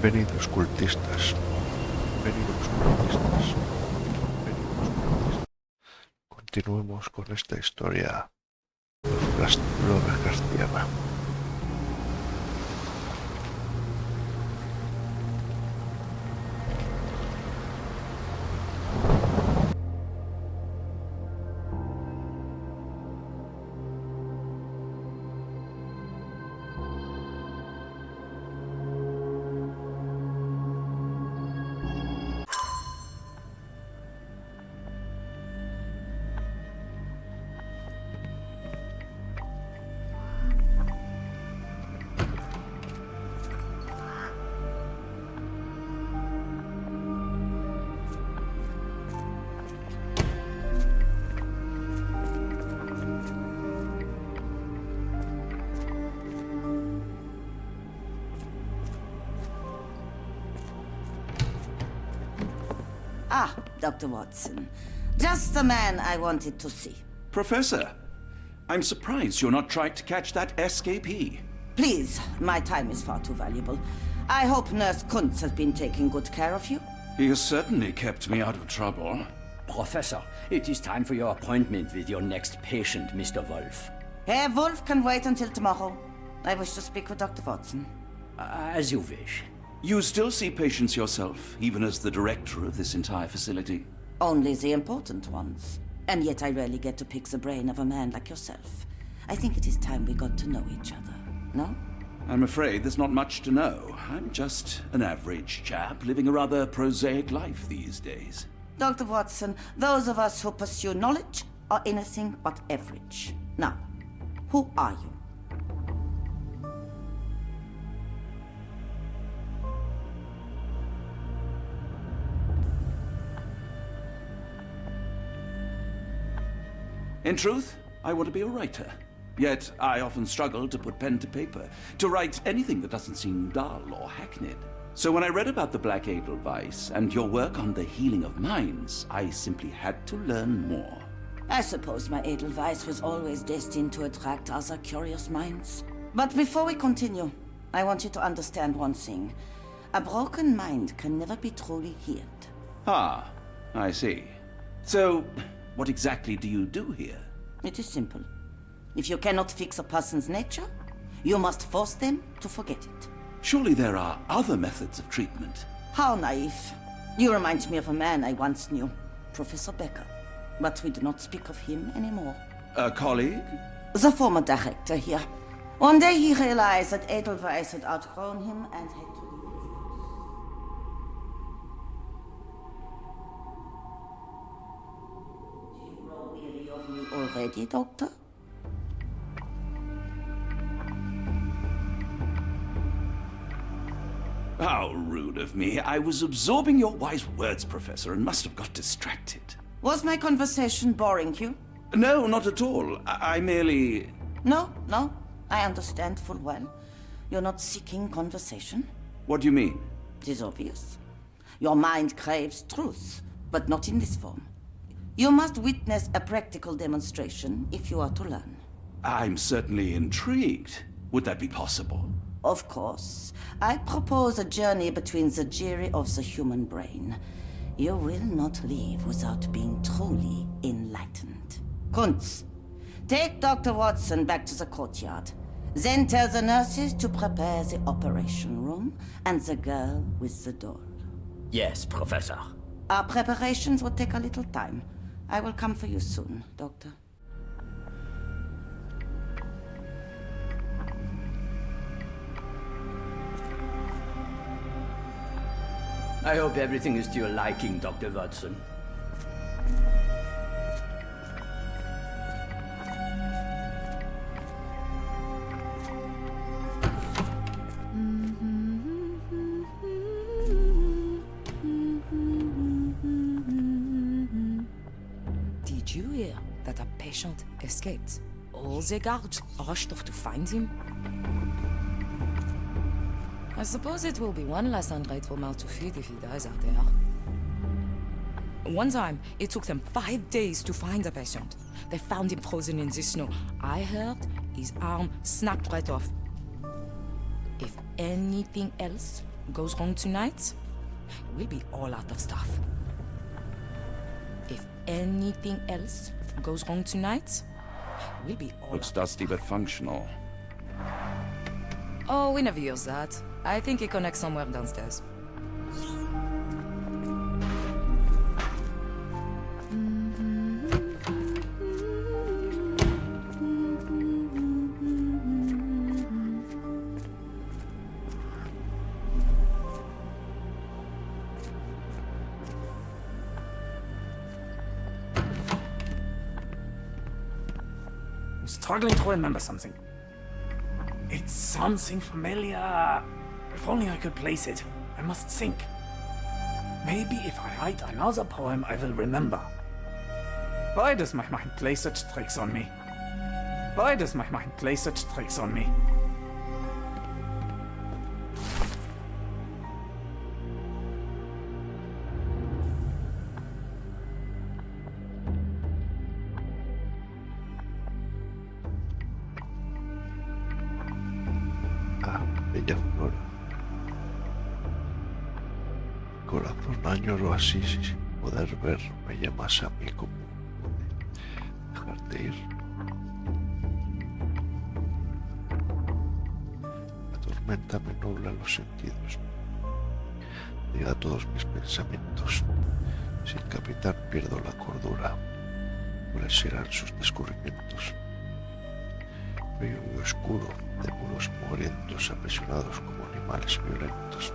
Venidos cultistas. Venidos cultistas. Venidos cultistas. Continuemos con esta historia Lovecraftiana. Ah, Dr. Watson. Just the man I wanted to see. Professor, I'm surprised you're not trying to catch that escapee. Please, my time is far too valuable. I hope Nurse Kuntz has been taking good care of you. He has certainly kept me out of trouble. Professor, it is time for your appointment with your next patient, Mr. Wolf. Herr Wolf can wait until tomorrow. I wish to speak with Dr. Watson. As you wish. You still see patients yourself, even as the director of this entire facility? Only the important ones. And yet I rarely get to pick the brain of a man like yourself. I think it is time we got to know each other, no? I'm afraid there's not much to know. I'm just an average chap living a rather prosaic life these days. Dr. Watson, those of us who pursue knowledge are anything but average. Now, who are you? In truth, I want to be a writer. Yet I often struggle to put pen to paper, to write anything that doesn't seem dull or hackneyed. So when I read about the Black Edelweiss and your work on the healing of minds, I simply had to learn more. I suppose my Edelweiss was always destined to attract other curious minds. But before we continue, I want you to understand one thing. A broken mind can never be truly healed. Ah, I see. So, what exactly do you do here? It is simple. If you cannot fix a person's nature, you must force them to forget it. Surely there are other methods of treatment. How naive. You remind me of a man I once knew, Professor Becker. But we do not speak of him anymore. A colleague? The former director here. One day he realized that Edelweiss had outgrown him and had to leave his house. Do you grow weary of me already, Doctor? How rude of me. I was absorbing your wise words, Professor, and must have got distracted. Was my conversation boring you? No, not at all. I merely... No, I understand full well. You're not seeking conversation. What do you mean? It is obvious. Your mind craves truth, but not in this form. You must witness a practical demonstration if you are to learn. I'm certainly intrigued. Would that be possible? Of course. I propose a journey between the jury of the human brain. You will not leave without being truly enlightened. Kuntz, take Dr. Watson back to the courtyard. Then tell the nurses to prepare the operation room and the girl with the doll. Yes, Professor. Our preparations will take a little time. I will come for you soon, Doctor. I hope everything is to your liking, Dr. Watson. Did you hear that a patient escaped? All the guards rushed off to find him. I suppose it will be one less ungrateful mouth to feed if he dies out there. One time, it took them 5 days to find the patient. They found him frozen in the snow. I heard his arm snapped right off. If anything else, goes wrong tonight, we'll be all out of stuff. If anything else goes wrong tonight, we'll be all Looks out dusty of but stuff. functional. Oh, we never use that. I think it connects somewhere downstairs. I'm struggling to remember something. It's something familiar. If only I could place it. I must think. Maybe if I write another poem, I will remember. Why does my mind play such tricks on me? Why does my mind play such tricks on me? Ah, bella flor. Corazón añoro así sin poder ver, me llamas a mí como pude dejarte ir. La tormenta me nubla los sentidos, llega a todos mis pensamientos. Sin capitán pierdo la cordura. ¿Cuáles serán sus descubrimientos? Frío y oscuro, de muros mugrientos, apresionados como animales violentos,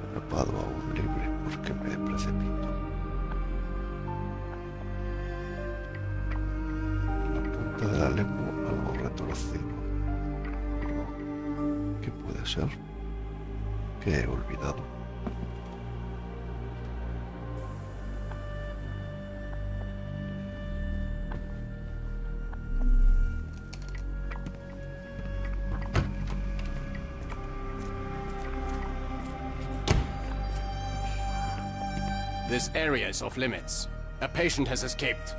atrapado aún libre porque me precipito. La punta de la lengua algo retorcido. ¿Qué puede ser? ¿Qué he olvidado? This area is off limits. A patient has escaped.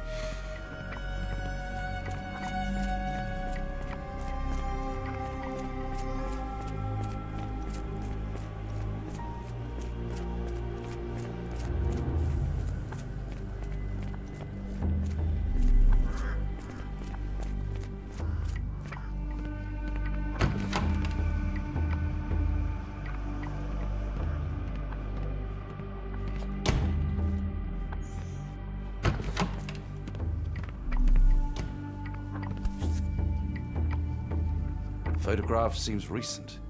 The photograph seems recent.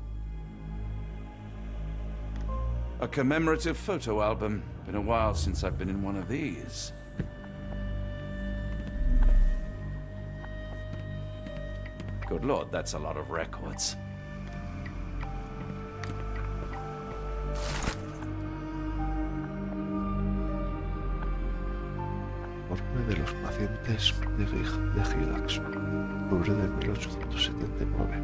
A commemorative photo album. Been a while since I've been in one of these. Good lord, that's a lot of records. Informe de los pacientes de Gilax, octubre de 1879.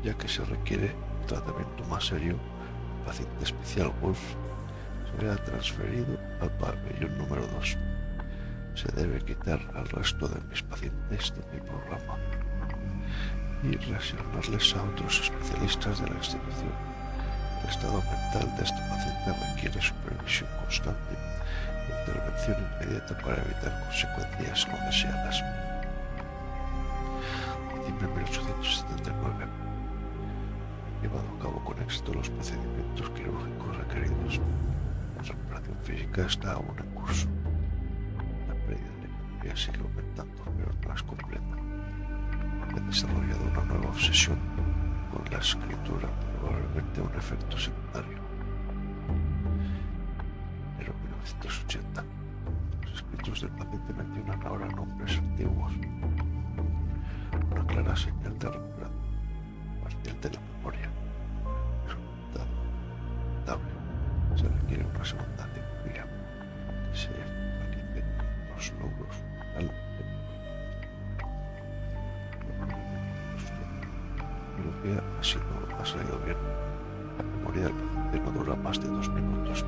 Ya que se requiere un tratamiento más serio, el paciente especial Wolf será transferido al pabellón número 2. Se debe quitar al resto de mis pacientes de mi programa y reasignarles a otros especialistas de la institución. El estado mental de este paciente requiere supervisión constante e intervención inmediata para evitar consecuencias no deseadas. Diciembre de 1879. He llevado a cabo con éxito los procedimientos quirúrgicos requeridos. La recuperación física está aún en curso. La pérdida de memoria sigue aumentando, pero no es completa. He desarrollado una nueva obsesión con la escritura, probablemente un efecto secundario. Enero 1980. Los escritos del paciente mencionan ahora nombres antiguos. Una clara señal de recuperación parcial de la memoria. Resultado lamentable. Se requiere una segunda cirugía que se realicen los logros finalmente. La cirugía ha salido bien. La memoria del paciente no dura más de 2 minutos,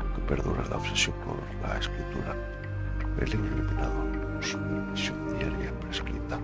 aunque perdura la obsesión por la escritura. Peligro eliminado. Supervisión diaria prescrita.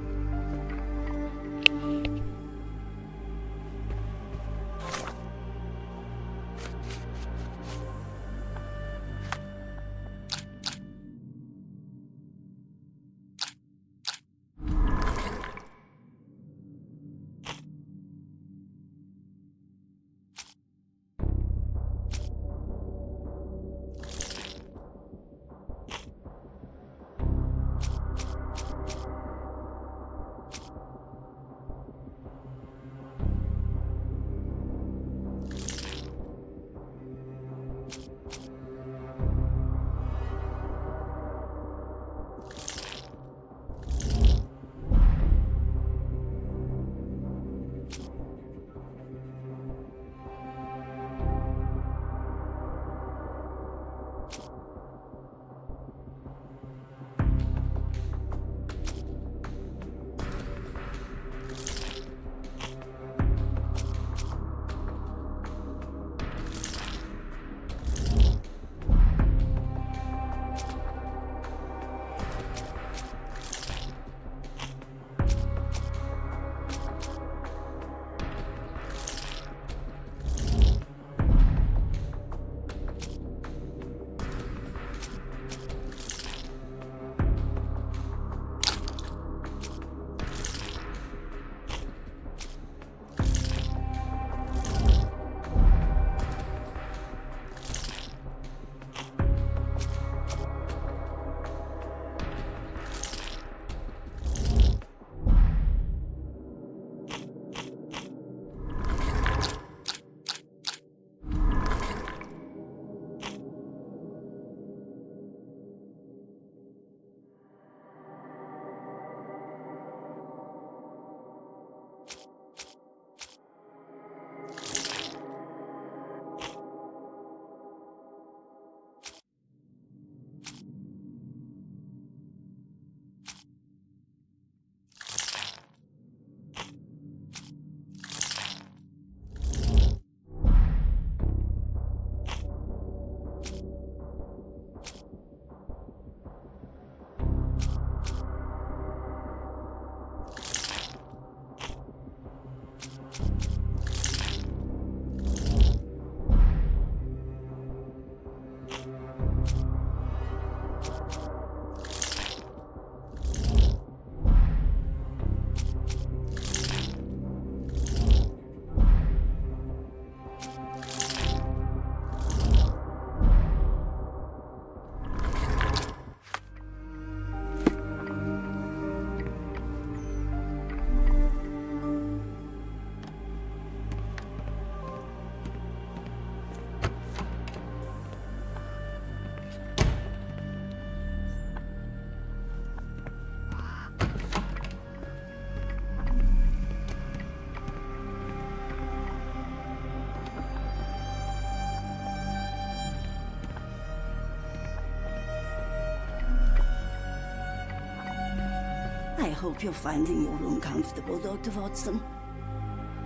I hope you're finding your room comfortable, Dr. Watson.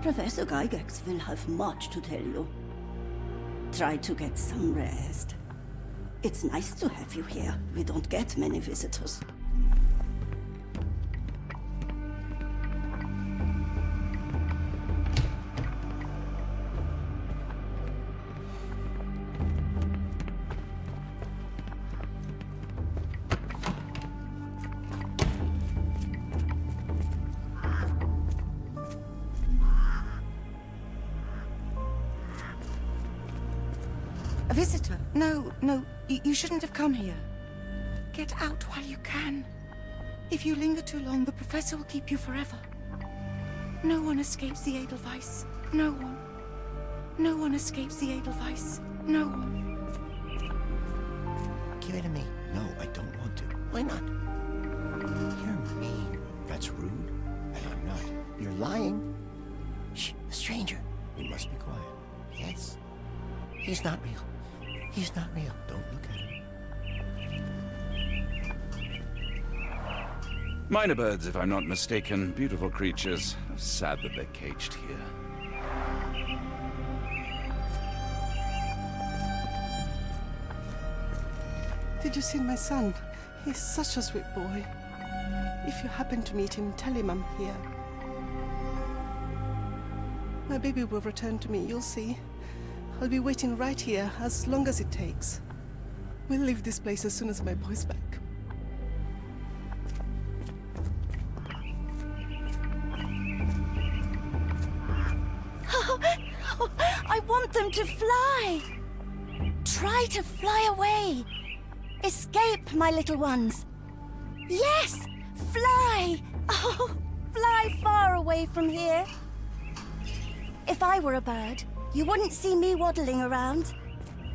Professor Gygax will have much to tell you. Try to get some rest. It's nice to have you here. We don't get many visitors. A visitor? No, you shouldn't have come here. Get out while you can. If you linger too long, the professor will keep you forever. No one escapes the Edelweiss. No one. No one escapes the Edelweiss. No one. Give it to me. No, I don't want to. Why not? You're mean. That's rude. And I'm not. You're lying. Shh, a stranger. We must be quiet. Yes. He's not real. He's not real. Don't look at him. Minor birds, if I'm not mistaken. Beautiful creatures. Sad that they're caged here. Did you see my son? He's such a sweet boy. If you happen to meet him, tell him I'm here. My baby will return to me, you'll see. I'll be waiting right here as long as it takes. We'll leave this place as soon as my boy's back. I want them to fly! Try to fly away! Escape, my little ones! Yes! Fly! Oh, fly far away from here! If I were a bird, you wouldn't see me waddling around.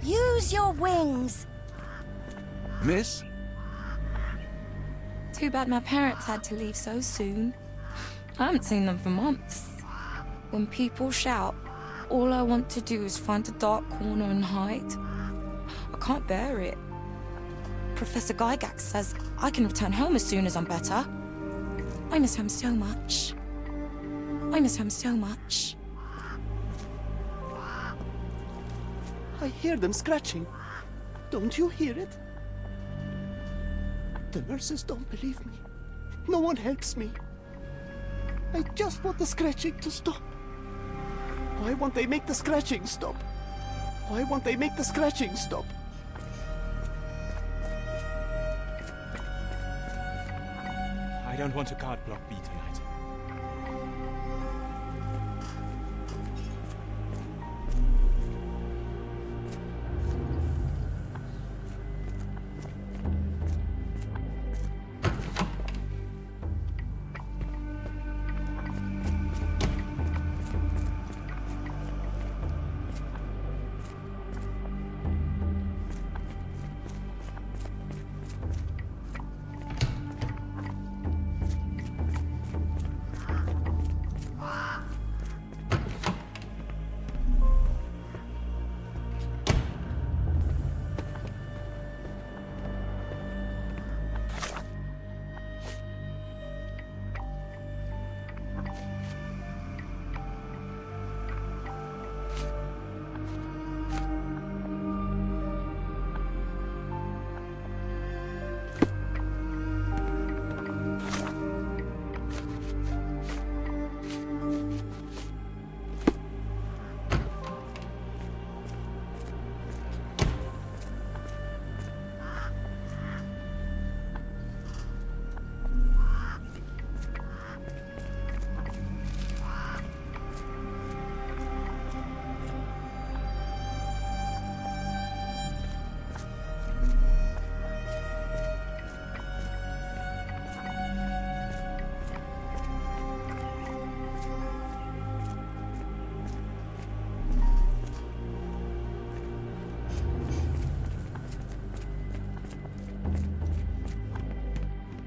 Use your wings! Miss? Too bad my parents had to leave so soon. I haven't seen them for months. When people shout, all I want to do is find a dark corner and hide. I can't bear it. Professor Gygax says I can return home as soon as I'm better. I miss home so much. I miss home so much. I hear them scratching. Don't you hear it? The nurses don't believe me. No one helps me. I just want the scratching to stop. Why won't they make the scratching stop? Why won't they make the scratching stop? I don't want a card block B tonight.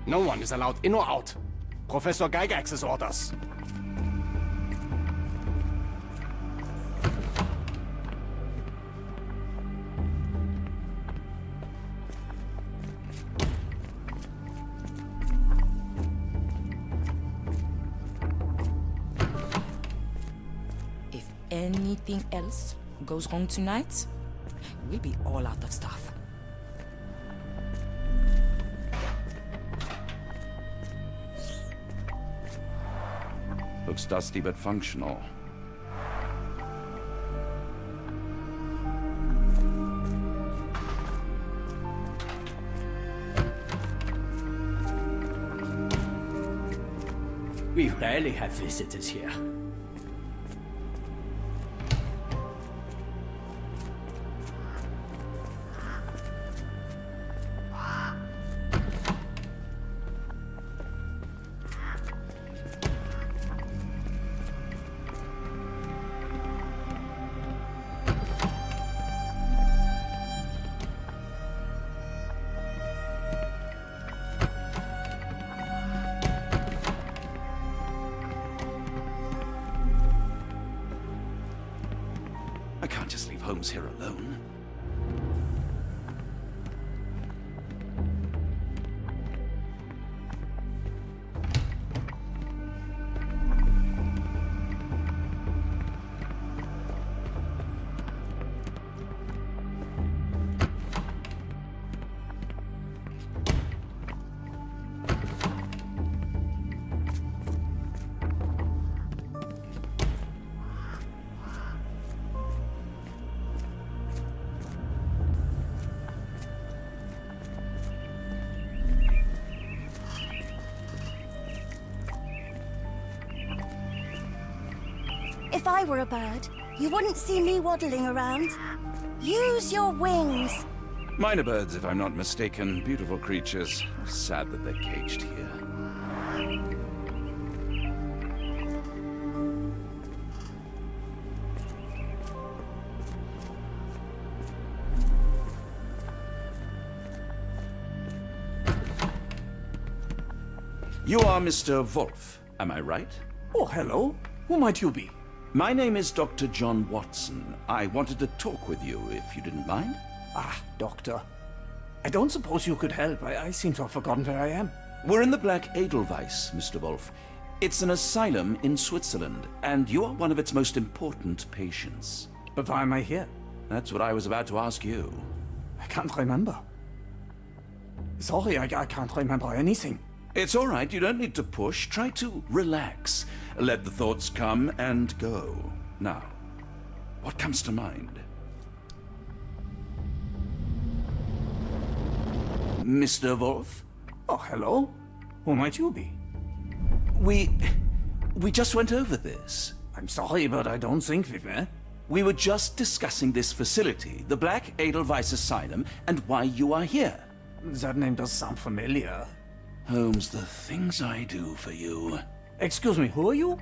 No one is allowed in or out. Professor Gygax's orders. anything else goes wrong tonight, we'll be all out of stuff. Looks dusty but functional. We rarely have visitors here. I can't just leave Holmes here alone. If I were a bird, you wouldn't see me waddling around. Use your wings. Minor birds, if I'm not mistaken. Beautiful creatures. Sad that they're caged here. You are Mr. Wolf, am I right? Oh, hello. Who might you be? My name is Dr. John Watson. I wanted to talk with you, if you didn't mind. Ah, Doctor. I don't suppose you could help. I seem to have forgotten where I am. We're in the Black Edelweiss, Mr. Wolf. It's an asylum in Switzerland, and you are one of its most important patients. But why am I here? That's what I was about to ask you. I can't remember. Sorry, I can't remember anything. It's all right, you don't need to push. Try to relax. Let the thoughts come and go. Now, what comes to mind? Mr. Wolf? Oh, hello. Who might you be? We just went over this. I'm sorry, but I don't think we've met. We were just discussing this facility, the Black Edelweiss Asylum, and why you are here. That name does sound familiar. Holmes, the things I do for you. Excuse me, who are you?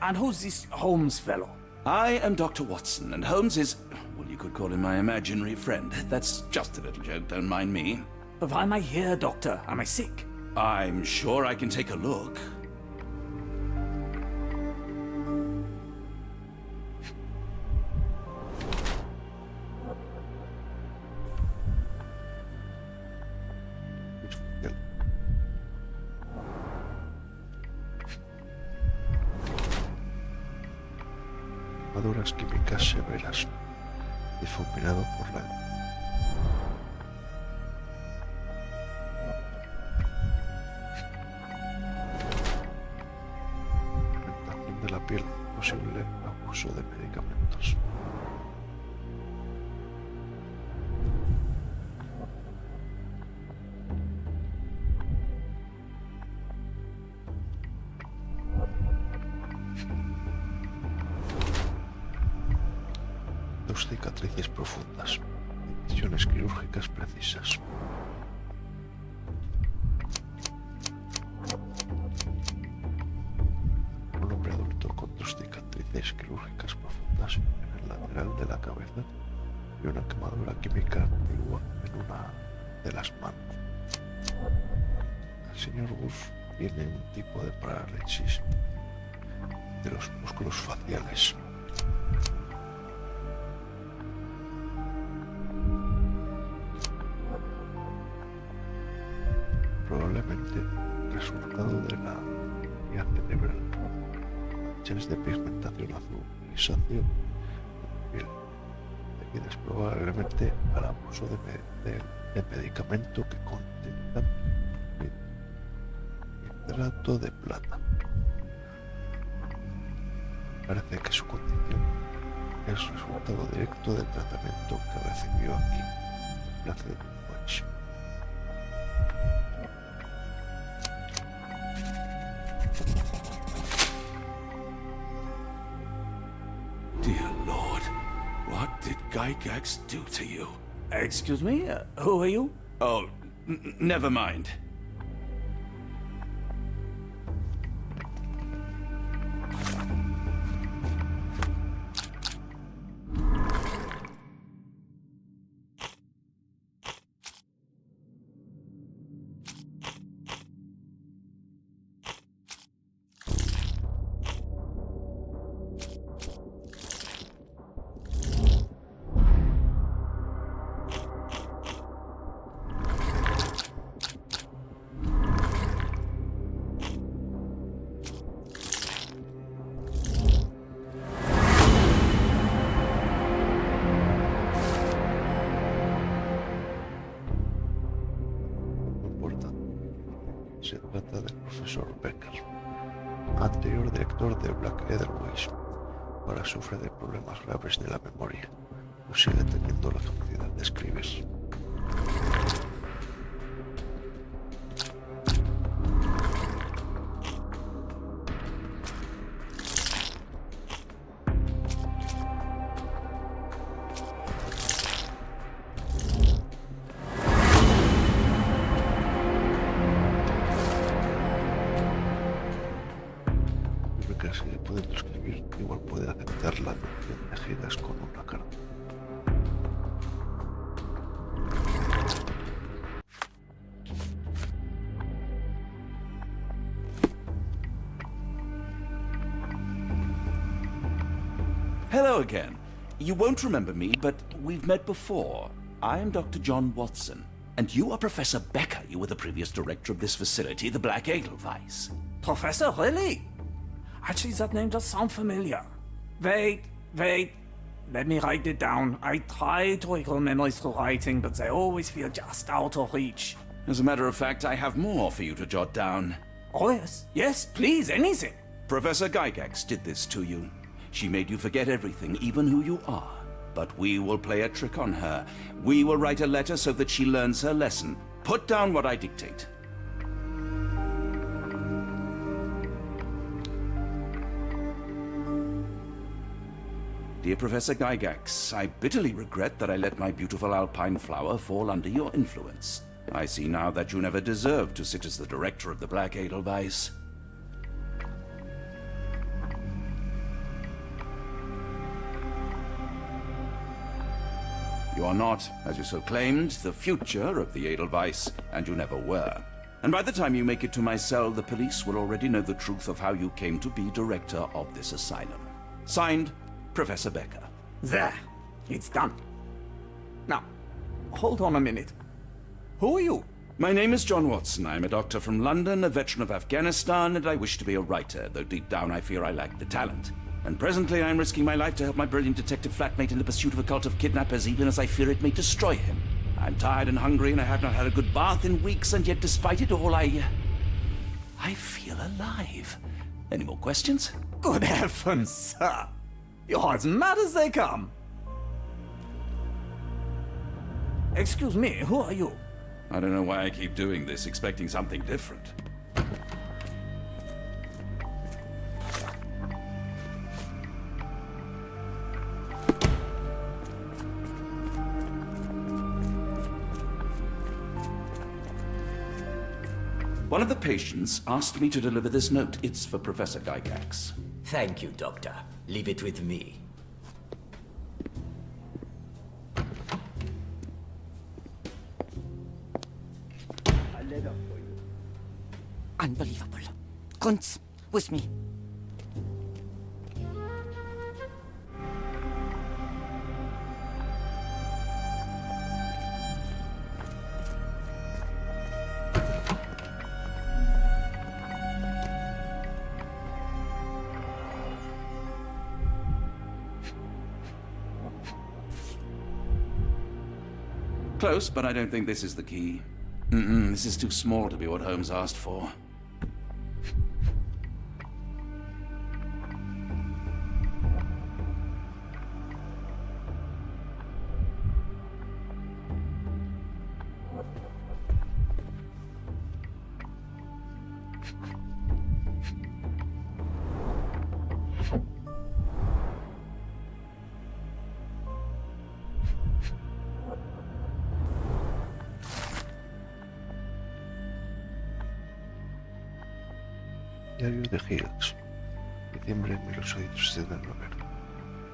And who's this Holmes fellow? I am Dr. Watson, and Holmes is, well, you could call him my imaginary friend. That's just a little joke, don't mind me. But why am I here, Doctor? Am I sick? I'm sure I can take a look. Armaduras químicas severas, difuminado por la pigmentación de la piel, posible abuso de medicamentos. Dos cicatrices profundas, incisiones quirúrgicas precisas. Un hombre adulto con dos cicatrices quirúrgicas profundas en el lateral de la cabeza y una quemadura química antigua en una de las manos. El señor Wolf tiene un tipo de parálisis de los músculos faciales. Probablemente resultado de la vía cerebral. Manchas de pigmentación azul grisáceo tienes probablemente al abuso de medicamento que contengan nitrato de plata. Parece que su condición es resultado directo del tratamiento que recibió aquí, en Plaza de Watch. Dear Lord, what did Gygax do to you? Excuse me? Who are you? Oh, never mind. Se trata del profesor Becker, anterior director de Black Edelweiss. Ahora sufre de problemas graves de la memoria, no sigue teniendo la capacidad de escribir. Si le pueden escribir, igual puede aceptar la atención de giras con una carta. Hello again. You won't remember me, but we've met before. I am Dr. John Watson, and you are Professor Becker. You were the previous director of this facility, the Black Edelweiss. Professor, really? Actually, that name does sound familiar. Wait. Let me write it down. I try to recall memories through writing, but they always feel just out of reach. As a matter of fact, I have more for you to jot down. Oh, yes. Yes, please, anything. Professor Gygax did this to you. She made you forget everything, even who you are. But we will play a trick on her. We will write a letter so that she learns her lesson. Put down what I dictate. Dear Professor Gygax, I bitterly regret that I let my beautiful alpine flower fall under your influence. I see now that you never deserved to sit as the director of the Black Edelweiss. You are not, as you so claimed, the future of the Edelweiss, and you never were. And by the time you make it to my cell, the police will already know the truth of how you came to be director of this asylum. Signed, Professor Becker. There. It's done. Now, hold on a minute. Who are you? My name is John Watson. I'm a doctor from London, a veteran of Afghanistan, and I wish to be a writer, though deep down I fear I lack the talent. And presently I'm risking my life to help my brilliant detective flatmate in the pursuit of a cult of kidnappers, even as I fear it may destroy him. I'm tired and hungry, and I have not had a good bath in weeks, and yet despite it all, I feel alive. Any more questions? Good heavens, sir. You're as mad as they come. Excuse me, who are you? I don't know why I keep doing this, expecting something different. One of the patients asked me to deliver this note. It's for Professor Gygax. Thank you, Doctor. Leave it with me. Unbelievable. Kunz, with me. Close, but I don't think this is the key. This is too small to be what Holmes asked for. Diario de Hills, diciembre de 1879.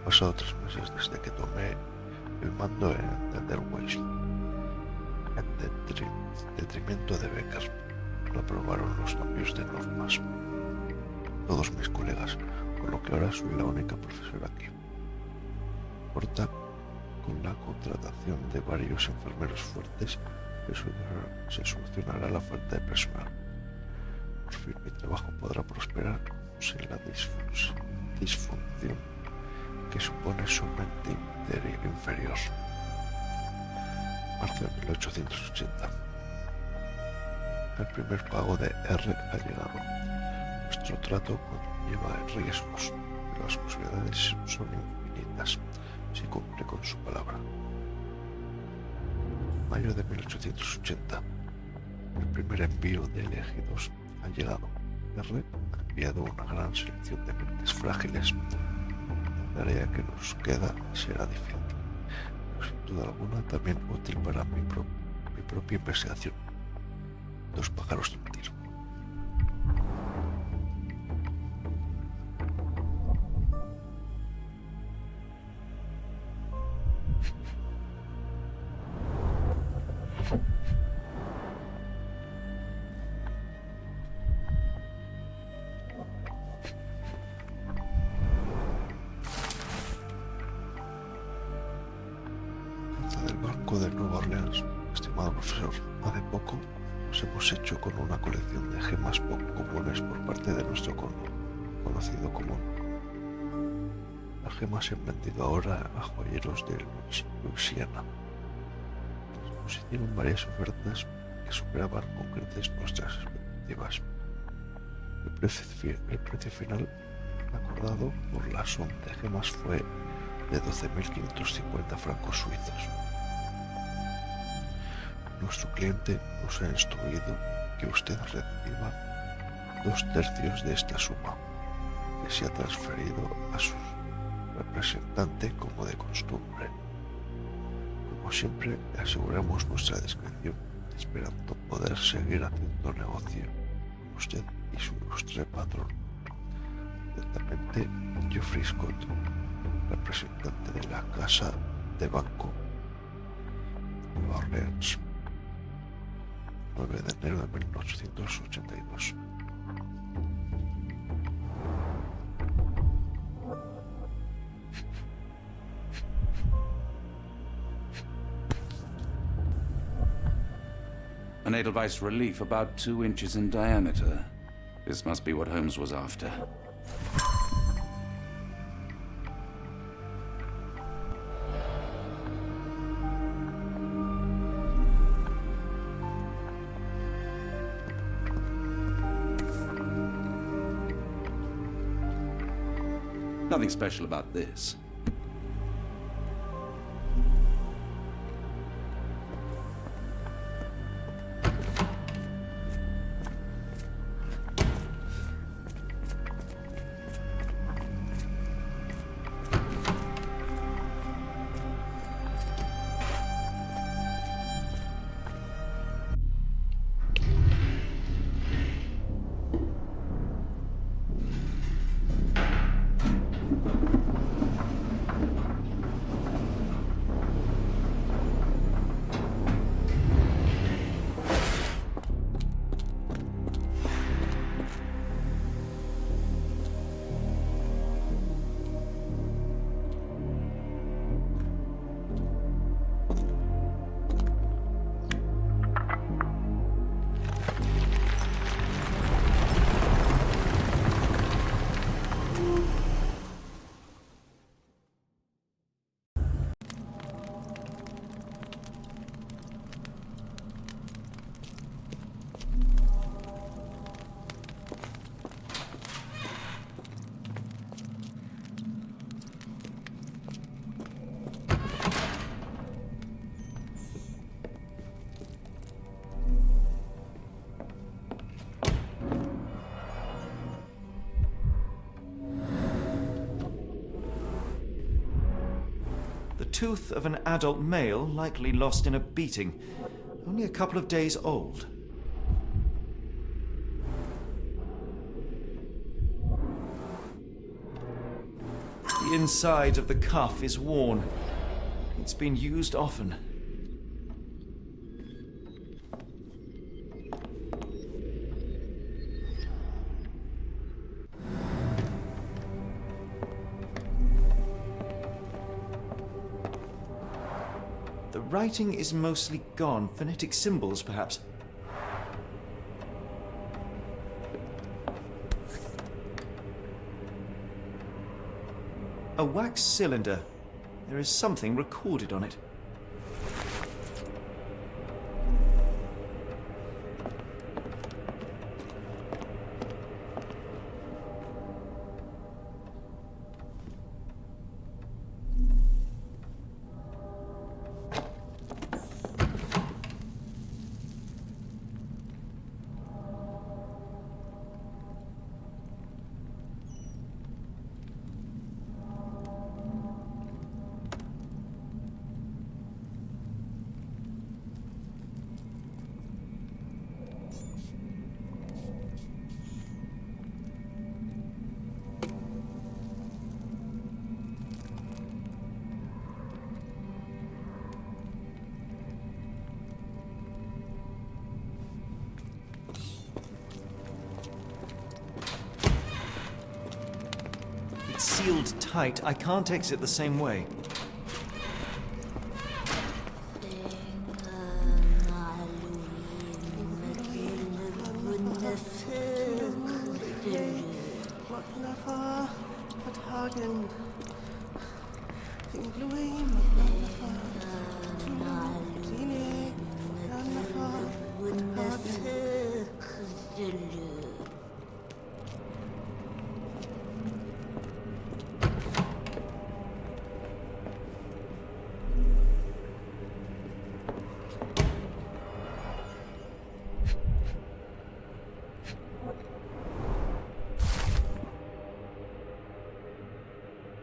Pasado 3 meses desde que tomé el mando en Tenderweight, en detrimento de Becker. No aprobaron los cambios de normas todos mis colegas, por lo que ahora soy la única profesora aquí. Corta con la contratación de varios enfermeros fuertes se solucionará la falta de personal. Por fin mi trabajo podrá prosperar sin la disfunción que supone su mente inferior. Marzo de 1880. El primer pago de R ha llegado. Nuestro trato conlleva riesgos, pero las posibilidades son infinitas si cumple con su palabra. Mayo de 1880. El primer envío de elegidos ha llegado. R ha enviado una gran selección de mentes frágiles. La tarea que nos queda será difícil, pero sin duda alguna también útil para mi propia investigación. 2 pájaros de un tiro. Del Banco de Nueva Orleans. Estimado profesor, hace poco nos hemos hecho con una colección de gemas poco comunes por parte de nuestro conocido común. Las gemas se han vendido ahora a joyeros de Luisiana. Nos hicieron varias ofertas que superaban con creces nuestras expectativas. El precio final acordado por la suma de gemas fue de 12.550 francos suizos. Nuestro cliente nos ha instruido que usted reciba 2/3 de esta suma, que se ha transferido a su representante como de costumbre. Como siempre, le aseguramos nuestra discreción, esperando poder seguir haciendo negocio con usted y su ilustre patrón. Atentamente, Geoffrey Scott, representante de la Casa de Banco de Nueva Orleans. 9 de enero de 1882. An Edelweiss relief about 2 inches in diameter. This must be what Holmes was after. Nothing special about this. tooth of an adult male, likely lost in a beating. Only a couple of days old. The inside of the cuff is worn. It's been used often. The writing is mostly gone. Phonetic symbols, perhaps. A wax cylinder. There is something recorded on it. It's sealed tight. I can't exit the same way.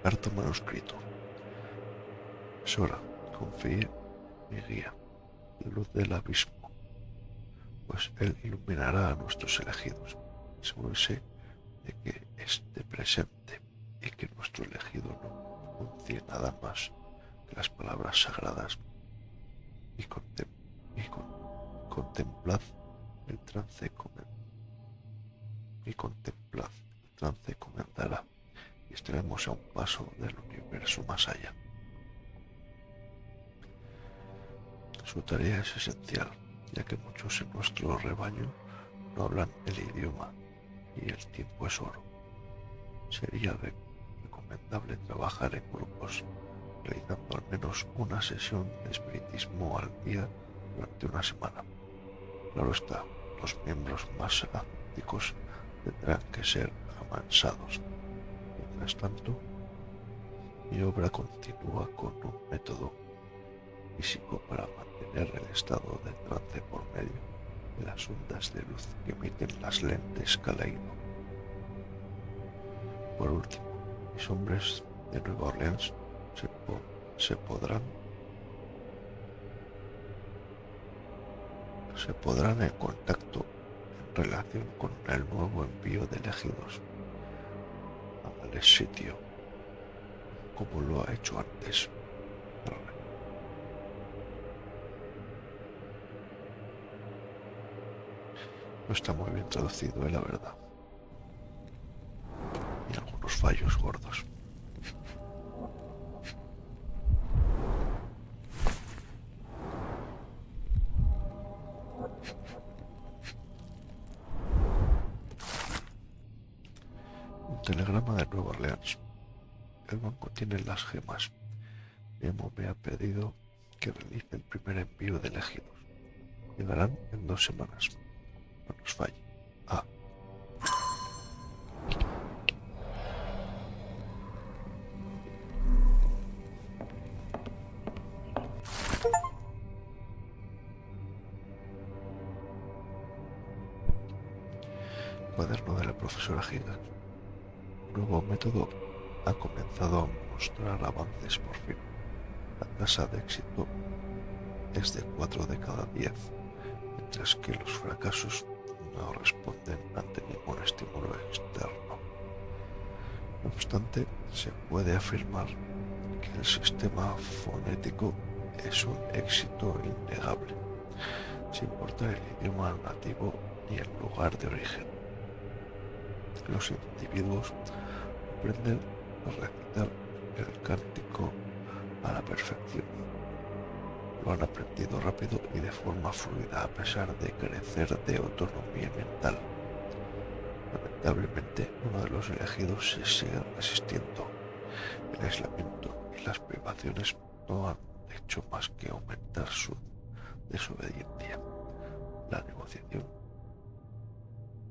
Harto manuscrito. Sora, confíe mi guía, la luz del abismo, pues él iluminará a nuestros elegidos. Asegúrese de que esté presente y que nuestro elegido no pronuncie nada más que las palabras sagradas y contemplad el trance comendará. Y estaremos a un paso del universo más allá. Su tarea es esencial, ya que muchos en nuestro rebaño no hablan el idioma y el tiempo es oro. Sería recomendable trabajar en grupos, realizando al menos una sesión de espiritismo al día durante una semana. Claro está, los miembros más escépticos tendrán que ser amansados. Mientras tanto, mi obra continúa con un método físico para mantener el estado de trance por medio de las ondas de luz que emiten las lentes Kaleido. Por último, mis hombres de Nueva Orleans se podrán en contacto en relación con el nuevo envío de elegidos al sitio, como lo ha hecho antes. No está muy bien traducido, la verdad. Y algunos fallos gordos. Un telegrama de Nueva Orleans. El banco tiene las gemas. Mi amo me ha pedido que realice el primer envío de elegidos. Llegarán en 2 semanas. No nos falle. Ah. Cuaderno de la profesora Higgins. Un nuevo método ha comenzado a mostrar avances por fin. La tasa de éxito es de 4 de cada 10, mientras que los fracasos no responden ante ningún estímulo externo. No obstante, se puede afirmar que el sistema fonético es un éxito innegable, sin importar el idioma nativo ni el lugar de origen. Los individuos aprenden a recitar el cántico a la perfección. Lo han aprendido rápido y de forma fluida a pesar de carecer de autonomía mental. Lamentablemente, uno de los elegidos se sigue resistiendo. El aislamiento y las privaciones no han hecho más que aumentar su desobediencia. La negociación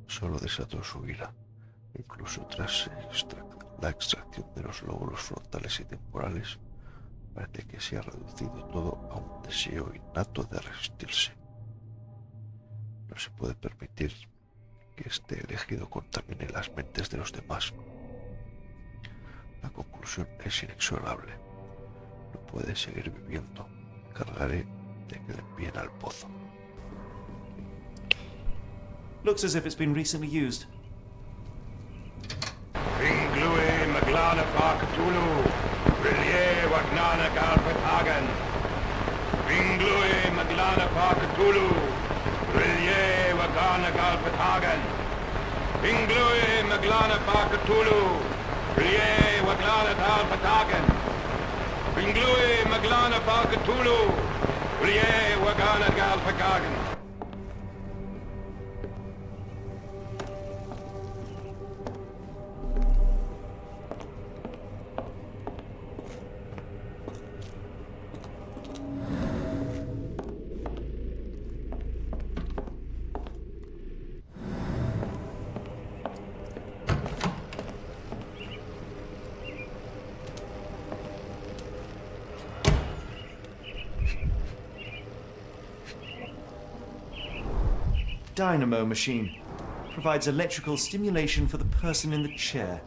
solo desató su ira, incluso tras la extracción de los lóbulos frontales y temporales. Parece que se ha reducido todo a un deseo innato de resistirse. No se puede permitir que este elegido contamine las mentes de los demás. La conclusión es inexorable. No puede seguir viviendo. Me encargaré de que le envíen al pozo. Looks as if it's been recently used. Ringlui Maglana Parkatulu, Rillier Wagnana Galpatagan. Ringlui Maglana Parkatulu, Rillier Wagana Galpatagan. Ringlui Maglana Parkatulu, Rillier Waglana Galpatagan. Ringlui Maglana Parkatulu, Rillier Wagana Galpatagan. Dynamo machine. Provides electrical stimulation for the person in the chair.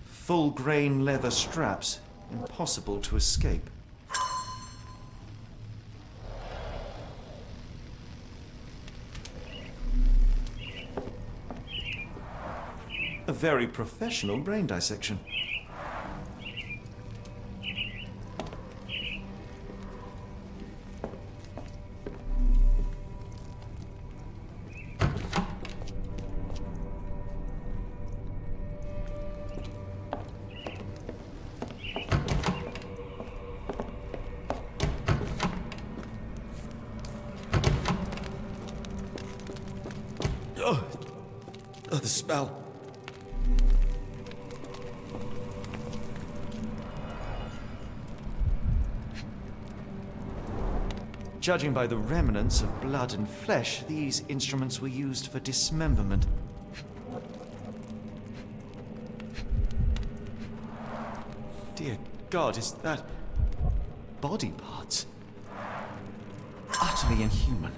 Full grain leather straps. Impossible to escape. A very professional brain dissection. Oh, the smell. Judging by the remnants of blood and flesh, these instruments were used for dismemberment. Dear God, is that body parts? Utterly inhuman.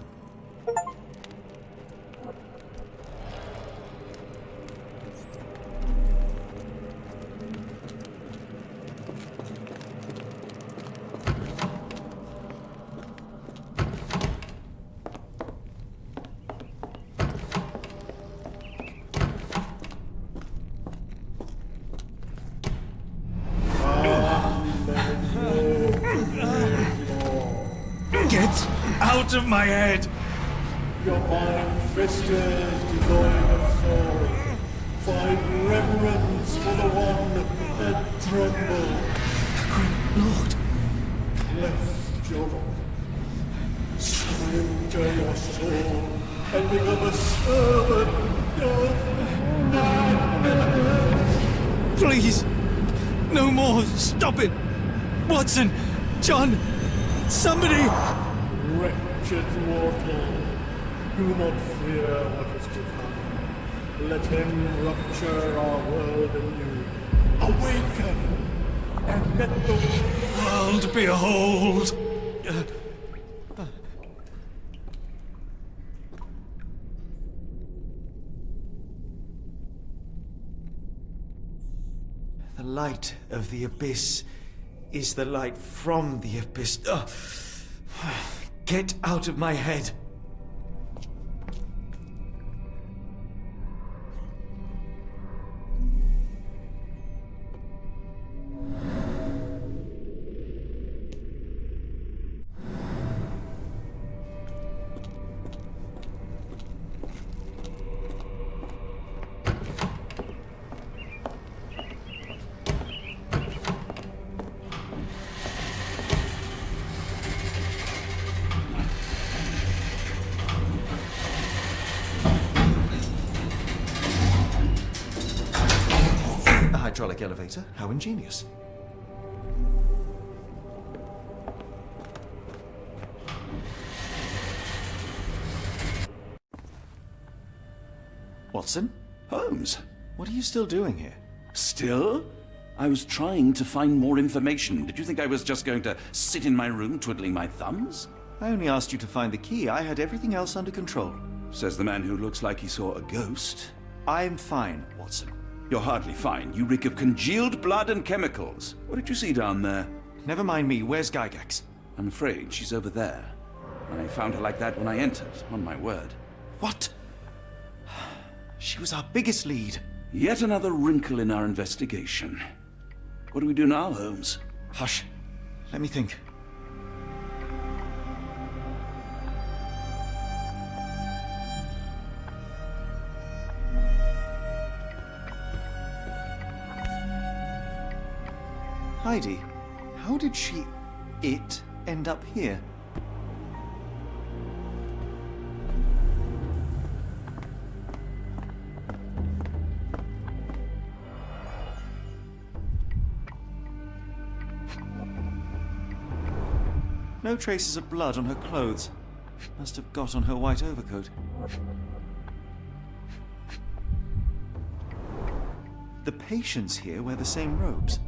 Get out of my head! Your iron-fisted, devoid of soul, find reverence for the one that trembled. Great Lord! Left your surrender your soul and become a servant of madness. Please! No more! Stop it! Watson! John! Somebody! Wretched mortal, do not fear what is to come. Let him rupture our world anew. Awaken, and let the world behold! light of the abyss is the light from the abyss. Ugh. Get out of my head. Hydraulic elevator? How ingenious. Watson? Holmes? What are you still doing here? Still? I was trying to find more information. Did you think I was just going to sit in my room twiddling my thumbs? I only asked you to find the key. I had everything else under control. Says the man who looks like he saw a ghost. I'm fine, Watson. You're hardly fine. You reek of congealed blood and chemicals. What did you see down there? Never mind me. Where's Gygax? I'm afraid she's over there. I found her like that when I entered, on my word. What? She was our biggest lead. Yet another wrinkle in our investigation. What do we do now, Holmes? Hush. Let me think. Heidi, how did it end up here? No traces of blood on her clothes. Must have got on her white overcoat. The patients here wear the same robes.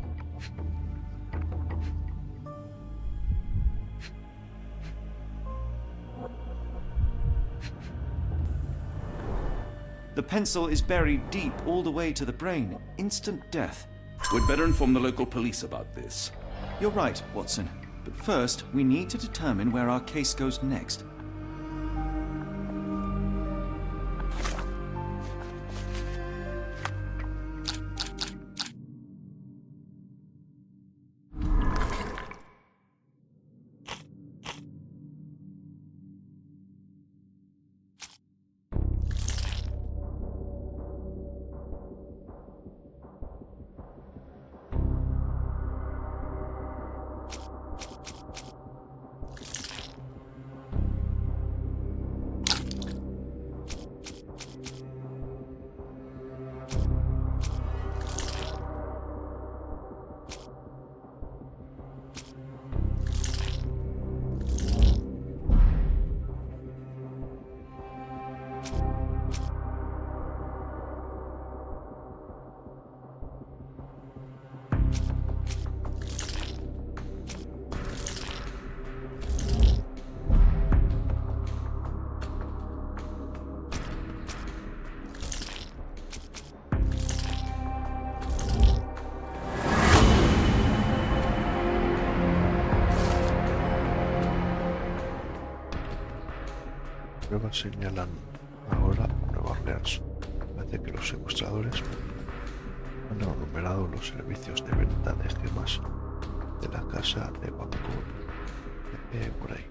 The pencil is buried deep all the way to the brain. Instant death. We'd better inform the local police about this. You're right, Watson. But first, we need to determine where our case goes next. Pruebas señalan ahora Nueva Orleans. Parece que los secuestradores han enumerado los servicios de venta de gemas de la casa de banco por ahí.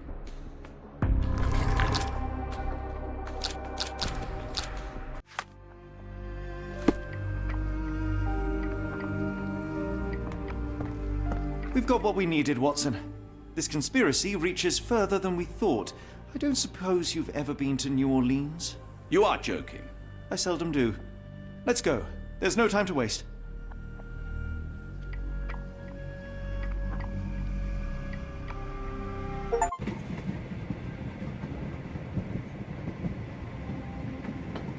We've got what we needed, Watson. This conspiracy reaches further than we thought. I don't suppose you've ever been to New Orleans? You are joking. I seldom do. Let's go. There's no time to waste.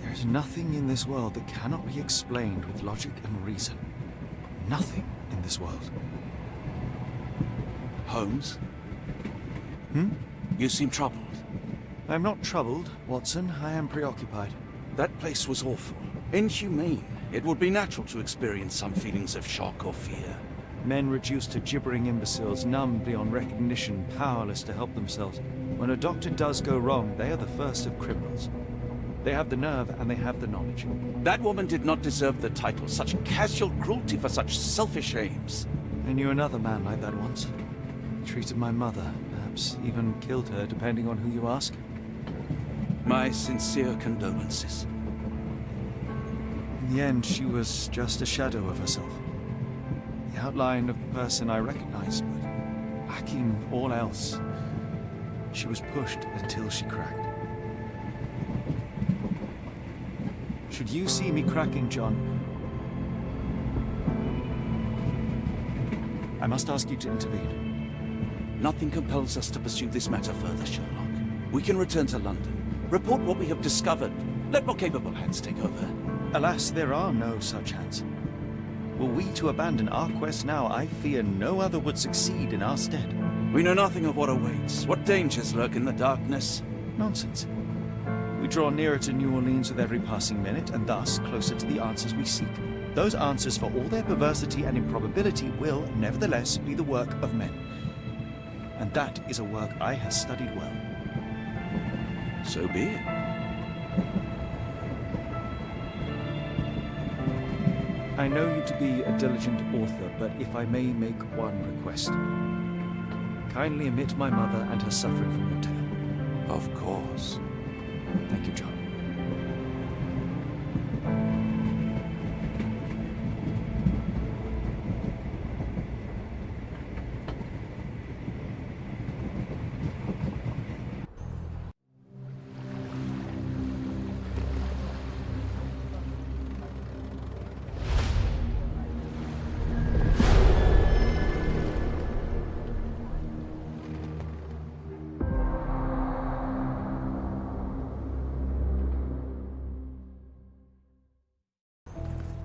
There's nothing in this world that cannot be explained with logic and reason. Nothing in this world. Holmes? You seem troubled. I'm not troubled, Watson. I am preoccupied. That place was awful. Inhumane. it would be natural to experience some feelings of shock or fear. Men reduced to gibbering imbeciles, numb beyond recognition, powerless to help themselves. When a doctor does go wrong, they are the first of criminals. They have the nerve and they have the knowledge. That woman did not deserve the title. Such casual cruelty for such selfish aims. I knew another man like that once. He treated my mother, perhaps even killed her, depending on who you ask. My sincere condolences. In the end, she was just a shadow of herself. The outline of the person I recognized, but lacking all else. She was pushed until she cracked. Should you see me cracking, John, I must ask you to intervene. Nothing compels us to pursue this matter further, Sherlock. We can return to London, report what we have discovered. Let more capable hands take over. Alas, there are no such hands. Were we to abandon our quest now, I fear no other would succeed in our stead. We know nothing of what awaits, what dangers lurk in the darkness. Nonsense. We draw nearer to New Orleans with every passing minute, and thus closer to the answers we seek. Those answers, for all their perversity and improbability, will, nevertheless, be the work of men. And that is a work I have studied well. So be it. I know you to be a diligent author, but if I may make one request. Kindly omit my mother and her suffering from your tale. Of course. Thank you, John.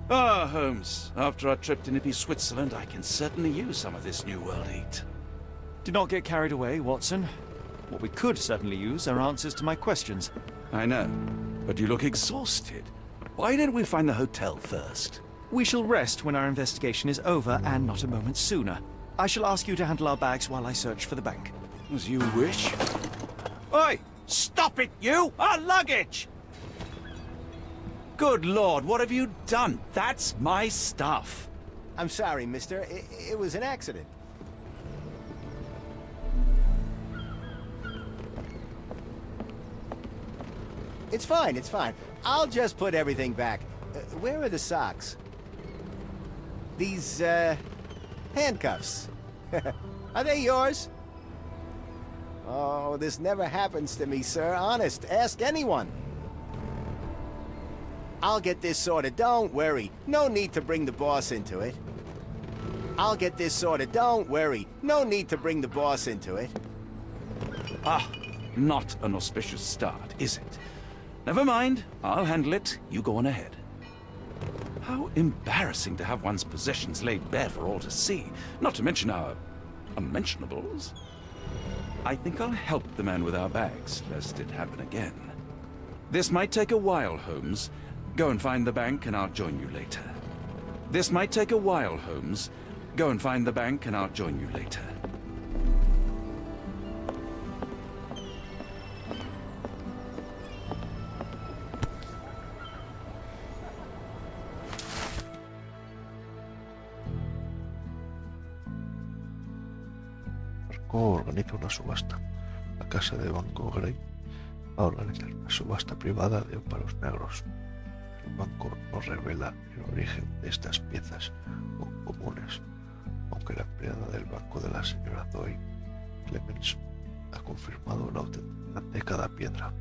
Ah, Holmes. After our trip to nippy Switzerland, I can certainly use some of this New World heat. Do not get carried away, Watson. What we could certainly use are answers to my questions. I know, but you look exhausted. Why didn't we find the hotel first? We shall rest when our investigation is over, and not a moment sooner. I shall ask you to handle our bags while I search for the bank. As you wish. Oi! Stop it, you! Our luggage! Good Lord, what have you done? That's my stuff. I'm sorry, mister. It was an accident. It's fine, it's fine. I'll just put everything back. Where are the socks? These, handcuffs. Are they yours? Oh, this never happens to me, sir. Honest, ask anyone. I'll get this sorted, don't worry. No need to bring the boss into it. I'll get this sorted, don't worry. No need to bring the boss into it. Ah, not an auspicious start, is it? Never mind, I'll handle it. You go on ahead. How embarrassing to have one's possessions laid bare for all to see, not to mention our unmentionables. I think I'll help the man with our bags, lest it happen again. This might take a while, Holmes. Go and find the bank, and I'll join you later. This might take a while, Holmes. Go and find the bank, and I'll join you later. Marco organiza una subasta. La casa de Banco Grey va a organizar una subasta privada de ópalos negros. El banco no revela el origen de estas piezas comunes, aunque la empleada del banco de la señora Zoe, Clemens, ha confirmado la autenticidad de cada piedra.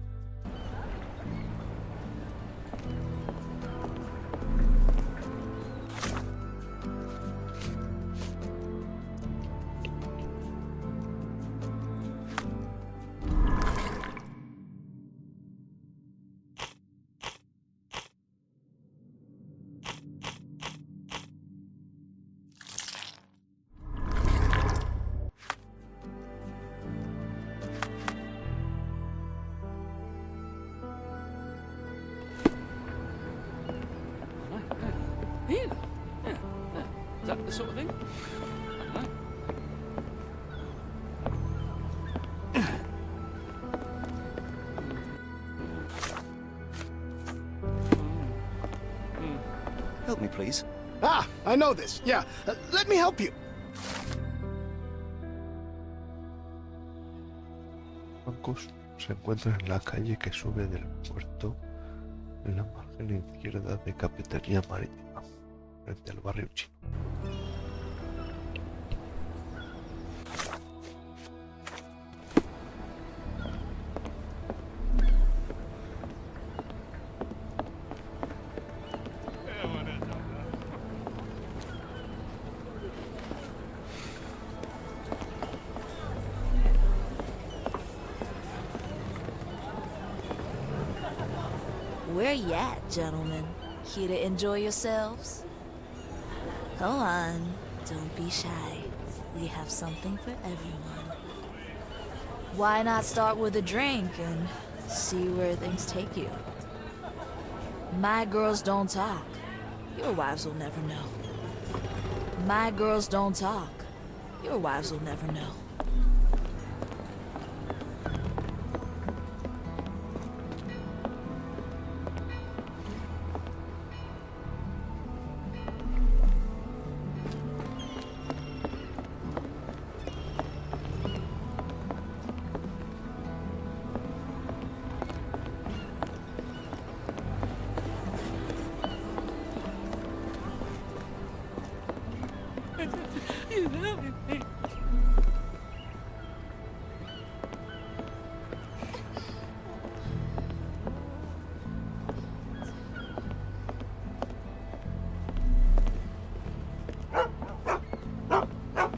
sort of thing? I don't know. Help me, please. Ah, I know this. Yeah, let me help you. Bancos se encuentran en la calle que sube del puerto en la margen izquierda de Capitanía Marítima, frente al barrio chino. Where you at, gentlemen? Here to enjoy yourselves? Come on, don't be shy. We have something for everyone. Why not start with a drink and see where things take you? My girls don't talk. Your wives will never know. My girls don't talk. Your wives will never know.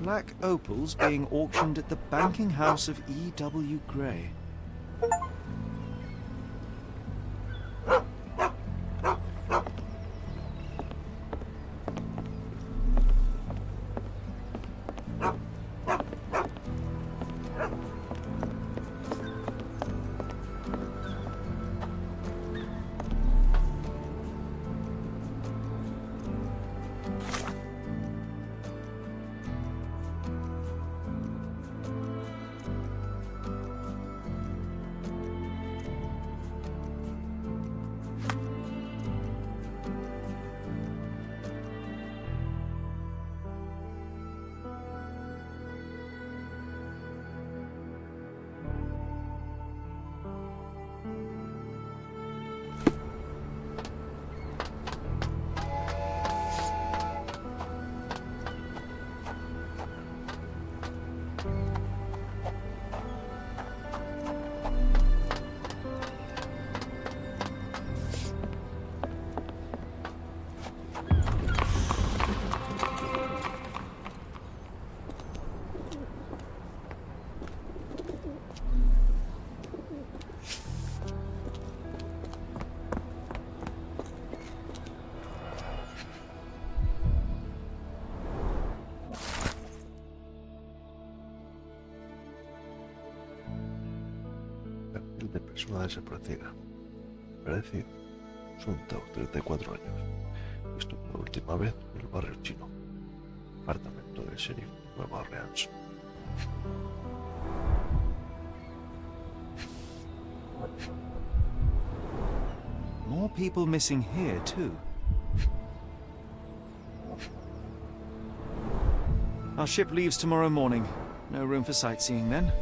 Black opals being auctioned at the banking house of E.W. Gray. De persona desaparecida. Parece Suntao, 34 años. Estuvo la última vez en el barrio chino. Apartamento del sheriff, Nueva Orleans. More people missing here, too. Our ship leaves tomorrow morning. No room for sightseeing then.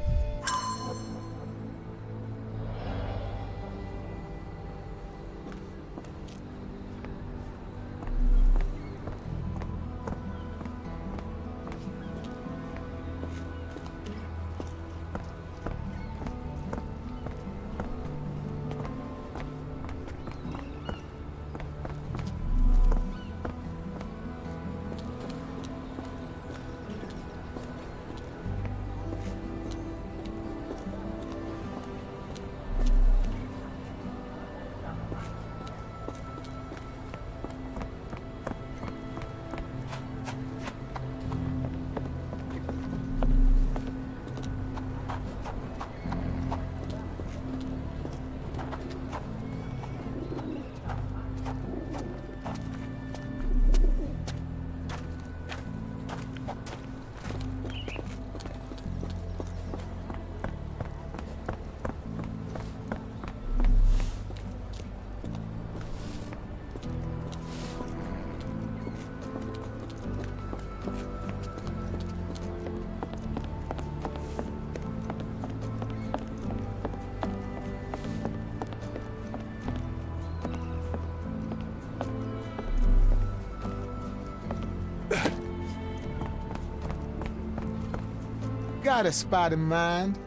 got a spot in mind?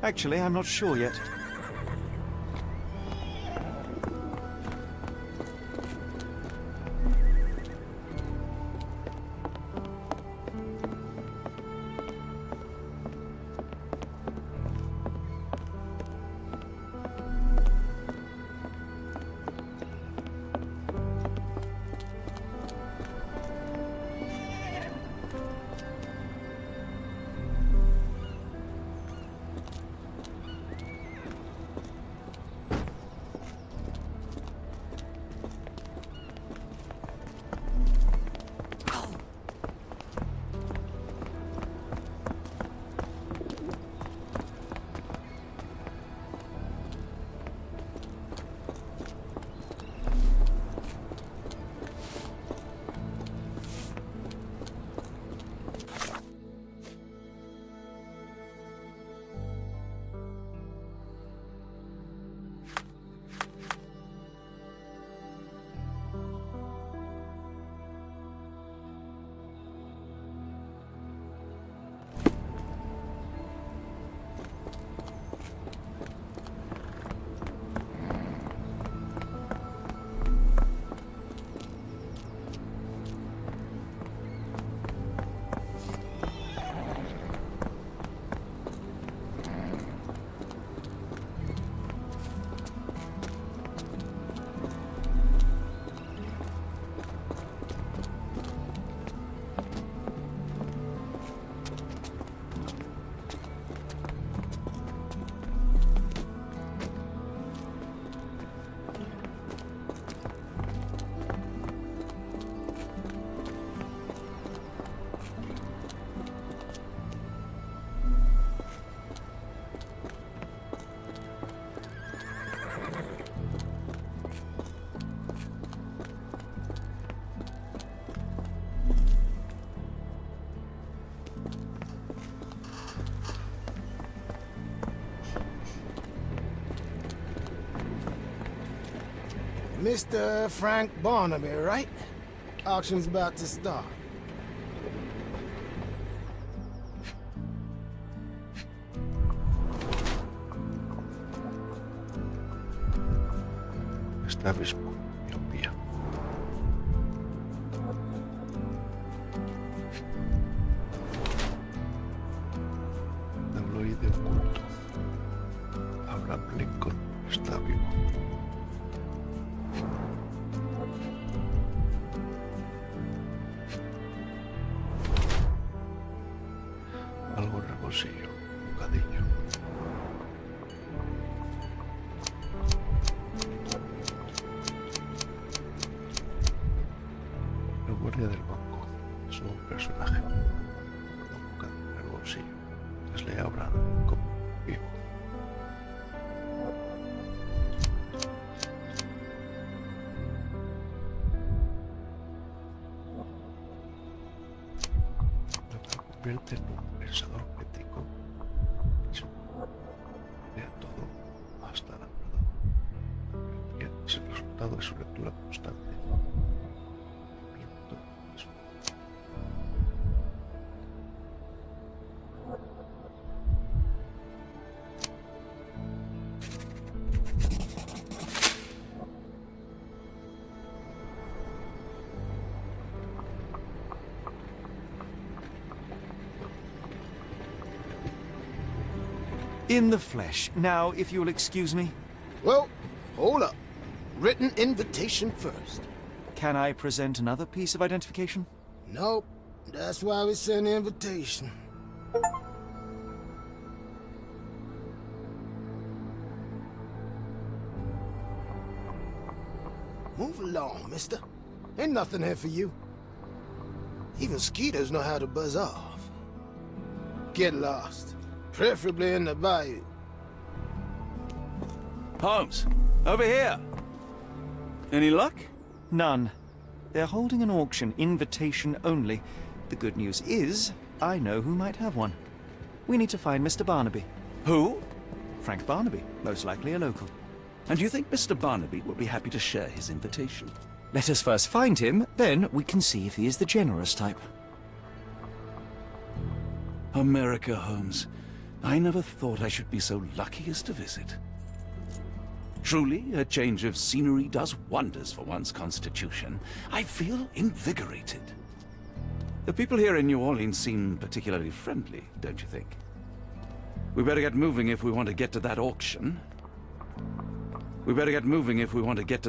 Actually, I'm not sure yet. Mr. Frank Barnaby, right? Auction's about to start. Establismo, miopía. Tabloide oculto. Abraham Lincoln está vivo. Algo en el bolsillo, un bocadillo. El guardia del banco es un personaje. Un bocadillo en el bolsillo. Es le abra como vivo. Lo que lo convierte en un pensador crítico. Lea todo hasta la verdad. Es el resultado de su lectura constante. Movimiento de su In the flesh. Now, if you'll excuse me. Well, hold up. Written invitation first. Can I present another piece of identification? Nope. That's why we send the invitation. Move along, mister. Ain't nothing here for you. Even skeeters know how to buzz off. Get lost. Preferably in the bayou. Holmes, over here. Any luck? None. They're holding an auction, invitation only. The good news is, I know who might have one. We need to find Mr. Barnaby. Who? Frank Barnaby, most likely a local. And you think Mr. Barnaby will be happy to share his invitation? Let us first find him, then we can see if he is the generous type. America, Holmes. I never thought I should be so lucky as to visit. Truly, a change of scenery does wonders for one's constitution. I feel invigorated. The people here in New Orleans seem particularly friendly, don't you think? We better get moving if we want to get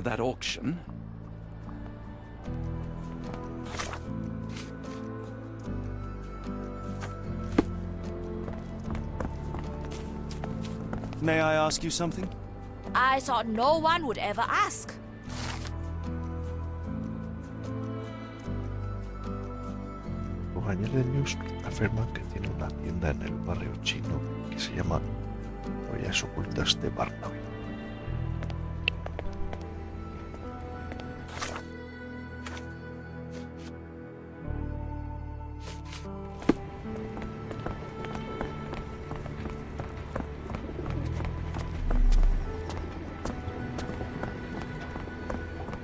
to that auction. May I ask you something? I thought no one would ever ask. Los Angeles News afirman que tiene una tienda en el barrio chino que se llama Joyas Ocultas de Barnaby.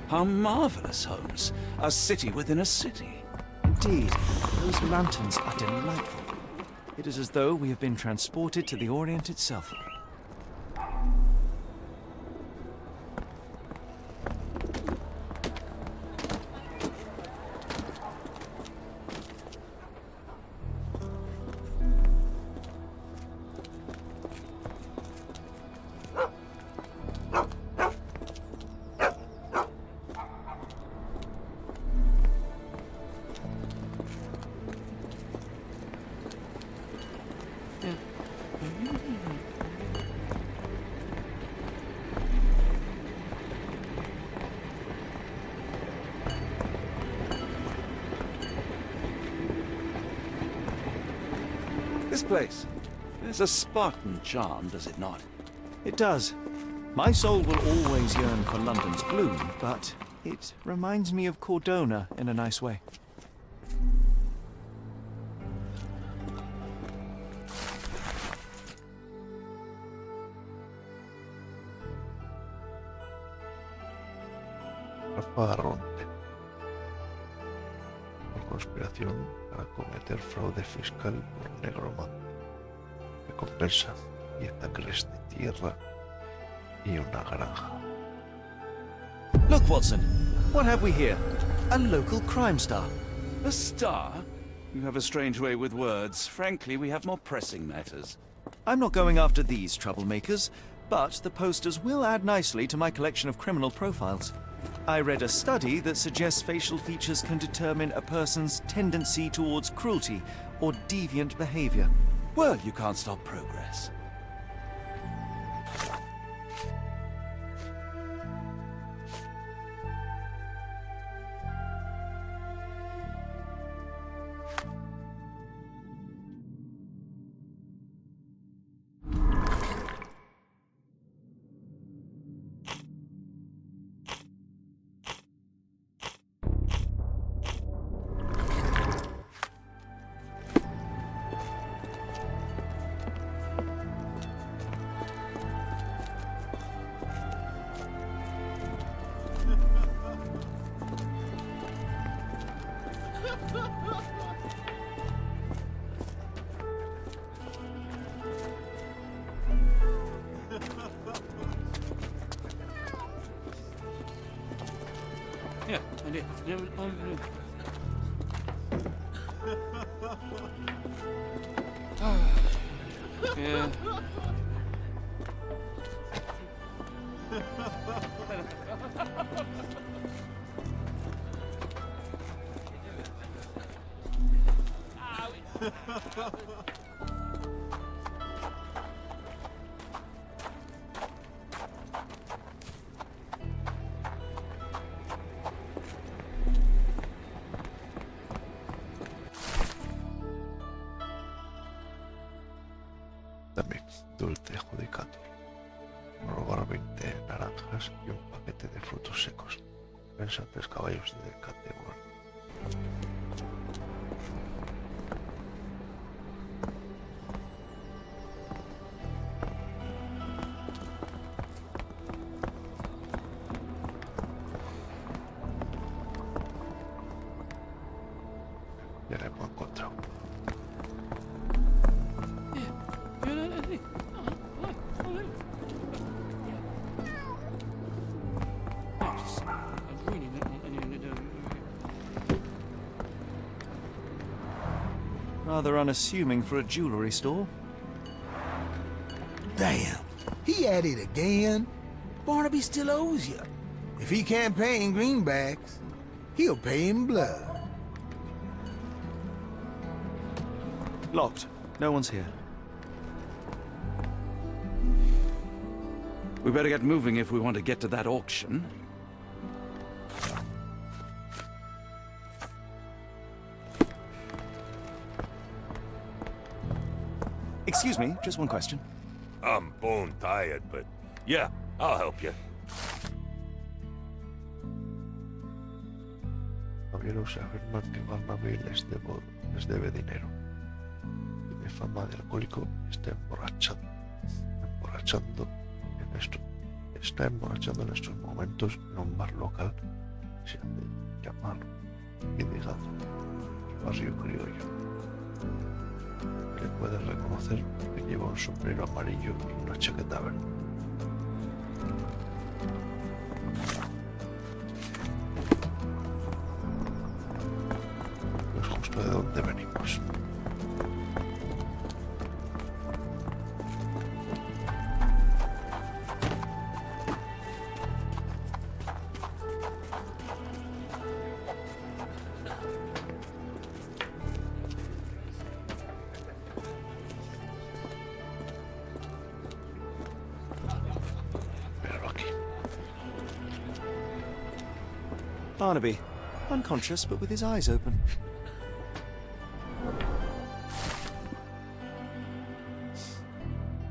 How marvelous, Holmes. A city within a city. Indeed, those lanterns are delightful. It is as though we have been transported to the Orient itself. This place has a Spartan charm, does it not? It does. My soul will always yearn for London's gloom, but it reminds me of Cordona in a nice way. Rafa Arronte. Por conspiración para cometer fraude fiscal por negromante. Recompensa 10 acres de tierra y una granja. Look, Watson. What have we here? A local crime star. A star? You have a strange way with words. Frankly, we have more pressing matters. I'm not going after these troublemakers, but the posters will add nicely to my collection of criminal profiles. I read a study that suggests facial features can determine a person's tendency towards cruelty or deviant behavior. Well, you can't stop progress. Yeah, I did. Yeah. Dame dulce judicator. Robar 20 naranjas y un paquete de frutos secos. Pensa 3 caballos de categoría. Ya la hemos encontrado. Rather unassuming for a jewelry store. Damn, he at it again. Barnaby still owes you. If he can't pay in greenbacks, he'll pay in blood. Locked. No one's here. We better get moving if we want to get to that auction. Excuse me, just one question. I'm bone tired, but yeah, I'll help you. Caballeros afirman que Barnaby les debe dinero. Tiene fama de alcohólico y está emborrachando en estos momentos en un bar local que se hace llamar Vidigazo, el barrio criollo. Le puedes reconocer que lleva un sombrero amarillo y una chaqueta verde. No es justo de donde venimos. Barnaby, unconscious but with his eyes open.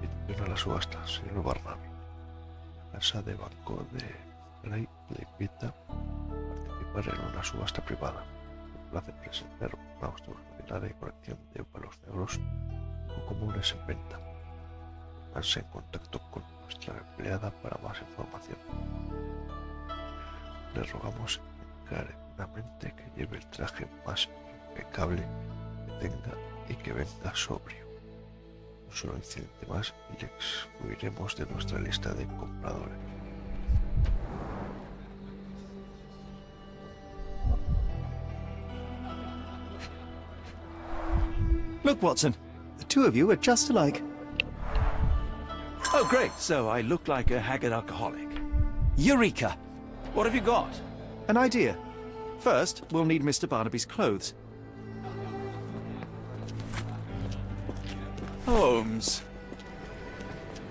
Invitación a la subasta, señor Barnaby. La casa de banco de Rey le invita a participar en una subasta privada. Le place presentar una extraordinaria colección de palos negros o comunes en venta. Pónganse en contacto con nuestra empleada para más información. Le rogamos encarecidamente que lleve el traje más impecable que tenga y que venga sobrio. Un solo incidente más y le excluiremos de nuestra lista de compradores. Look, Watson. The two of you are just alike. Oh, great. So I look like a haggard alcoholic. Eureka! What have you got? An idea. First, we'll need Mr. Barnaby's clothes. Holmes.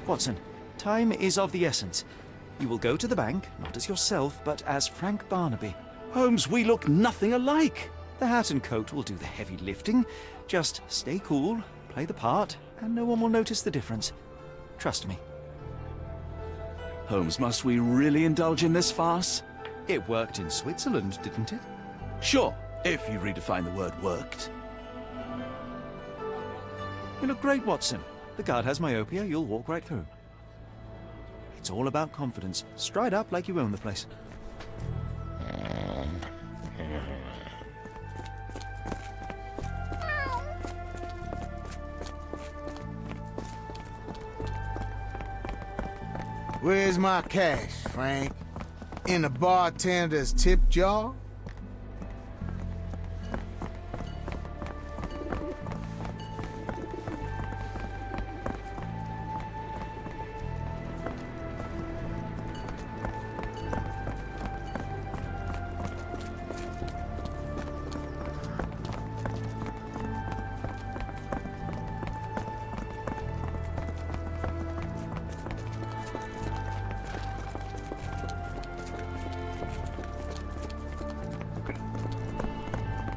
Watson, time is of the essence. You will go to the bank, not as yourself, but as Frank Barnaby. Holmes, we look nothing alike. The hat and coat will do the heavy lifting. Just stay cool, play the part, and no one will notice the difference. Trust me. Holmes, must we really indulge in this farce? It worked in Switzerland, didn't it? Sure, if you redefine the word worked. You look great, Watson. The guard has myopia, you'll walk right through. It's all about confidence. Stride up like you own the place. Where's my cash, Frank? In the bartender's tip jar?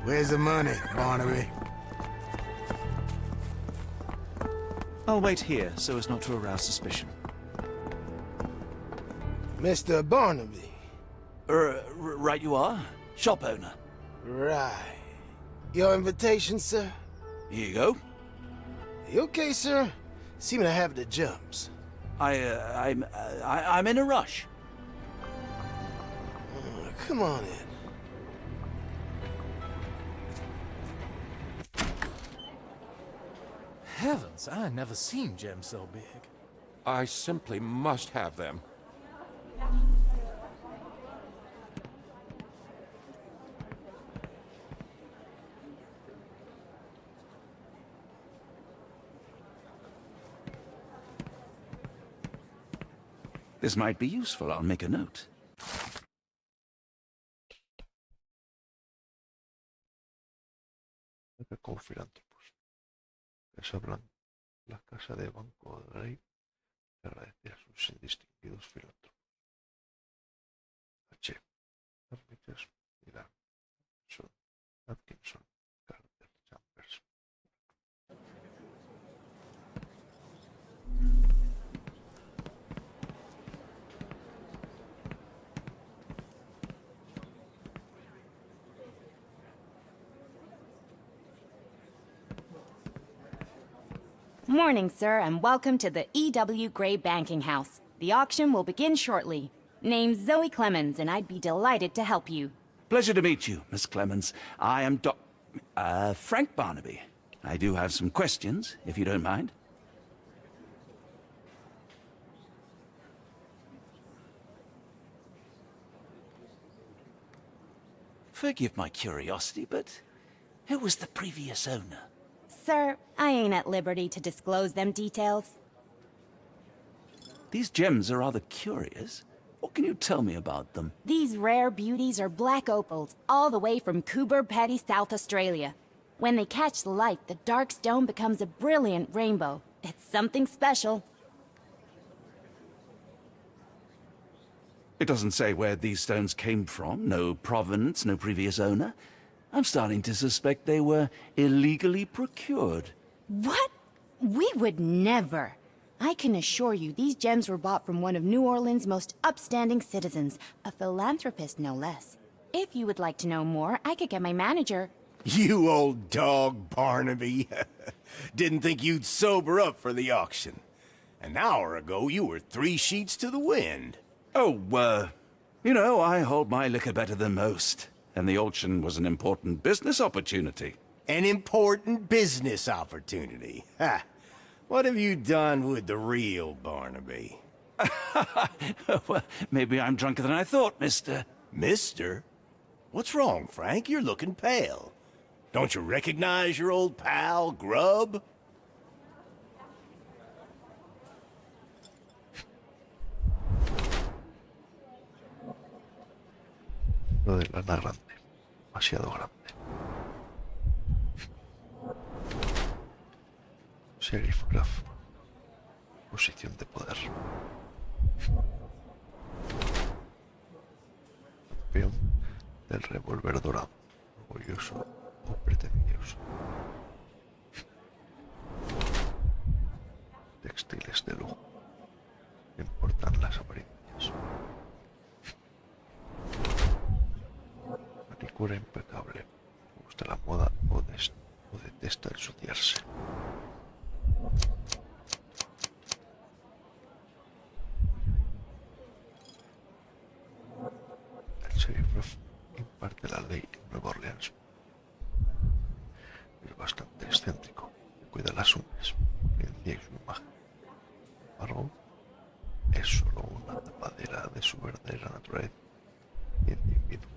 Where's the money, Barnaby? I'll wait here so as not to arouse suspicion. Mr. Barnaby. Right you are. Shop owner. Right. Your invitation, sir? Here you go. You okay, sir? Seem to have the jumps. I'm in a rush. Come on in. Heavens, I never seen gems so big. I simply must have them. This might be useful. I'll make a note. Con filántropos. Les hablan la casa de banco de Rey y agradece a sus distinguidos filántropos. H. Armitage, Milan, Atkinson, Carter, Chambers. Morning, sir, and welcome to the E.W. Gray Banking House. The auction will begin shortly. Name's Zoe Clemens, and I'd be delighted to help you. Pleasure to meet you, Miss Clemens. I am Frank Barnaby. I do have some questions, if you don't mind. Forgive my curiosity, but who was the previous owner? Sir, I ain't at liberty to disclose them details. These gems are rather curious. What can you tell me about them? These rare beauties are black opals, all the way from Coober Pedy, South Australia. When they catch the light, the dark stone becomes a brilliant rainbow. It's something special. It doesn't say where these stones came from. No provenance, no previous owner. I'm starting to suspect they were illegally procured. What? We would never. I can assure you these gems were bought from one of New Orleans' most upstanding citizens, a philanthropist no less. If you would like to know more, I could get my manager. You old dog, Barnaby. Didn't think you'd sober up for the auction. An hour ago, you were 3 sheets to the wind. Oh, you know, I hold my liquor better than most. And the auction was an important business opportunity. An important business opportunity? Ha! What have you done with the real Barnaby? Well, maybe I'm drunker than I thought, mister. Mister? What's wrong, Frank? You're looking pale. Don't you recognize your old pal, Grub? Lo de lana grande, demasiado grande. Sheriff Graf, posición de poder. Campeón del revólver dorado, orgulloso o pretencioso. Textiles de lujo, no importan las apariencias. Manicura impecable, le gusta la moda o detesta ensuciarse. El sheriff imparte la ley en Nueva Orleans. Es bastante excéntrico, cuida las uñas, evidencia su imagen. Sin embargo, es solo una tapadera de su verdadera naturaleza y individuo,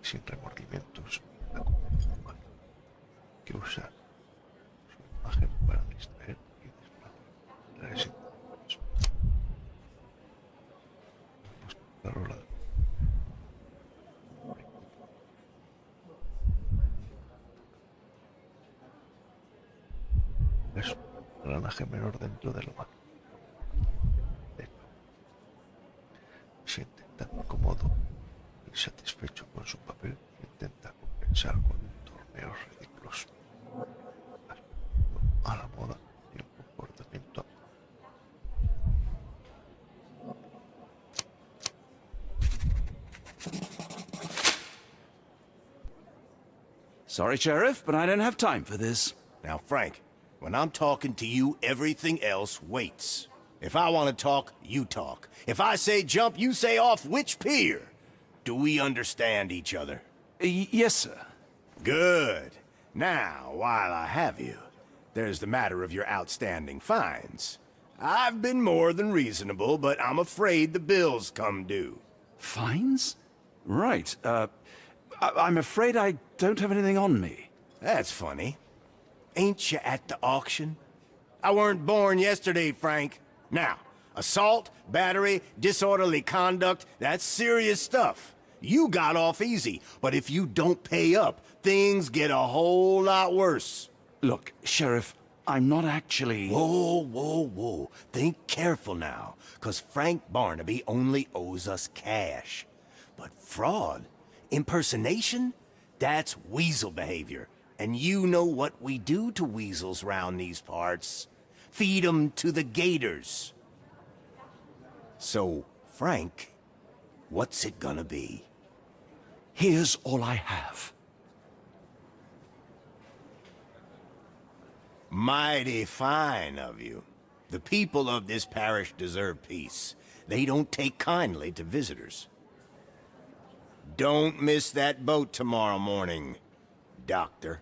sin remordimientos, la conducta humana, que usa su imagen para distraer y desplazar las intenciones. La rola es un granaje menor dentro de lo malo. Se siente tan cómodo y satisfecho con su papel que intenta compensar con torneos ridículos, a la moda y un comportamiento. Sorry, Sheriff, but I don't have time for this. Now, Frank, when I'm talking to you, everything else waits. If I want to talk, you talk. If I say jump, you say off which pier. Do we understand each other? Yes, sir. Good. Now, while I have you, there's the matter of your outstanding fines. I've been more than reasonable, but I'm afraid the bills come due. Fines? Right. I'm afraid I don't have anything on me. That's funny. Ain't you at the auction? I weren't born yesterday, Frank. Now, Assault, battery, disorderly conduct, that's serious stuff. You got off easy, but if you don't pay up, things get a whole lot worse. Look, Sheriff, I'm not actually... Whoa, whoa, whoa. Think careful now, 'cause Frank Barnaby only owes us cash. But fraud, impersonation, that's weasel behavior. And you know what we do to weasels round these parts. Feed 'em to the gators. So, Frank, what's it gonna be? Here's all I have. Mighty fine of you. The people of this parish deserve peace. They don't take kindly to visitors. Don't miss that boat tomorrow morning, Doctor.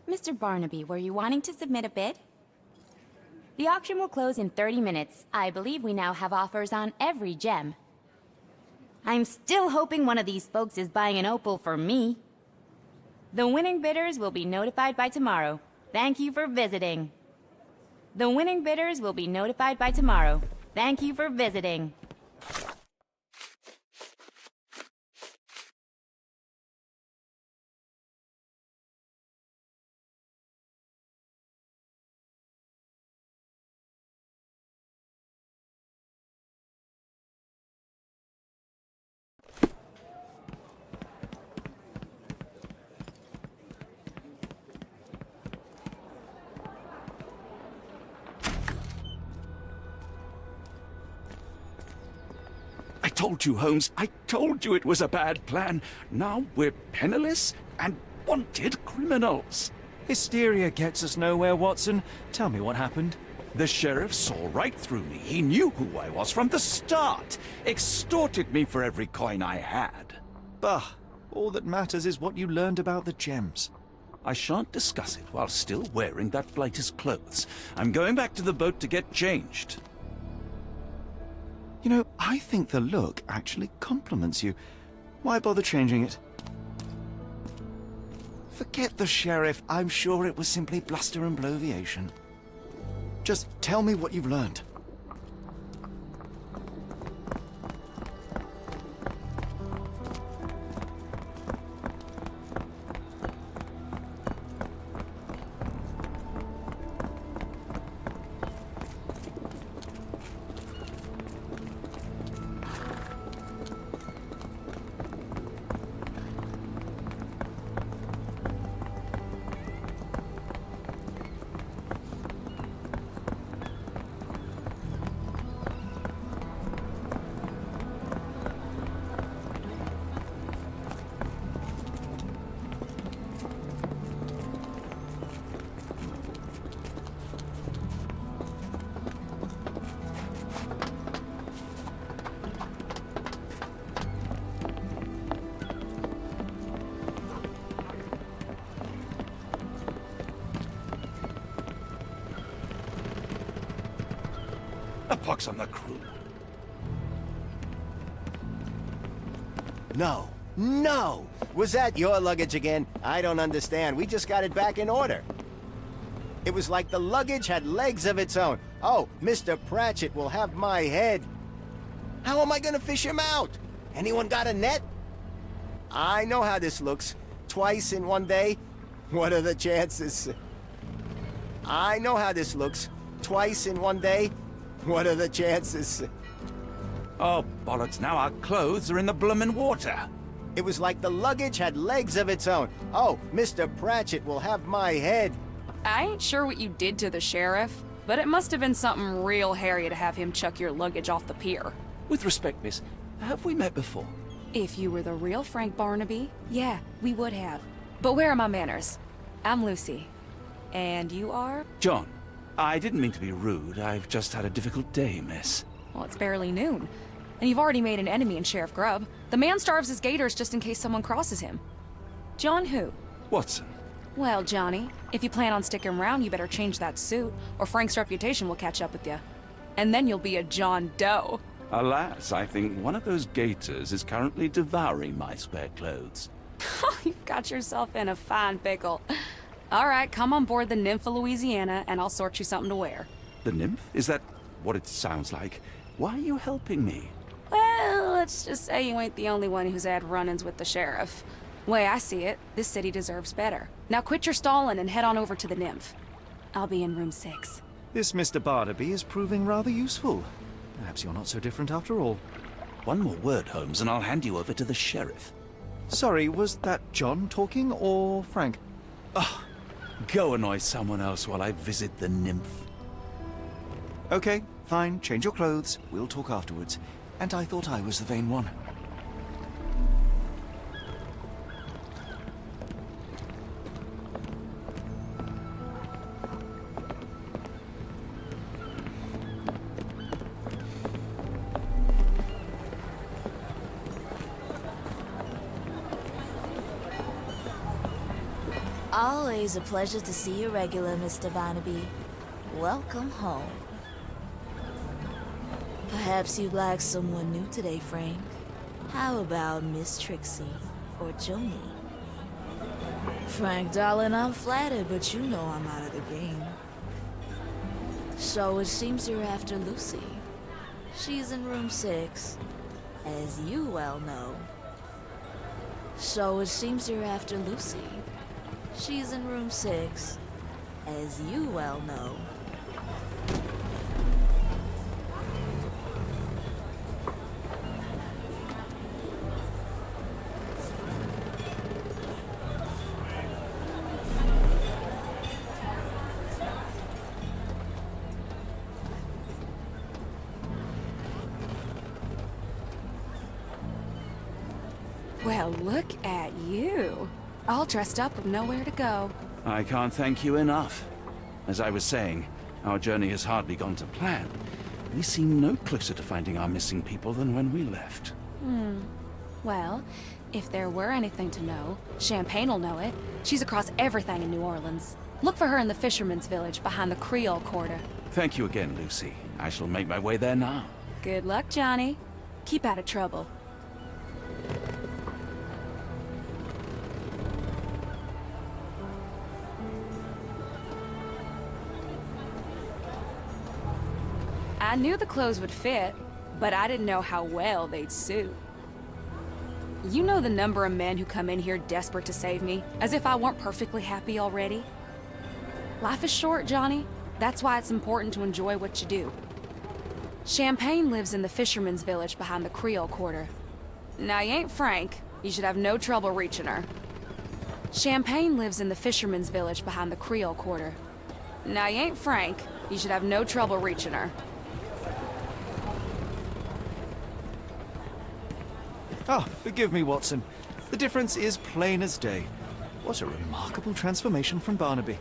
Mr. Barnaby, were you wanting to submit a bid? The auction will close in 30 minutes. I believe we now have offers on every gem. I'm still hoping one of these folks is buying an opal for me. The winning bidders will be notified by tomorrow. Thank you for visiting. The winning bidders will be notified by tomorrow. Thank you for visiting. I told you, Holmes. I told you it was a bad plan. Now we're penniless and wanted criminals. Hysteria gets us nowhere, Watson. Tell me what happened. The sheriff saw right through me. He knew who I was from the start. Extorted me for every coin I had. Bah, all that matters is what you learned about the gems. I shan't discuss it while still wearing that blighter's clothes. I'm going back to the boat to get changed. You know, I think the look actually compliments you. Why bother changing it? Forget the sheriff. I'm sure it was simply bluster and bloviation. Just tell me what you've learned. A pox on the crew. No, no! Was that your luggage again? I don't understand. We just got it back in order. It was like the luggage had legs of its own. Oh, Mr. Pratchett will have my head. How am I gonna fish him out? Anyone got a net? I know how this looks. Twice in one day? What are the chances? I know how this looks. Twice in one day? What are the chances? Oh, bollocks, now our clothes are in the bloomin' water. It was like the luggage had legs of its own. Oh, Mr. Pratchett will have my head. I ain't sure what you did to the sheriff, but it must have been something real hairy to have him chuck your luggage off the pier. With respect, miss, have we met before? If you were the real Frank Barnaby, yeah, we would have. But where are my manners? I'm Lucy. And you are? John. I didn't mean to be rude. I've just had a difficult day, miss. Well, it's barely noon. And you've already made an enemy in Sheriff Grubb. The man starves his gators just in case someone crosses him. John who? Watson. Well, Johnny, if you plan on sticking around, you better change that suit, or Frank's reputation will catch up with you. And then you'll be a John Doe. Alas, I think one of those gators is currently devouring my spare clothes. You've got yourself in a fine pickle. All right, come on board the Nymph of Louisiana, and I'll sort you something to wear. The nymph? Is that what it sounds like? Why are you helping me? Well, let's just say you ain't the only one who's had run-ins with the sheriff. Way I see it, this city deserves better. Now quit your stalling and head on over to the Nymph. I'll be in room 6. This Mr. Barnaby is proving rather useful. Perhaps you're not so different after all. One more word, Holmes, and I'll hand you over to the sheriff. Sorry, was that John talking or Frank? Oh, go annoy someone else while I visit the nymph. Okay, fine. Change your clothes. We'll talk afterwards. And I thought I was the vain one. Always a pleasure to see you regular, Mr. Barnaby. Welcome home. Perhaps you'd like someone new today, Frank. How about Miss Trixie or Joni? Frank, darling, I'm flattered, but you know I'm out of the game. So it seems you're after Lucy. She's in room 6, as you well know. So it seems you're after Lucy. She's in room 6, as you well know. Well, look at you. All dressed up with nowhere to go. I can't thank you enough. As I was saying, our journey has hardly gone to plan. We seem no closer to finding our missing people than when we left. Well, if there were anything to know, Champagne will know it. She's across everything in New Orleans. Look for her in the fisherman's village behind the Creole Quarter. Thank you again, Lucy. I shall make my way there now. Good luck, Johnny. Keep out of trouble. I knew the clothes would fit, but I didn't know how well they'd suit. You know the number of men who come in here desperate to save me, as if I weren't perfectly happy already? Life is short, Johnny. That's why it's important to enjoy what you do. Champagne lives in the fisherman's village behind the Creole Quarter. Now, you ain't Frank. You should have no trouble reaching her. Champagne lives in the fisherman's village behind the Creole Quarter. Now, you ain't Frank. You should have no trouble reaching her. Ah, forgive me, Watson. The difference is plain as day. What a remarkable transformation from Barnaby.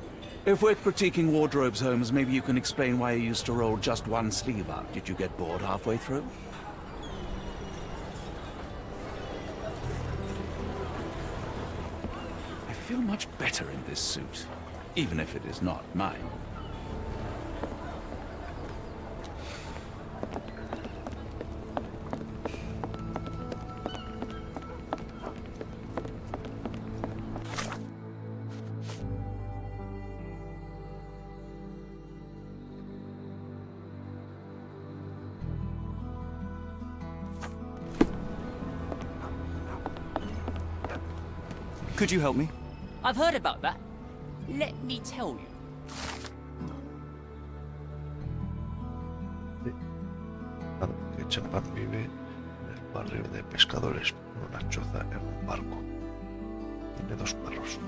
If we're critiquing wardrobes, Holmes, maybe you can explain why you used to roll just one sleeve up. Did you get bored halfway through? I feel much better in this suit, even if it is not mine. Could you help me? I've heard about that. Let me tell you. Que Chapán vive en el barrio de pescadores en una choza en un barco. Tiene 2 perros.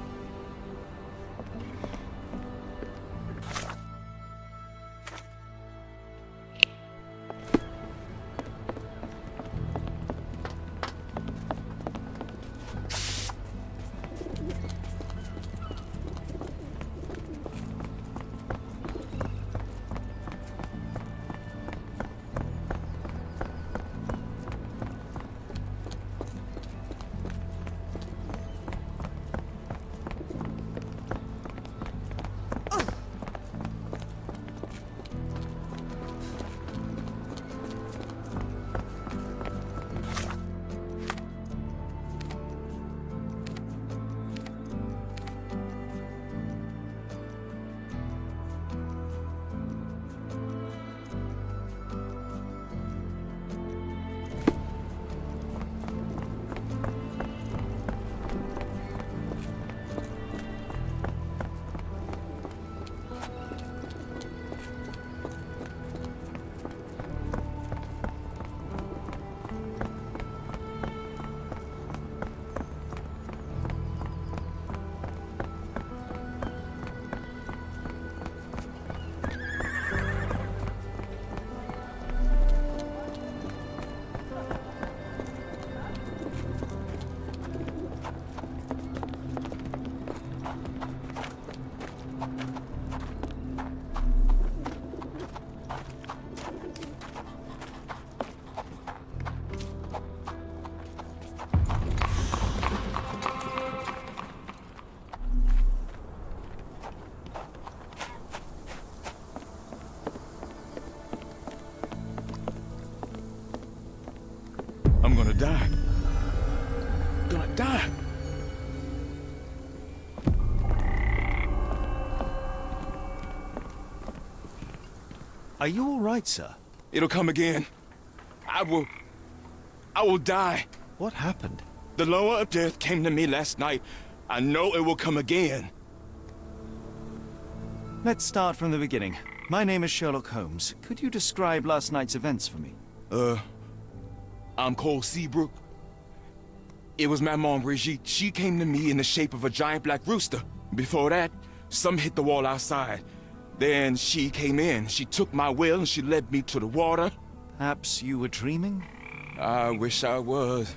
Are you all right, sir? It'll come again. I will die. What happened? The lower of death came to me last night. I know it will come again. Let's start from the beginning. My name is Sherlock Holmes. Could you describe last night's events for me? I'm Cole Seabrook. It was Maman Brigitte. She came to me in the shape of a giant black rooster. Before that, some hit the wall outside. Then she came in. She took my will and she led me to the water. Perhaps you were dreaming? I wish I was.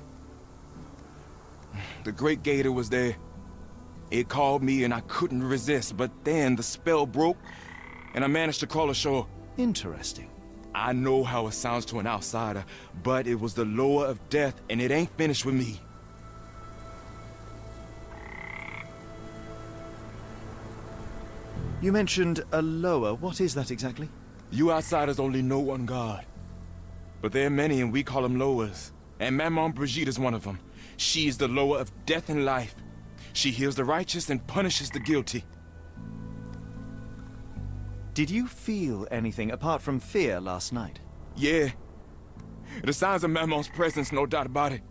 The Great Gator was there. It called me and I couldn't resist, but then the spell broke and I managed to crawl ashore. Interesting. I know how it sounds to an outsider, but it was the lower of death and it ain't finished with me. You mentioned a lower. What is that exactly? You outsiders only know one God. But there are many and we call them lowers. And Maman Brigitte is one of them. She is the lower of death and life. She heals the righteous and punishes the guilty. Did you feel anything apart from fear last night? Yeah. The signs of Maman's presence, no doubt about it.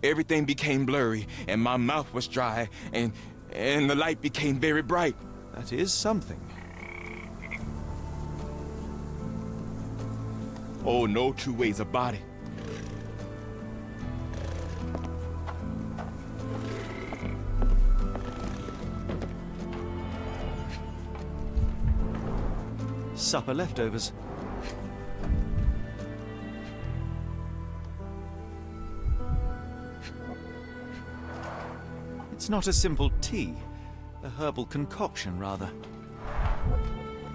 Everything became blurry and my mouth was dry and the light became very bright. That is something. Oh, no two ways about it. Supper leftovers. It's not a simple tea. A herbal concoction, rather.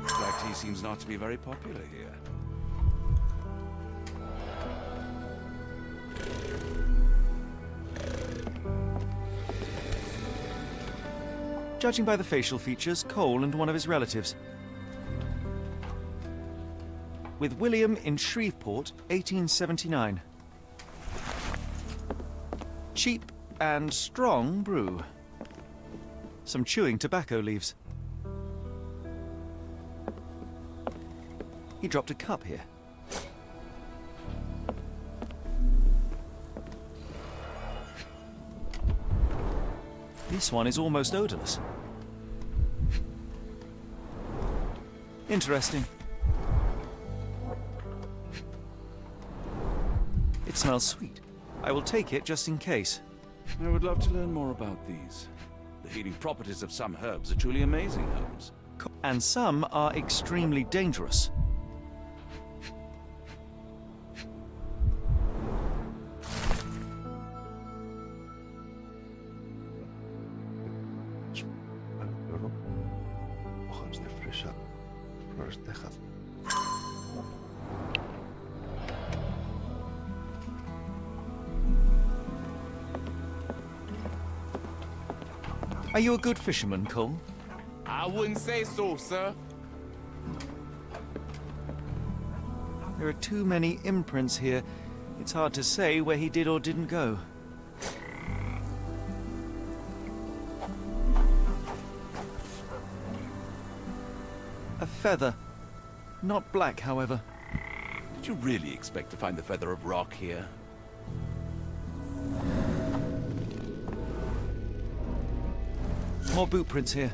Black tea seems not to be very popular here. Judging by the facial features, Cole and one of his relatives. With William in Shreveport, 1879. Cheap and strong brew. Some chewing tobacco leaves. He dropped a cup here. This one is almost odorless. Interesting. It smells sweet. I will take it just in case. I would love to learn more about these. The healing properties of some herbs are truly amazing, Holmes. And some are extremely dangerous. Hojas de fresa, flores de jazmín. Are you a good fisherman, Cole? I wouldn't say so, sir. There are too many imprints here. It's hard to say where he did or didn't go. A feather. Not black, however. Did you really expect to find the feather of rock here? More boot prints here.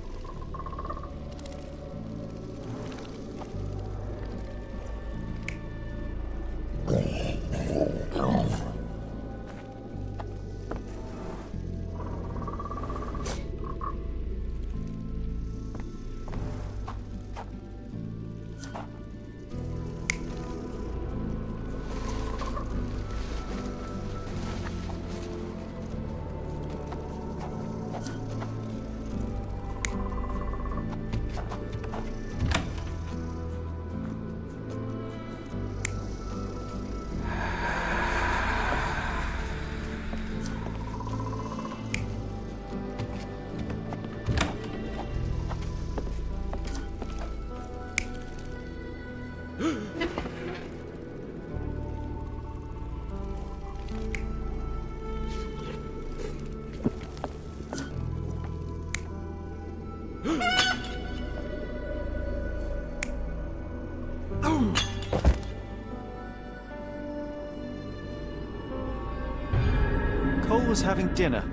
was having dinner.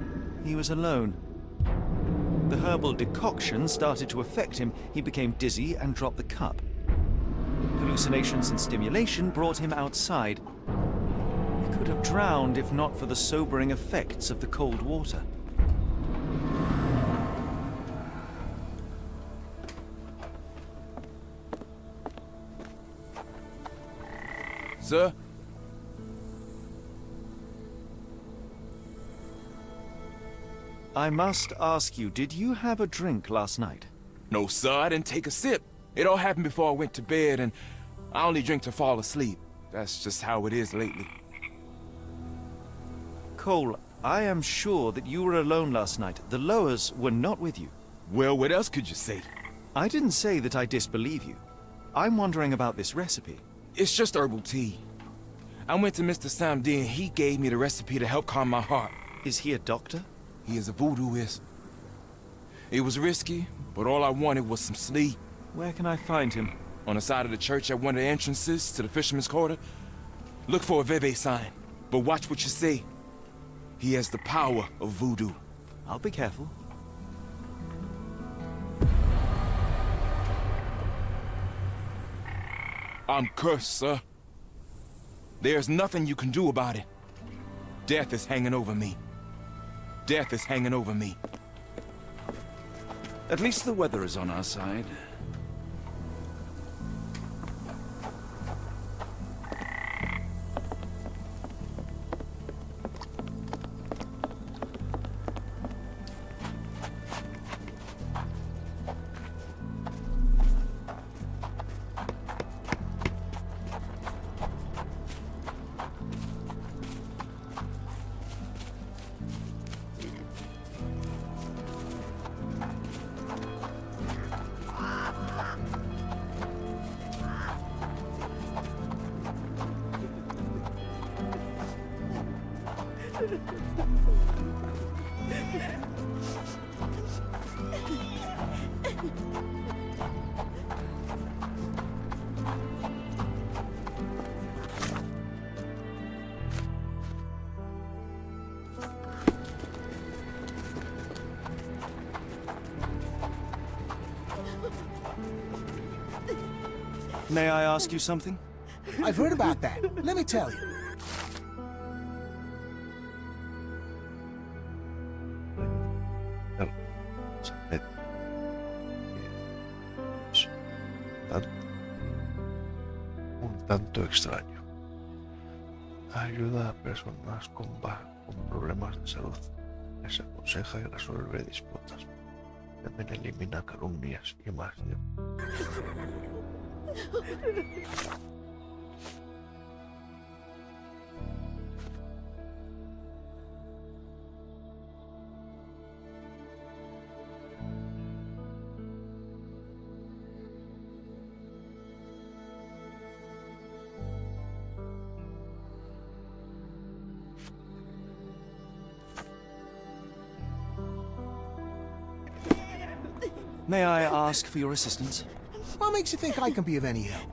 He was alone. The herbal decoction started to affect him. He became dizzy and dropped the cup. Hallucinations and stimulation brought him outside. He could have drowned if not for the sobering effects of the cold water. Sir? I must ask you, did you have a drink last night? No, sir, I didn't take a sip. It all happened before I went to bed, and I only drink to fall asleep. That's just how it is lately. Cole, I am sure that you were alone last night. The Lowers were not with you. Well, what else could you say? I didn't say that I disbelieve you. I'm wondering about this recipe. It's just herbal tea. I went to Mr. Samdi and he gave me the recipe to help calm my heart. Is he a doctor? He is a voodooist. It was risky, but all I wanted was some sleep. Where can I find him? On the side of the church at one of the entrances to the Fisherman's Quarter. Look for a Veve sign, but watch what you say. He has the power of voodoo. I'll be careful. I'm cursed, sir. There's nothing you can do about it. Death is hanging over me. Death is hanging over me. At least the weather is on our side. May I ask you something? I've heard about that. Let me tell you. Un tanto extraño. Ayuda a personas con problemas de salud. Les aconseja y resuelve disputas. También elimina calumnias y más. May I ask for your assistance? What makes you think I can be of any help?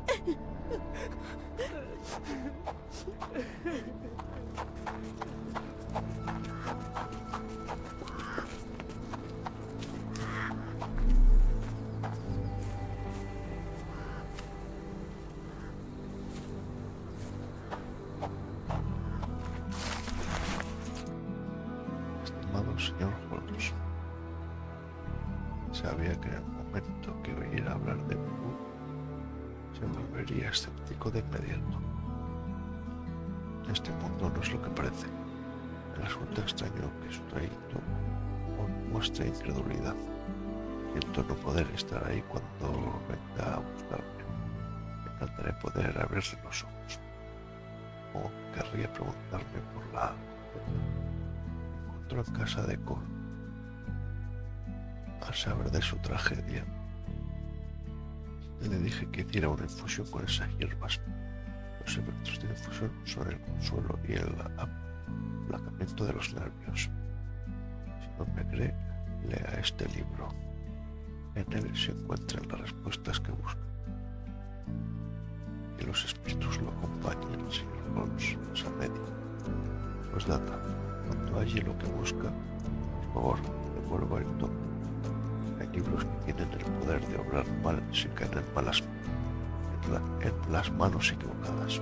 Estimado señor Holmes, sabía que en el momento que oyera hablar de vudú, se volvería escéptico de inmediato. Este mundo no es lo que parece. El asunto extraño que su trayecto muestra incredulidad. Siento no poder estar ahí cuando venga a buscarme. Me encantaría poder abrirle los ojos. O querría preguntarme por la... Me encontró en casa de Cole. Al saber de su tragedia, le dije que hiciera una infusión con esas hierbas. Los efectos de la infusión son el consuelo y el aplacamiento de los nervios. Si no me cree, lea este libro. En él se encuentran las respuestas que busca. Que los espíritus lo acompañen, señor Holmes, esa médica. Postdata. Cuando halle lo que busca, por favor, devuelva el toque. Hay libros que tienen el poder de obrar mal si caen en las manos equivocadas.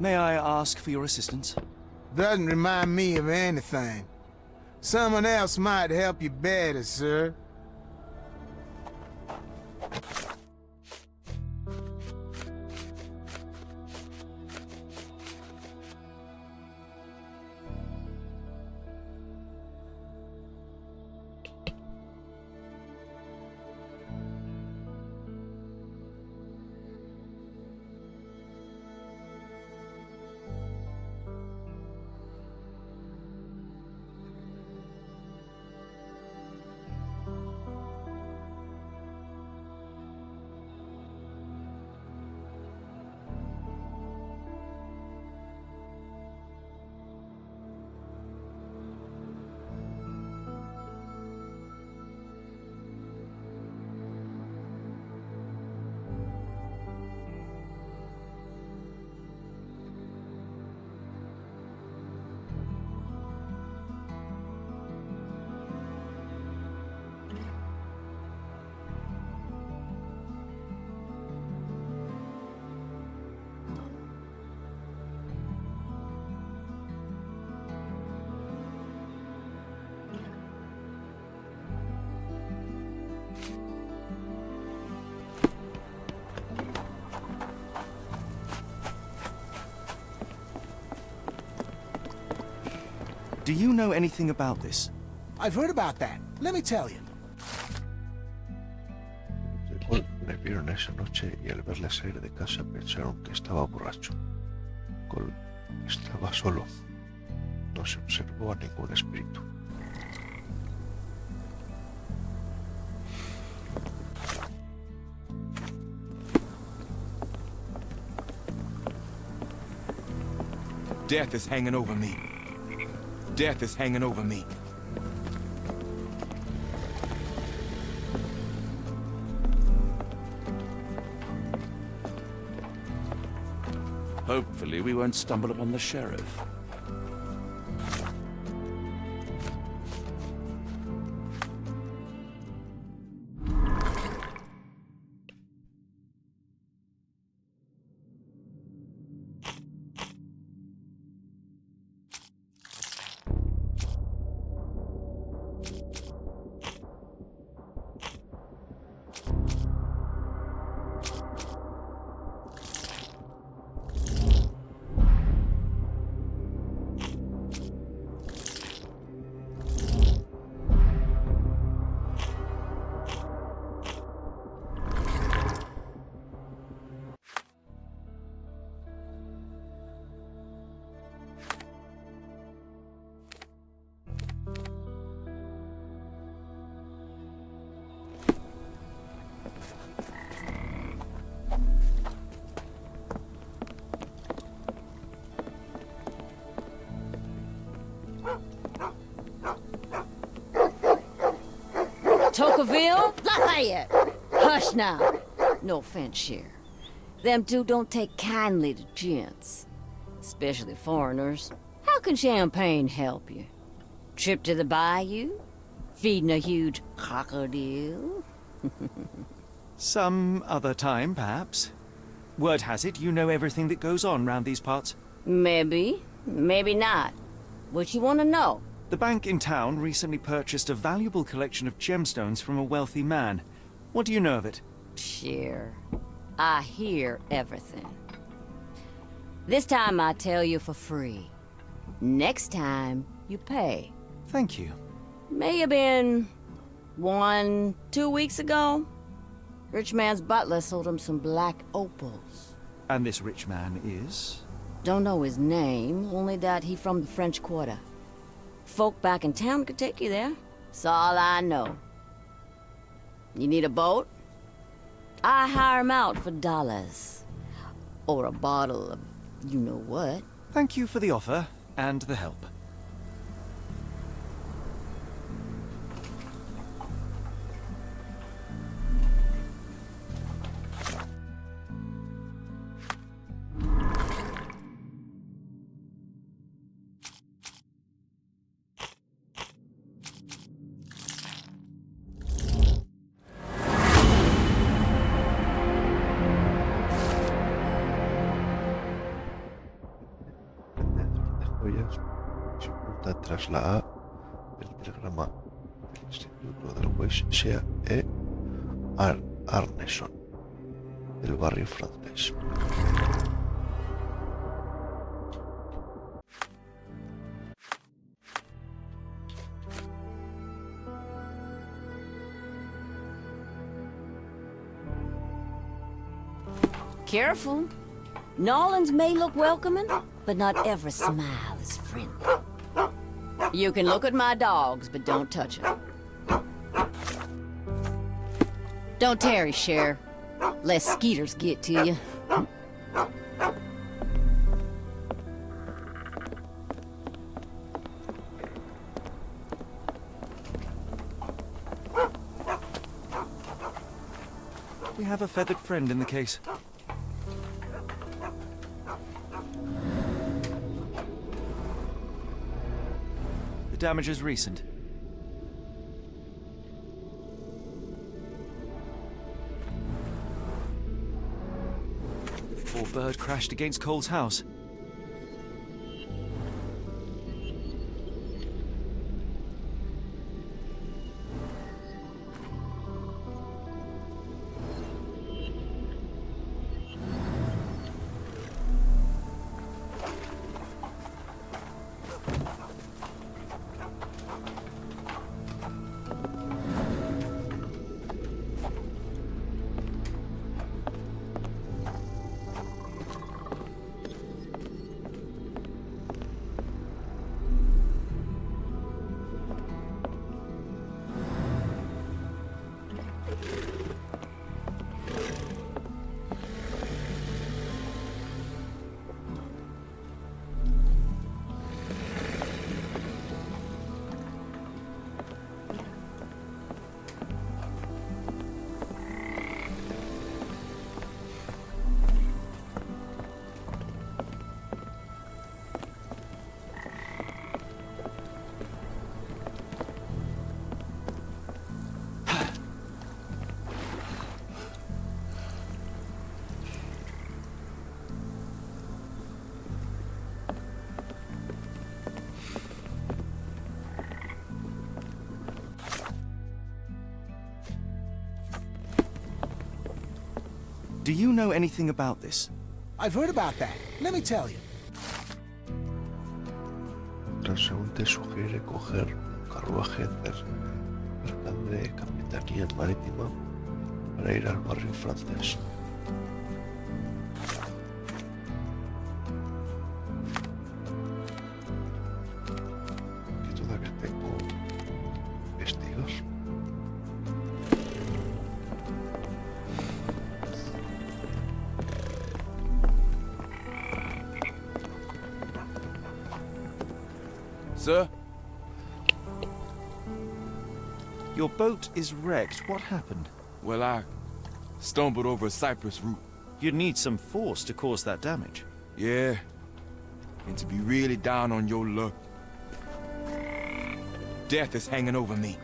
May I ask for your assistance? Doesn't remind me of anything. Someone else might help you better, sir. Do you know anything about this? I've heard about that. Let me tell you. Le vieron esa noche y al verle salir de casa pensaron que estaba borracho. Cole estaba solo. No se observó a ningún espíritu. Death is hanging over me. Death is hanging over me. Hopefully we won't stumble upon the sheriff. Tocqueville? Lafayette! Hush now. No offense, Sheriff. Them two don't take kindly to gents. Especially foreigners. How can champagne help you? Trip to the bayou? Feeding a huge crocodile? Some other time, perhaps. Word has it you know everything that goes on round these parts. Maybe. Maybe not. What you want to know? The bank in town recently purchased a valuable collection of gemstones from a wealthy man. What do you know of it? Sure. I hear everything. This time I tell you for free. Next time, you pay. Thank you. May have been 1, 2 weeks ago. Rich man's butler sold him some black opals. And this rich man is? Don't know his name, only that he from the French Quarter. Folk back in town could take you there. That's all I know. You need a boat? I hire him out for dollars. Or a bottle of you-know-what. Thank you for the offer and the help. Se oculta tras la A del diagrama del Instituto del West sea E. Arneson, del barrio francés. Careful. Nolans may look welcoming, but not every smile is friendly. You can look at my dogs, but don't touch them. Don't tarry, Cher. Lest skeeters get to you. We have a feathered friend in the case. The damage is recent. Poor bird crashed against Cole's house. Do you know anything about this? I've heard about that. Let me tell you. Transeúnte sugiere coger un carruaje cercano de Capitanía Marítima para ir al barrio francés. Que todavía tengo testigos. Sir? Your boat is wrecked. What happened? Well, I stumbled over a cypress root. You'd need some force to cause that damage. Yeah, and to be really down on your luck. Death is hanging over me.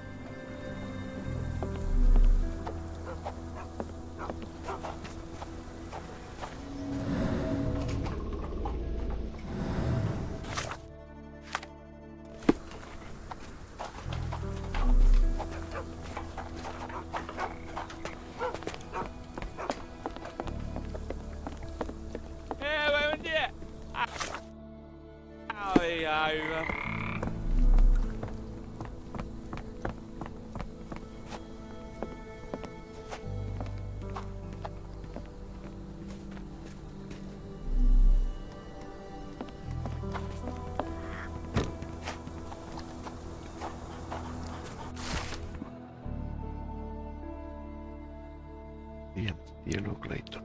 Cielo Clayton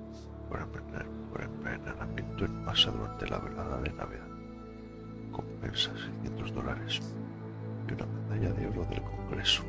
por envenenamiento en masa durante la velada de Navidad. Compensa $600 y una medalla de oro del Congreso.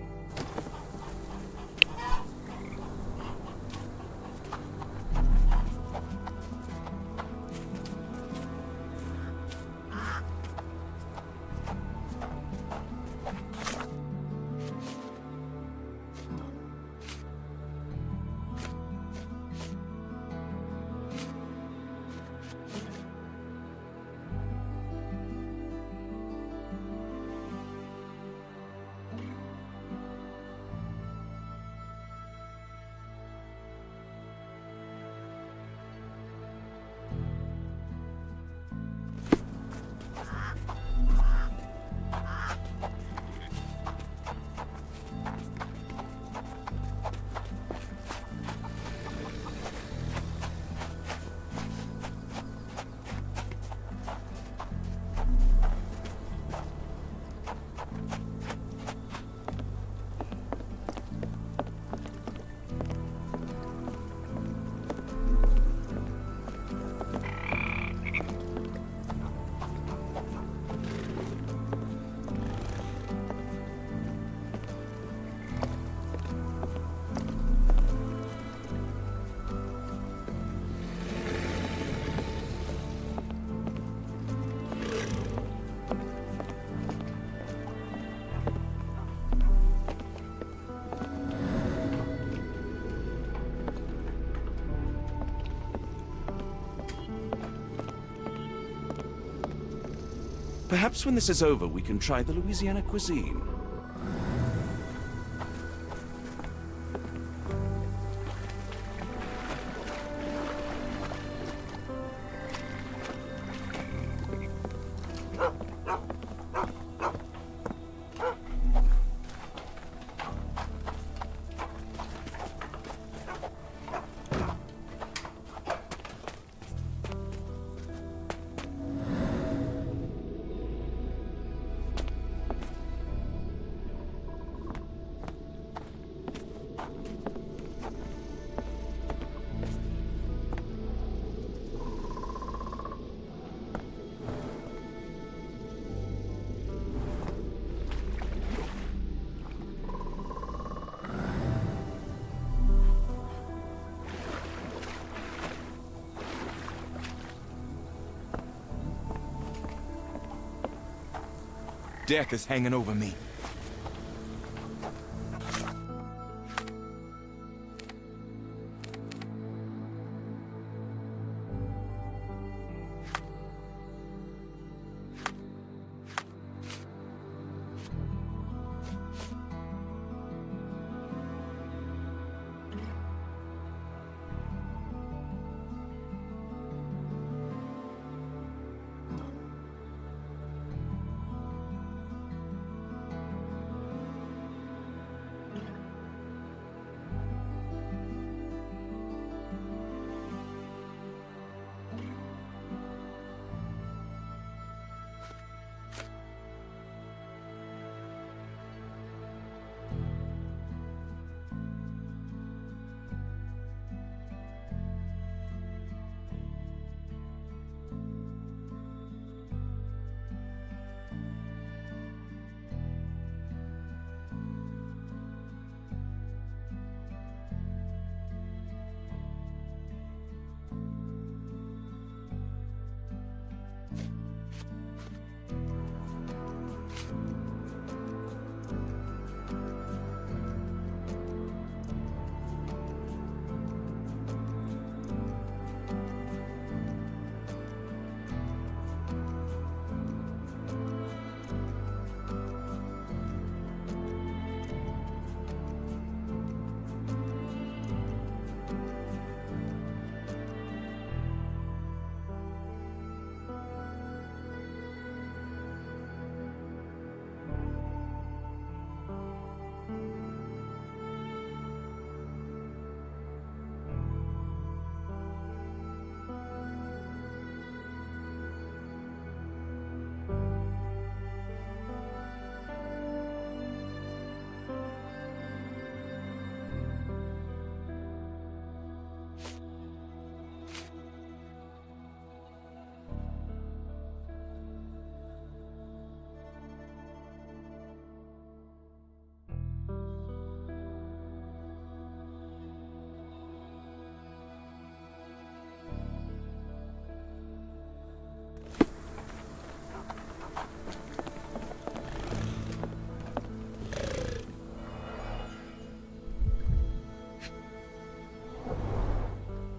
Perhaps when this is over, we can try the Louisiana cuisine. Death is hanging over me.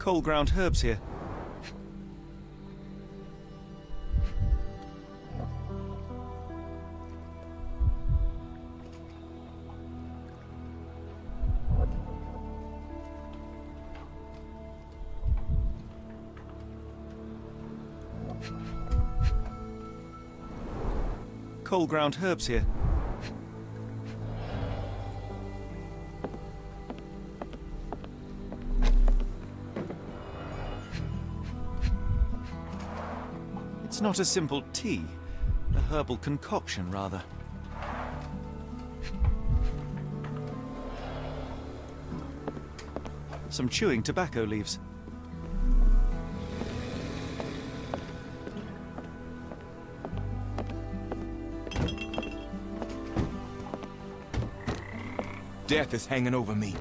Cold ground herbs here. Cold ground herbs here. It's not a simple tea, a herbal concoction, rather. Some chewing tobacco leaves. Death is hanging over me.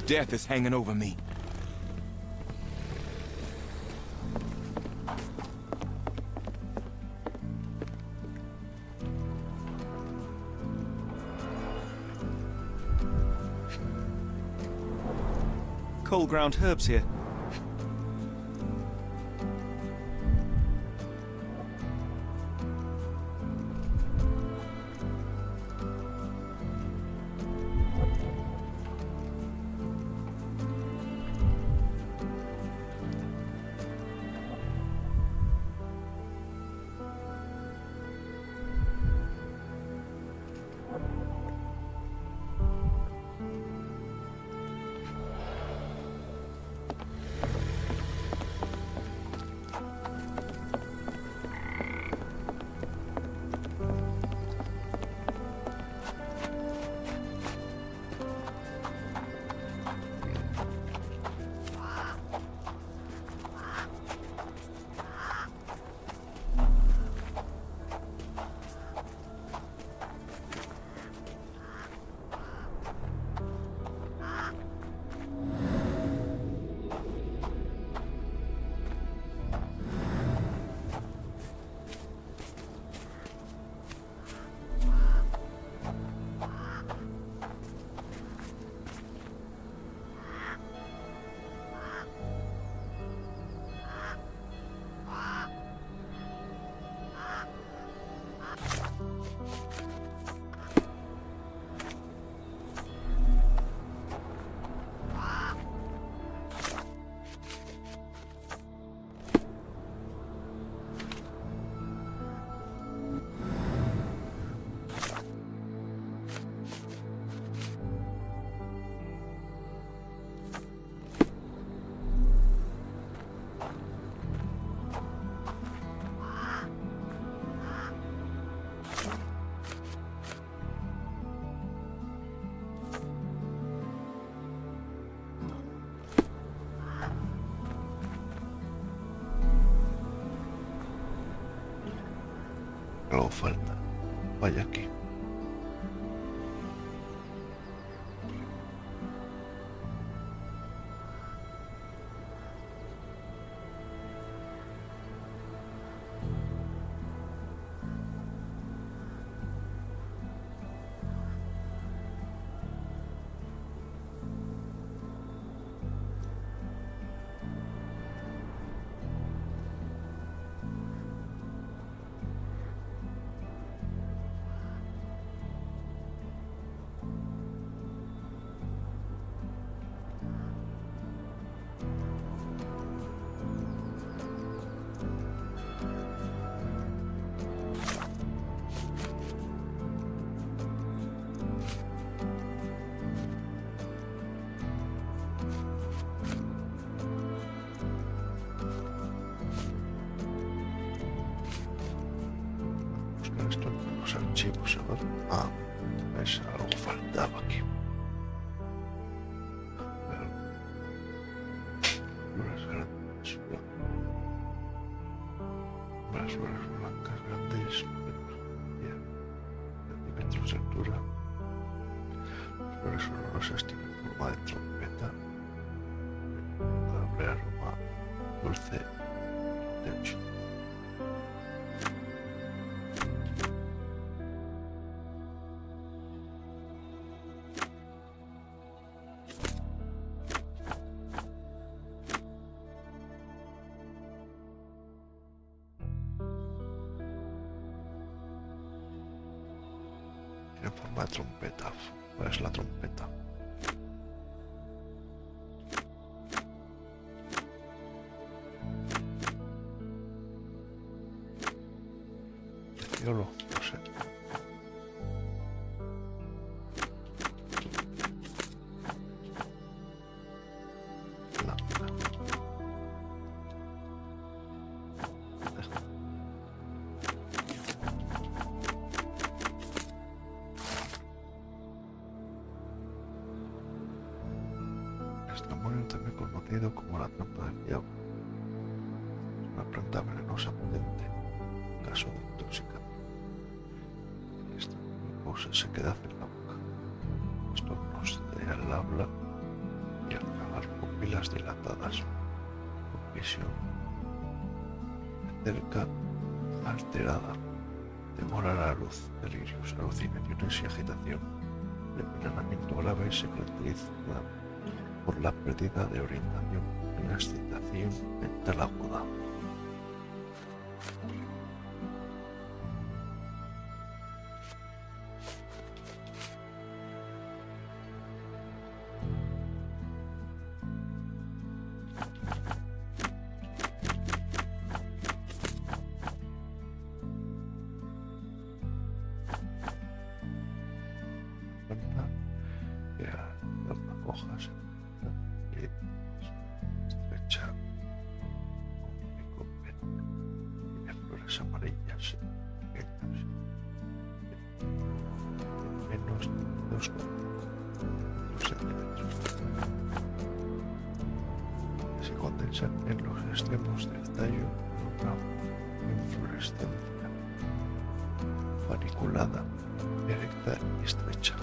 Death is hanging over me. Cold ground herbs here. falta. Vaya aquí. Buscar esto en los archivos, a ver. Ah, es algo faltaba aquí. Flores grandes, las flores blancas grandes, centímetros de altura. Las flores olorosas tienen forma de trompeta, agradable aroma dulce e intenso. En forma de trompeta. ¿Cuál es la trompeta? Cielo, no sé. También conocido como la trampa del diablo. Es una planta venenosa potente en caso de intoxicación. Esta cosa se queda en la boca. Esto nos da el habla y al tragar pupilas dilatadas, con visión cerca alterada, temor a la luz, delirios, alucinaciones y agitación. El envenenamiento grave se caracteriza por la pérdida de orientación y la excitación mental aguda. Planta que a las hojas estrecha, con pico verde, tiene flores amarillas pequeñas, menos de 2 centímetros. Se condensan en los extremos del tallo una inflorescencia paniculada, erecta y estrecha.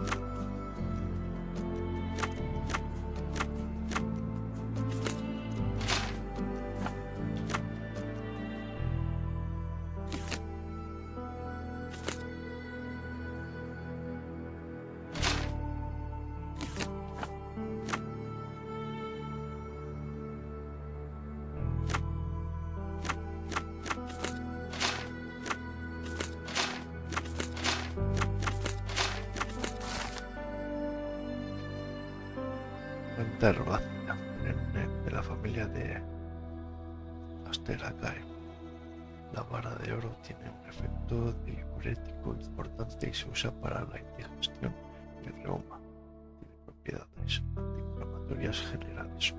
Planta herbácea de la familia de Asteraceae. La vara de oro tiene un efecto diurético importante y se usa para la indigestión y el reuma. Tiene propiedades antiinflamatorias generales.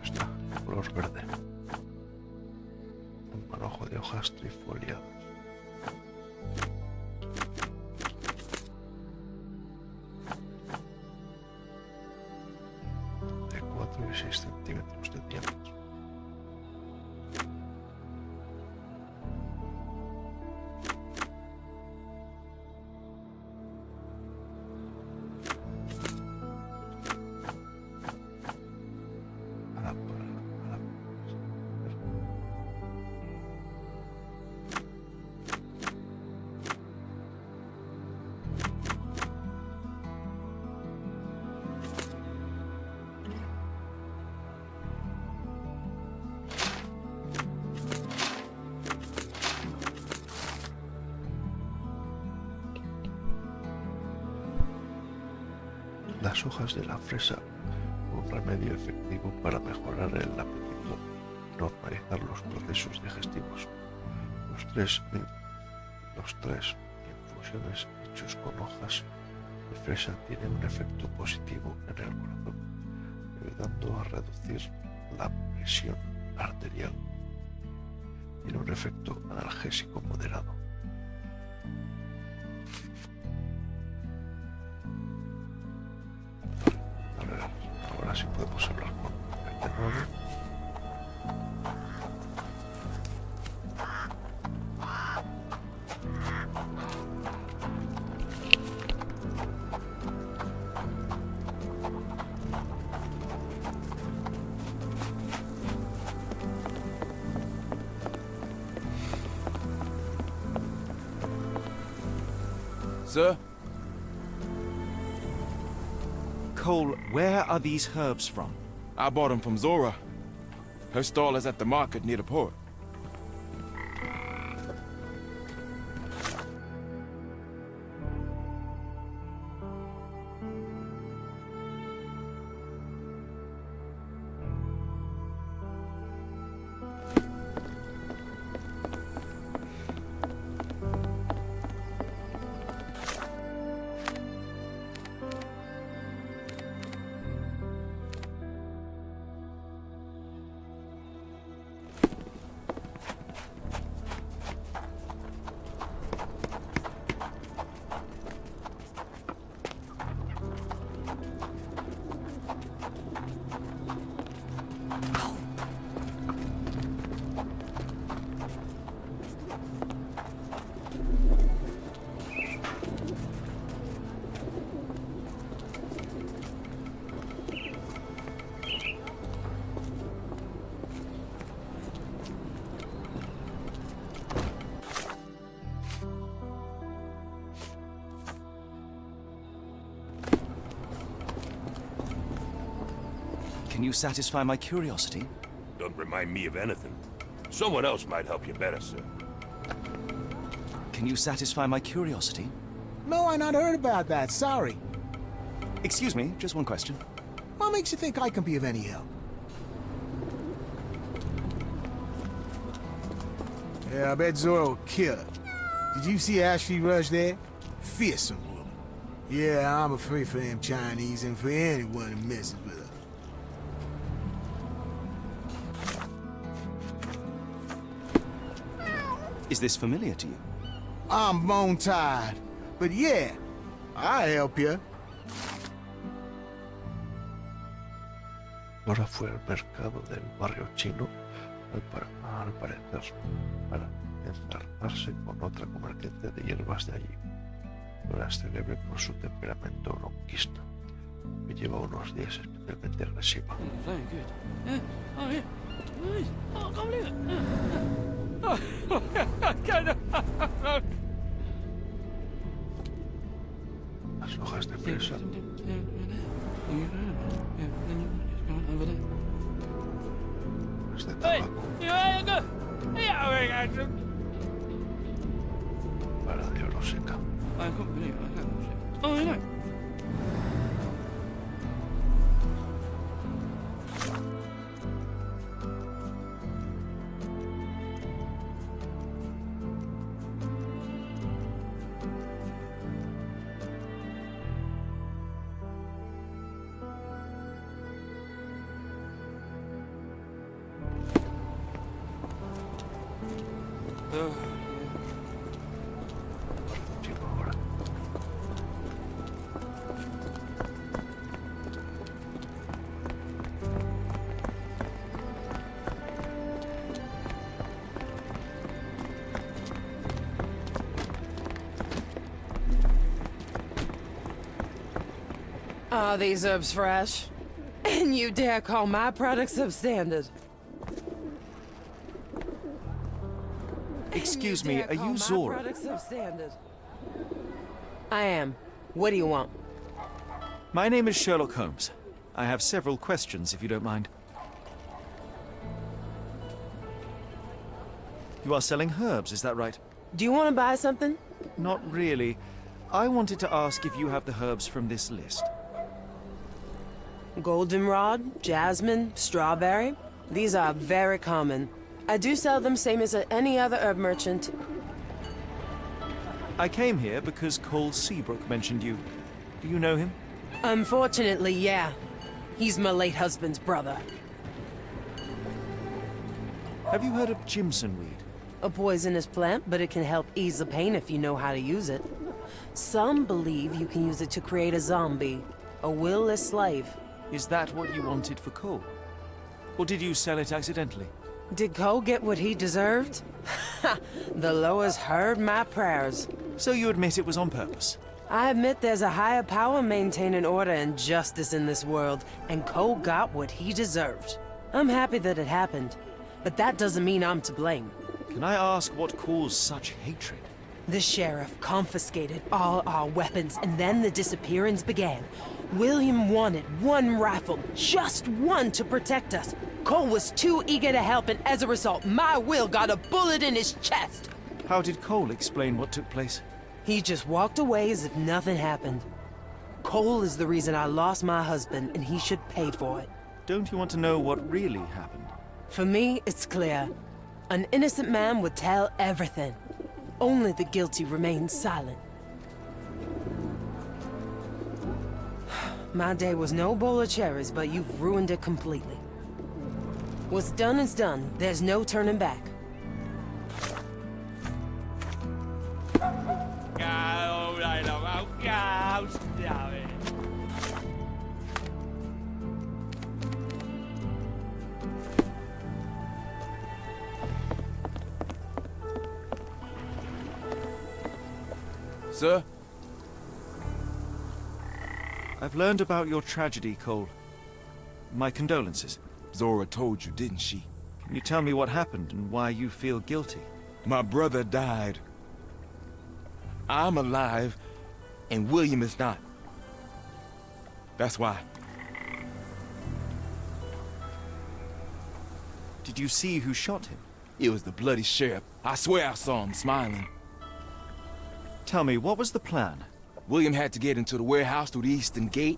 Está, color verde. Un manojo de hojas trifoliadas. 4 y 6 centímetros de diámetro. Las hojas de la fresa, un remedio efectivo para mejorar el apetito y normalizar los procesos digestivos. Los tres infusiones hechos con hojas de fresa tienen un efecto positivo en el corazón, ayudando a reducir la presión arterial. Tiene un efecto analgésico moderado. Ahora sí podemos hablar con este 9. Sir? Cole, where are these herbs from? I bought them from Zora. Her stall is at the market near the port. Can you satisfy my curiosity? Don't remind me of anything. Someone else might help you better, sir. Can you satisfy my curiosity? No, I not heard about that. Sorry. Excuse me, just one question. What makes you think I can be of any help? Yeah, I bet Zora will kill her. Did you see how she rushed there? Fearsome woman. Yeah, I'm afraid for them Chinese and for anyone who messes with her. Is this familiar to you? I'm bone tired, but yeah, I'll help you. Nora fue al mercado del barrio chino, al parecer, para enzarzarse con otra comerciante de hierbas de allí. Nora es célebre por su temperamento lonquista, que lleva unos días especialmente agresiva. Very good. Oh, yeah. Nice. Oh, I can't believe it. Las hojas de fresa. Las de tabaco. Para de oro seca. I can't believe it. Oh, I know. Are these herbs fresh? And you dare call my product substandard? Excuse me, are you Zora? I am. What do you want? My name is Sherlock Holmes. I have several questions, if you don't mind. You are selling herbs, is that right? Do you want to buy something? Not really. I wanted to ask if you have the herbs from this list. Goldenrod, jasmine, strawberry. These are very common. I do sell them same as any other herb merchant. I came here because Cole Seabrook mentioned you. Do you know him? Unfortunately, yeah. He's my late husband's brother. Have you heard of Jimson weed? A poisonous plant, but it can help ease the pain if you know how to use it. Some believe you can use it to create a zombie, a will-less slave. Is that what you wanted for Cole? Or did you sell it accidentally? Did Cole get what he deserved? The Loas heard my prayers. So you admit it was on purpose? I admit there's a higher power maintaining order and justice in this world, and Cole got what he deserved. I'm happy that it happened, but that doesn't mean I'm to blame. Can I ask what caused such hatred? The sheriff confiscated all our weapons, and then the disappearance began. William wanted one rifle, just one, to protect us. Cole was too eager to help, and as a result, my Will got a bullet in his chest. How did Cole explain what took place? He just walked away as if nothing happened. Cole is the reason I lost my husband, and he should pay for it. Don't you want to know what really happened? For me, it's clear. An innocent man would tell everything. Only the guilty remain silent. My day was no bowl of cherries, but you've ruined it completely. What's done is done. There's no turning back. Sir? I've learned about your tragedy, Cole. My condolences. Zora told you, didn't she? Can you tell me what happened and why you feel guilty? My brother died. I'm alive, and William is not. That's why. Did you see who shot him? It was the bloody sheriff. I swear I saw him smiling. Tell me, what was the plan? William had to get into the warehouse through the eastern gate,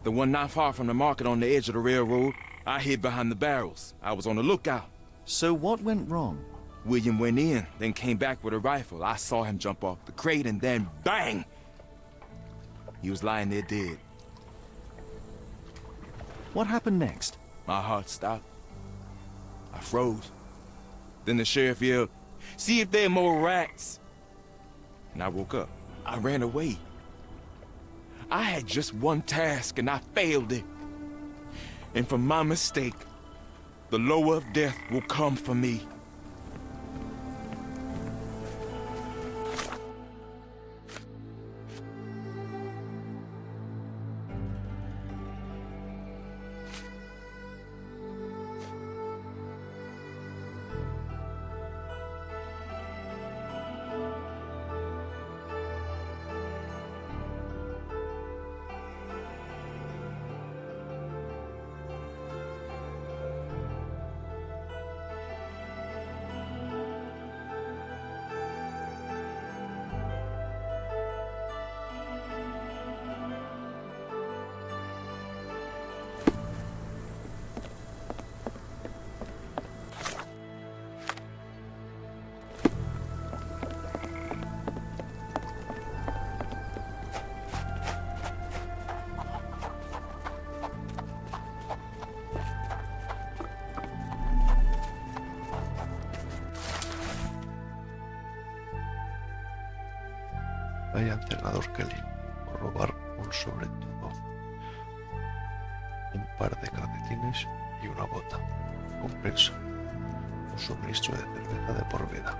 the one not far from the market on the edge of the railroad. I hid behind the barrels. I was on the lookout. So what went wrong? William went in, then came back with a rifle. I saw him jump off the crate, and then bang! He was lying there dead. What happened next? My heart stopped. I froze. Then the sheriff yelled, "See if there are more rats!" And I woke up. I ran away. I had just one task, and I failed it. And for my mistake, the lower of death will come for me. Vaya entrenador Kelly, por robar un sobretudo, un par de calcetines y una bota. Compensa. Un suministro de cerveza de por vida.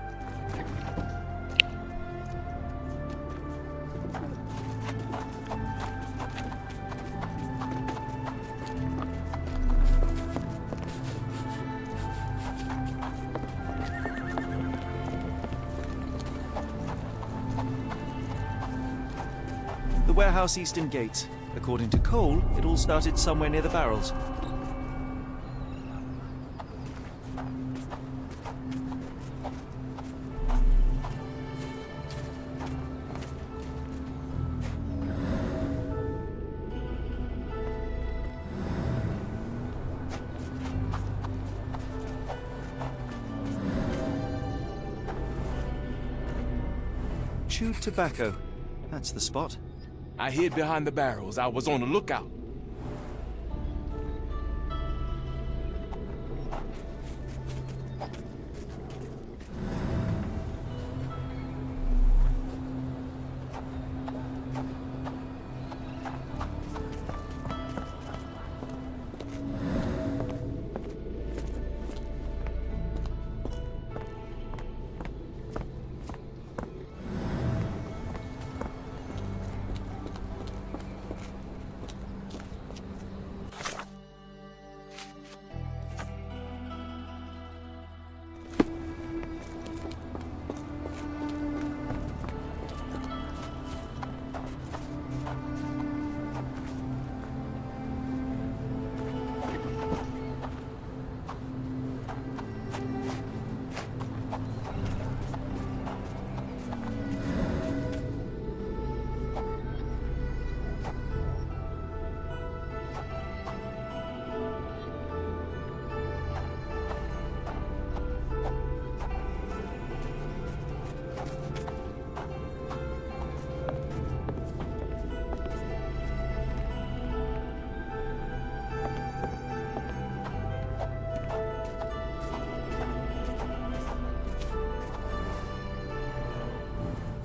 The warehouse eastern gate. According to Cole, it all started somewhere near the barrels. Chewed tobacco. That's the spot. I hid behind the barrels. I was on the lookout.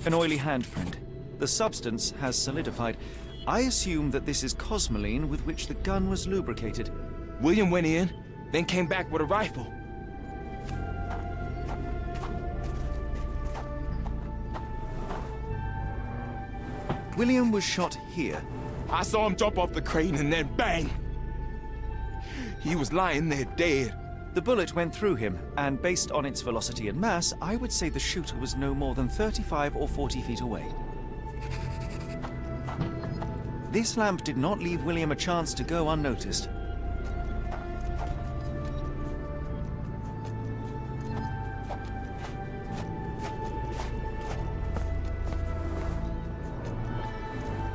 An oily handprint. The substance has solidified. I assume that this is cosmoline with which the gun was lubricated. William went in, then came back with a rifle. William was shot here. I saw him jump off the crane and then bang! He was lying there dead. The bullet went through him, and based on its velocity and mass, I would say the shooter was no more than 35 or 40 feet away. This lamp did not leave William a chance to go unnoticed.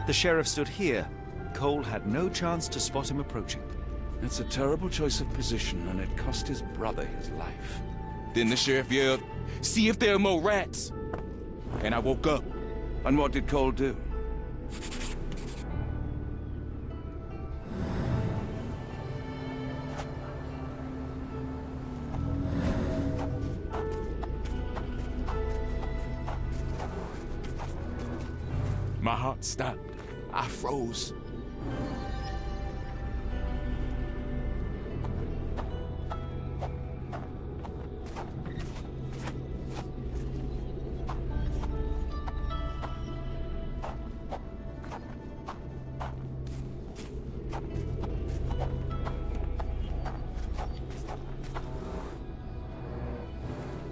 The sheriff stood here. Cole had no chance to spot him approaching. It's a terrible choice of position, and it cost his brother his life. Then the sheriff yelled, "See if there are more rats!" And I woke up. And what did Cole do? My heart stopped. I froze.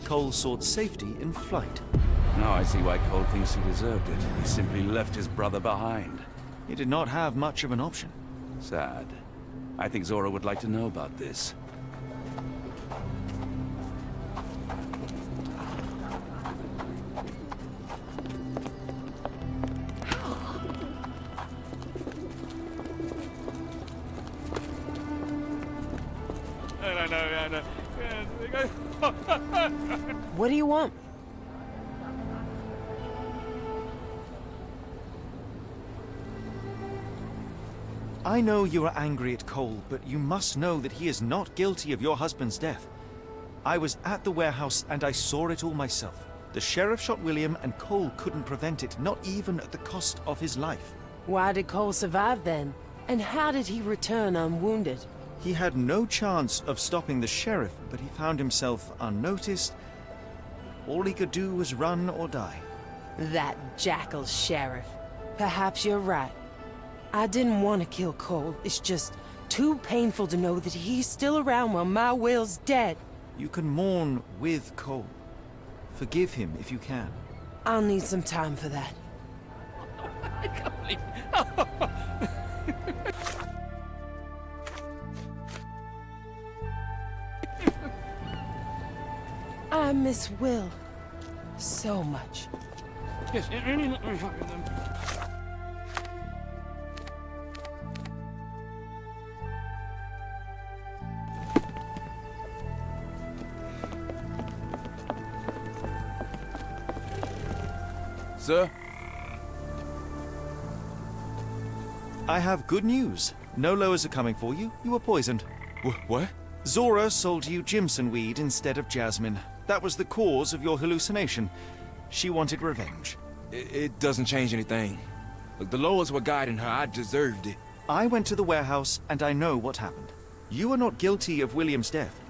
Cole sought safety in flight. Now I see why Cole thinks he deserved it. He simply left his brother behind. He did not have much of an option. Sad. I think Zora would like to know about this. What do you want? I know you are angry at Cole, but you must know that he is not guilty of your husband's death. I was at the warehouse and I saw it all myself. The sheriff shot William and Cole couldn't prevent it, not even at the cost of his life. Why did Cole survive then? And how did he return unwounded? He had no chance of stopping the sheriff, but he found himself unnoticed. All he could do was run or die. That jackal sheriff. Perhaps you're right. I didn't want to kill Cole. It's just too painful to know that he's still around while my Will's dead. You can mourn with Cole. Forgive him if you can. I'll need some time for that. funny. I miss Will so much. Yes, really not very happy with them. Sir? I have good news. No lowers are coming for you. You were poisoned. What? Zora sold you Jimson weed instead of jasmine. That was the cause of your hallucination. She wanted revenge. It doesn't change anything. Look, the lowers were guiding her. I deserved it. I went to the warehouse and I know what happened. You are not guilty of William's death.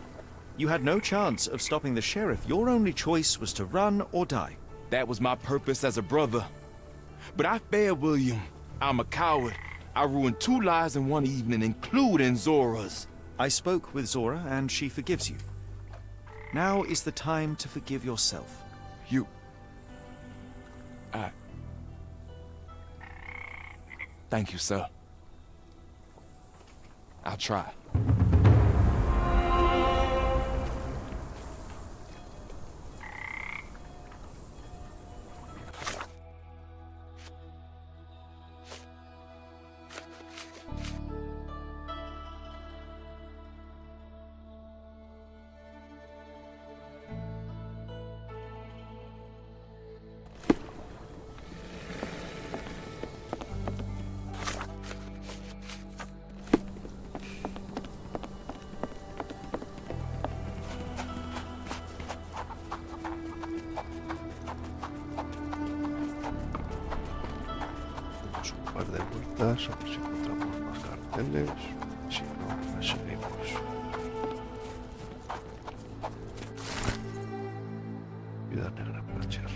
You had no chance of stopping the sheriff. Your only choice was to run or die. That was my purpose as a brother. But I failed William. I'm a coward. I ruined 2 lives in one evening, including Zora's. I spoke with Zora and she forgives you. Now is the time to forgive yourself. You... Thank you, sir. I'll try. De vueltas, a ver si encontramos más carteles. Si no, pues seguimos. Vida negra Blancher.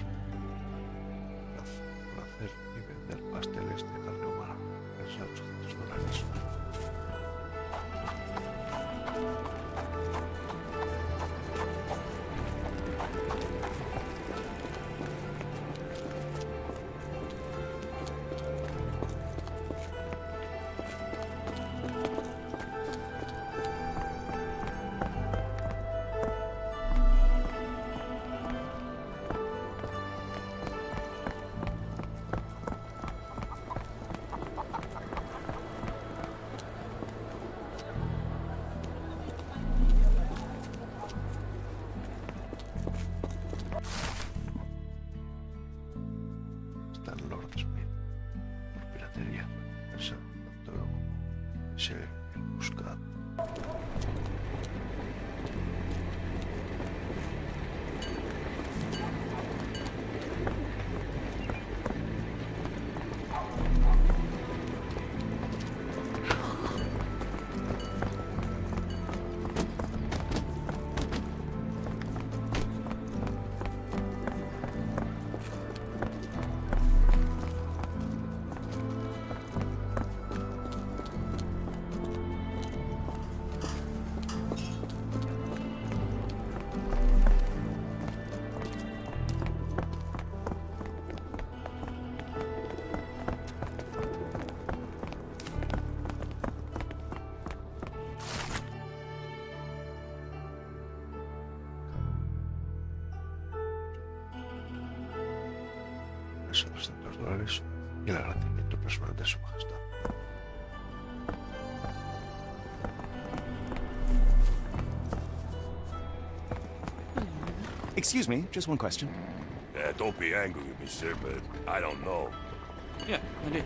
Por hacer y vender pasteles de carne humana. Pensar $800. Esos $200 y el agradecimiento personal de su majestad. Excuse me, just one question. Yeah, don't be angry with me, sir, but I don't know. Yeah, I did.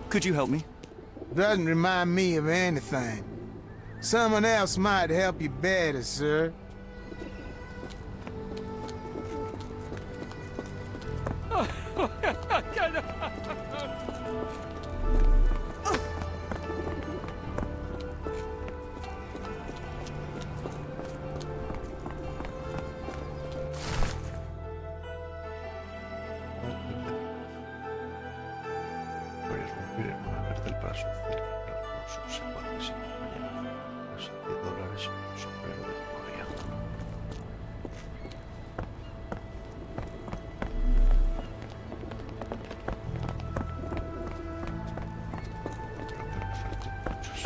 Could you help me? Doesn't remind me of anything. Someone else might help you better, sir. Puedes romper en una cartel para suceder con sus secuaces y compañeros. Los $10 y un sombrero de memoria. Creo que me faltan muchos.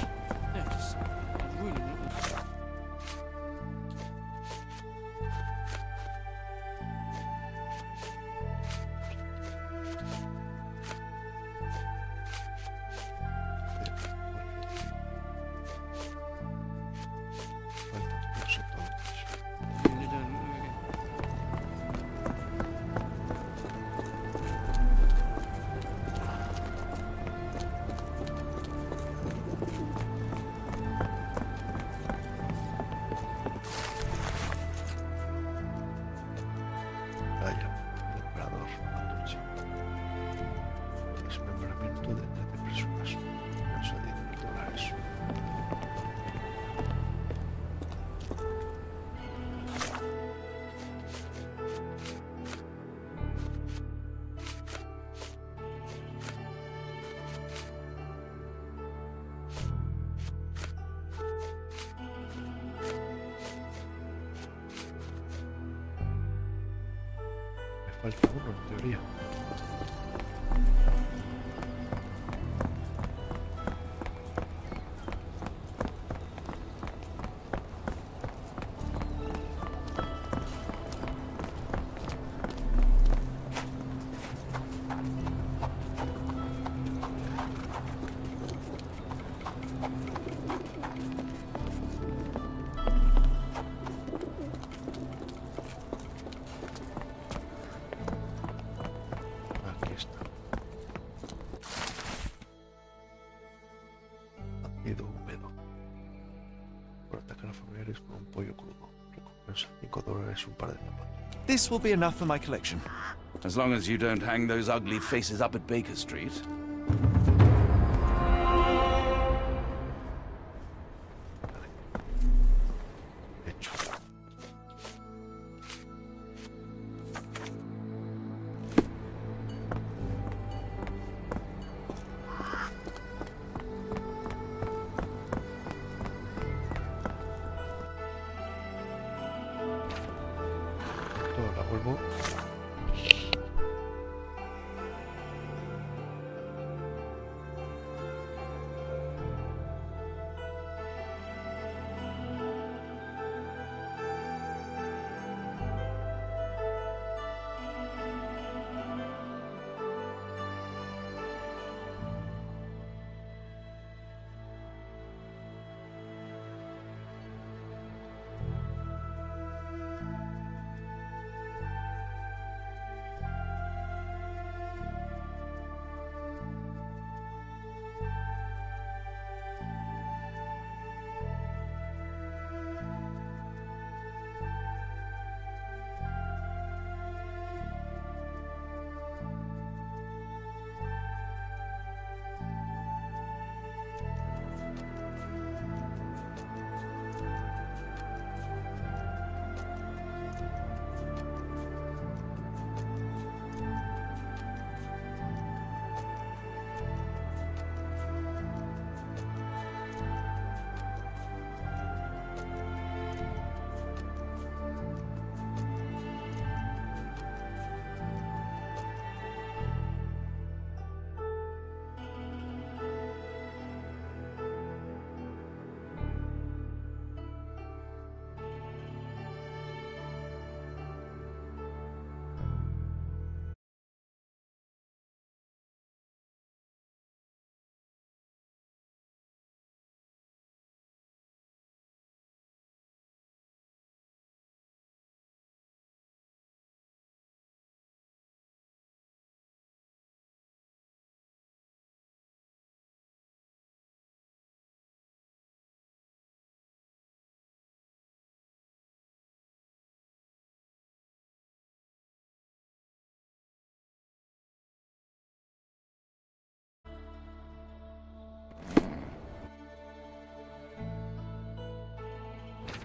Faltan dos entonces. Vaya, el emperador mandó el chico. Desmembramiento de 13 personas. Menos de $10.000. Me falta uno en teoría. Aquí está. Bandido húmedo. Por atacar a familiares con un pollo crudo. Recompensa $5 un par de zapatos. This will be enough for my collection. As long as you don't hang those ugly faces up at Baker Street. Hecho. Todo la vuelvo.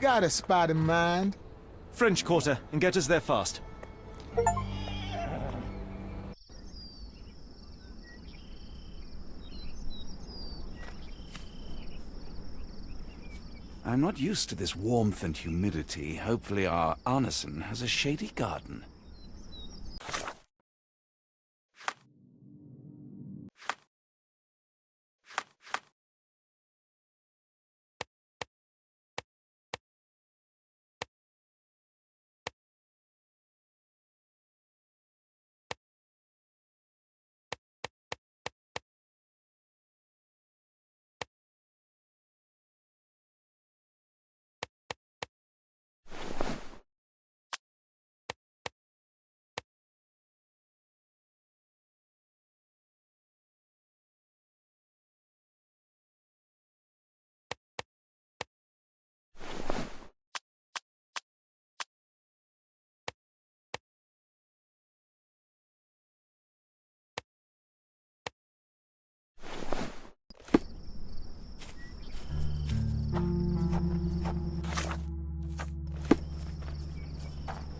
got a spot in mind. French Quarter, and get us there fast. I'm not used to this warmth and humidity. Hopefully our Arneson has a shady garden.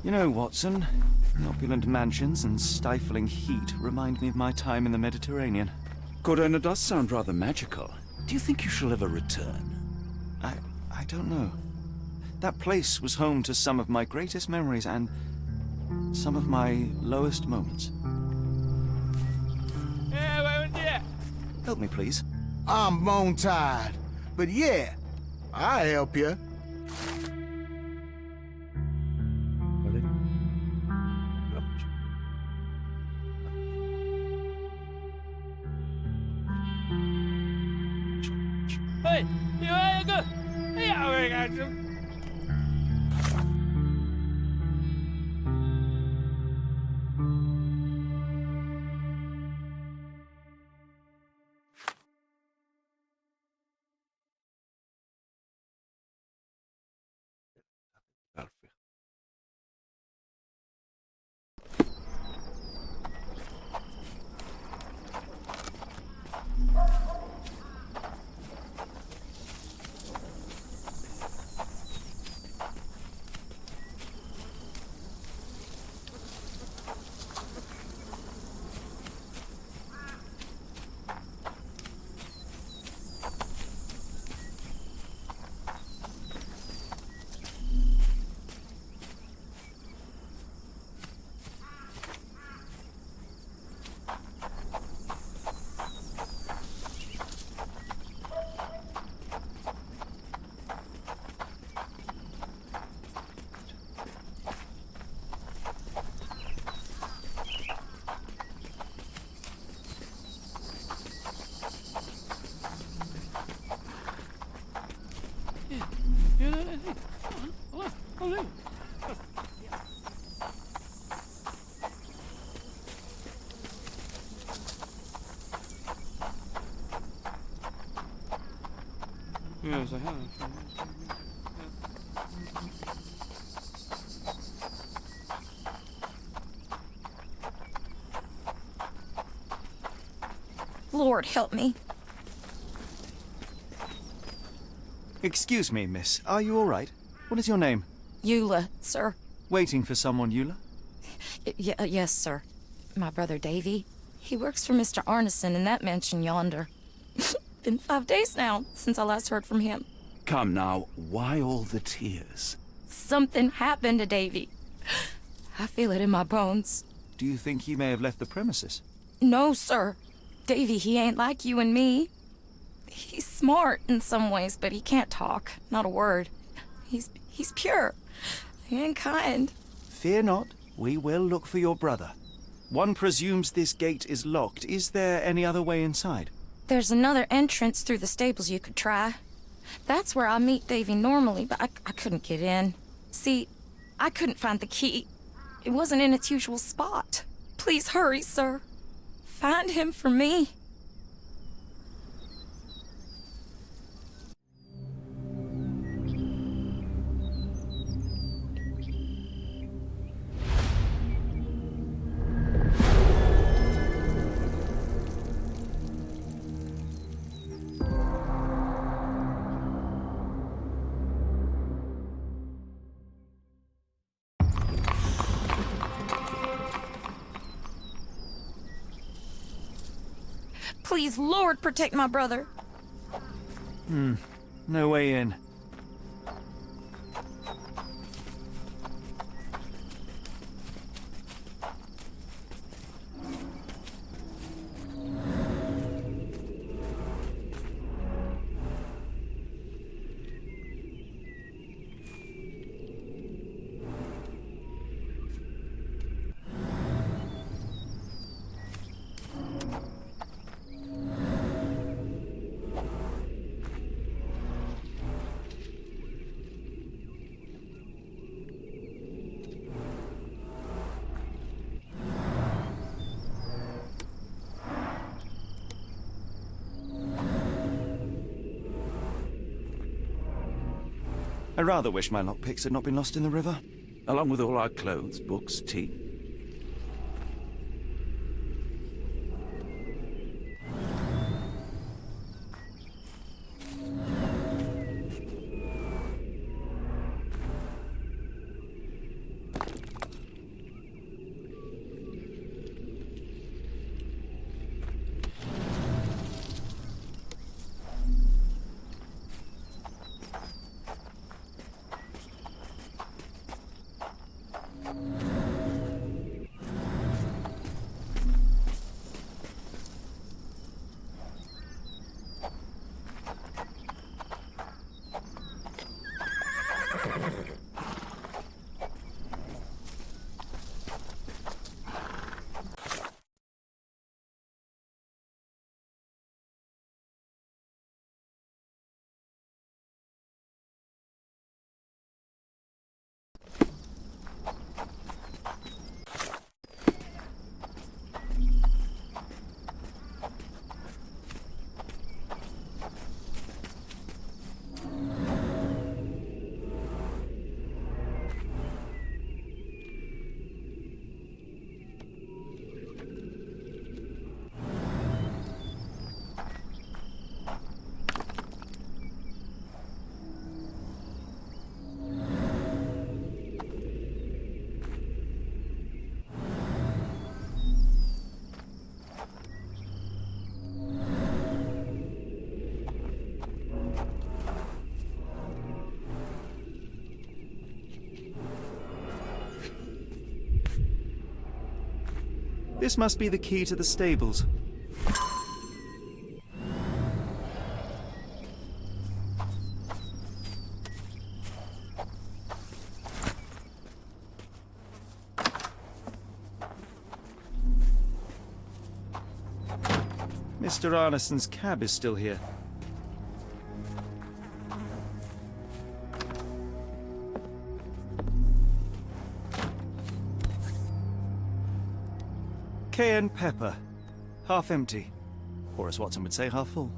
You know, Watson, opulent mansions and stifling heat remind me of my time in the Mediterranean. Corona does sound rather magical. Do you think you shall ever return? I don't know. That place was home to some of my greatest memories and some of my lowest moments. Help me, please. I'm bone tired, but yeah, I'll help you. Hey, you go. Yeah, Yes, I have. Lord, help me. Excuse me, miss. Are you all right? What is your name? Eula, sir. Waiting for someone, Eula? Yes, sir. My brother Davy. He works for Mr. Arneson in that mansion yonder. Been 5 days now since I last heard from him. Come now, why all the tears? Something happened to Davy. I feel it in my bones. Do you think he may have left the premises? No, sir. Davy, he ain't like you and me. He's smart in some ways, but he can't talk. Not a word. He's pure. He ain't kind. Fear not. We will look for your brother. One presumes this gate is locked. Is there any other way inside? There's another entrance through the stables you could try. That's where I meet Davy normally, but I couldn't get in. See, I couldn't find the key. It wasn't in its usual spot. Please hurry, sir. Find him for me. Please, Lord, protect my brother. No way in. I rather wish my lockpicks had not been lost in the river. Along with all our clothes, books, tea. This must be the key to the stables. Mr. Arneson's cab is still here. Cayenne pepper. Half empty. Or as Watson would say, half full.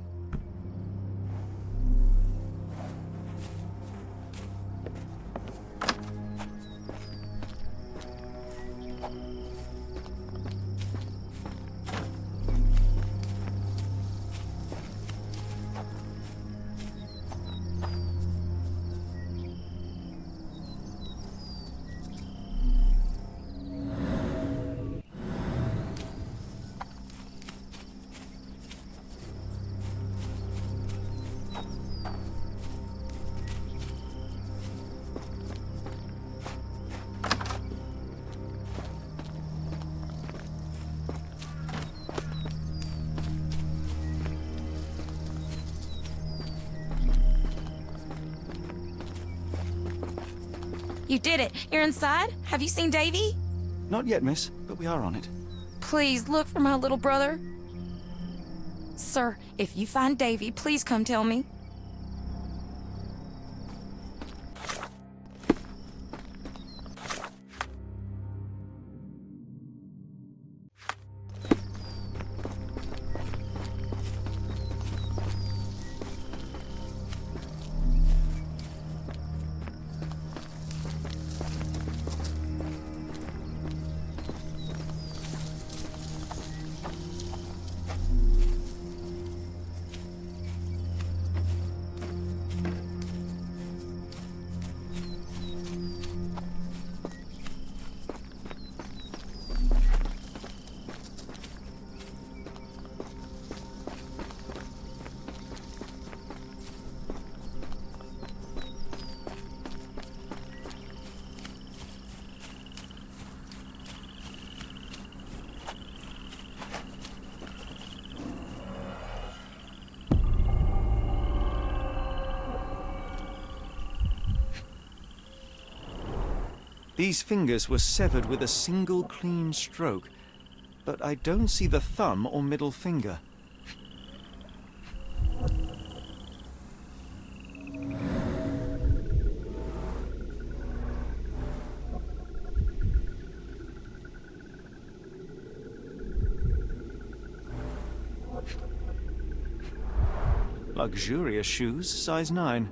You did it. You're inside? Have you seen Davy? Not yet, miss, but we are on it. Please, look for my little brother. Sir, if you find Davy, please come tell me. These fingers were severed with a single clean stroke, but I don't see the thumb or middle finger. Luxurious shoes, size 9.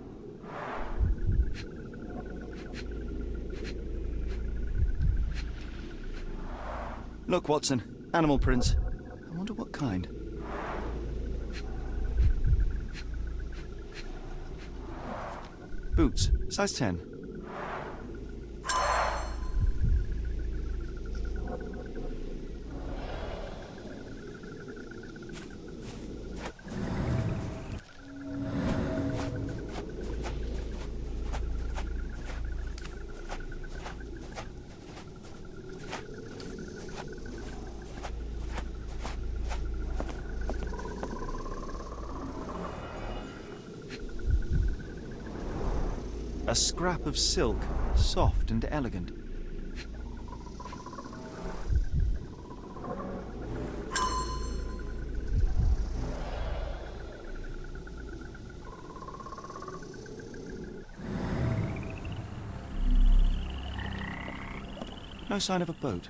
Look, Watson. Animal prints. I wonder what kind. Boots, size 10. A scrap of silk, soft and elegant. No sign of a boat.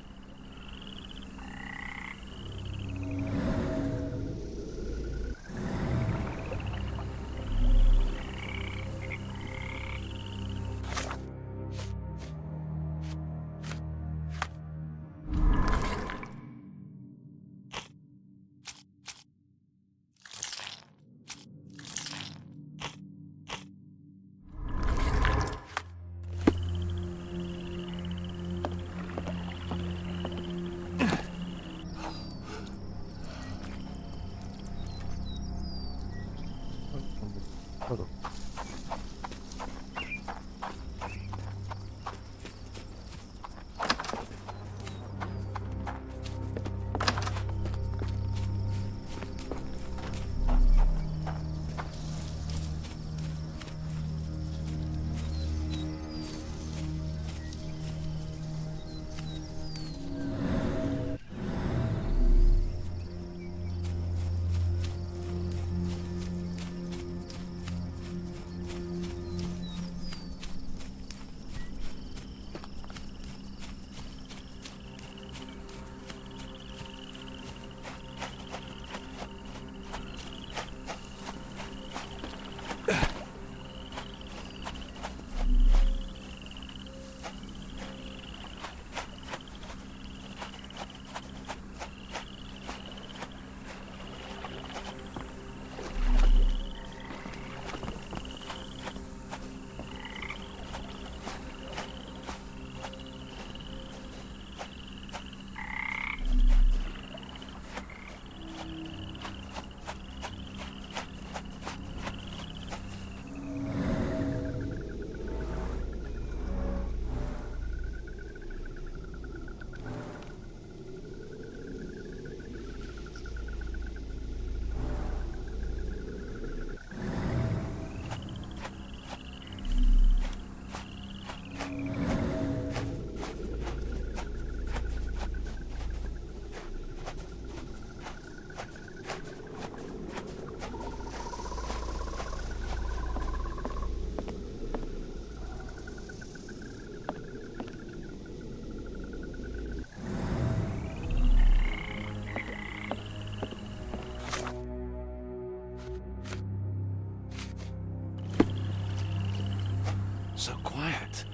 So quiet.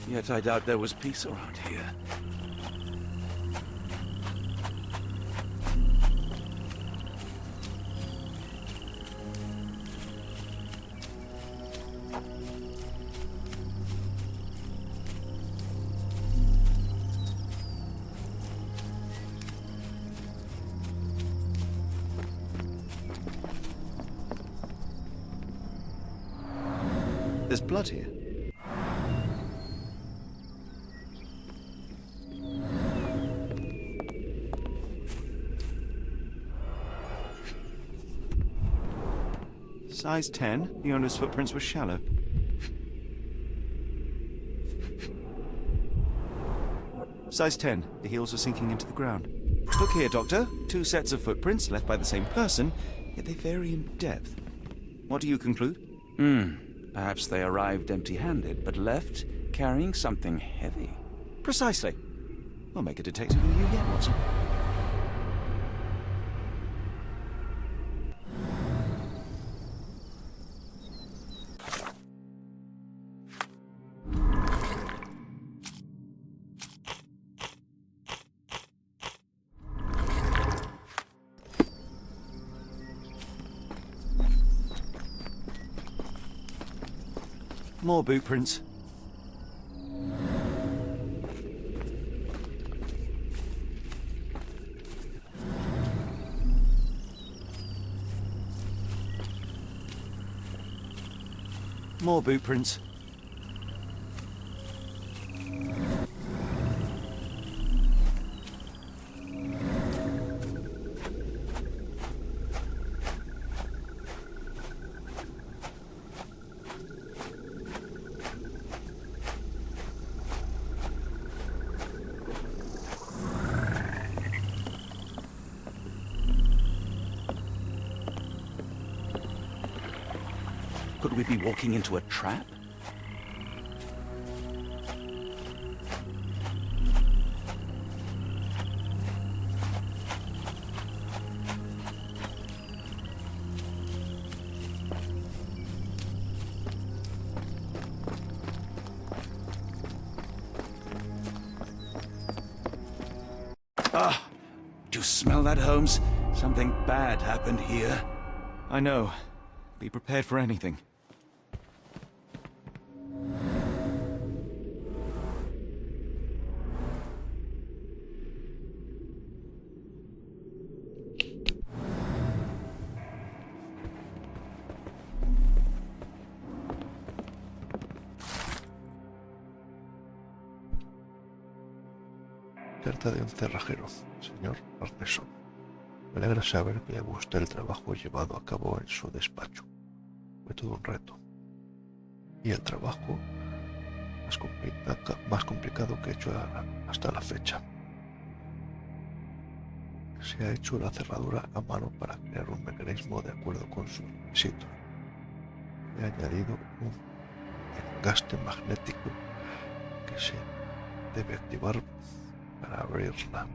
Yet I doubt there was peace around here. There's blood here. Size 10, the owner's footprints were shallow. Size 10. The heels are sinking into the ground. Look here, Doctor. 2 sets of footprints left by the same person, yet they vary in depth. What do you conclude? Perhaps they arrived empty-handed, but left carrying something heavy. Precisely. We'll make a detective of you yet, Watson. More boot prints. More boot prints. Could we be walking into a trap? Ah! Do you smell that, Holmes? Something bad happened here. I know. Be prepared for anything. Carta de un cerrajero, señor Arneson. Me alegra saber que le gusta el trabajo llevado a cabo en su despacho. Fue todo un reto. Y el trabajo más complicado que he hecho hasta la fecha. Se ha hecho la cerradura a mano para crear un mecanismo de acuerdo con sus requisitos. He añadido un engaste magnético que se debe activar para abrirla.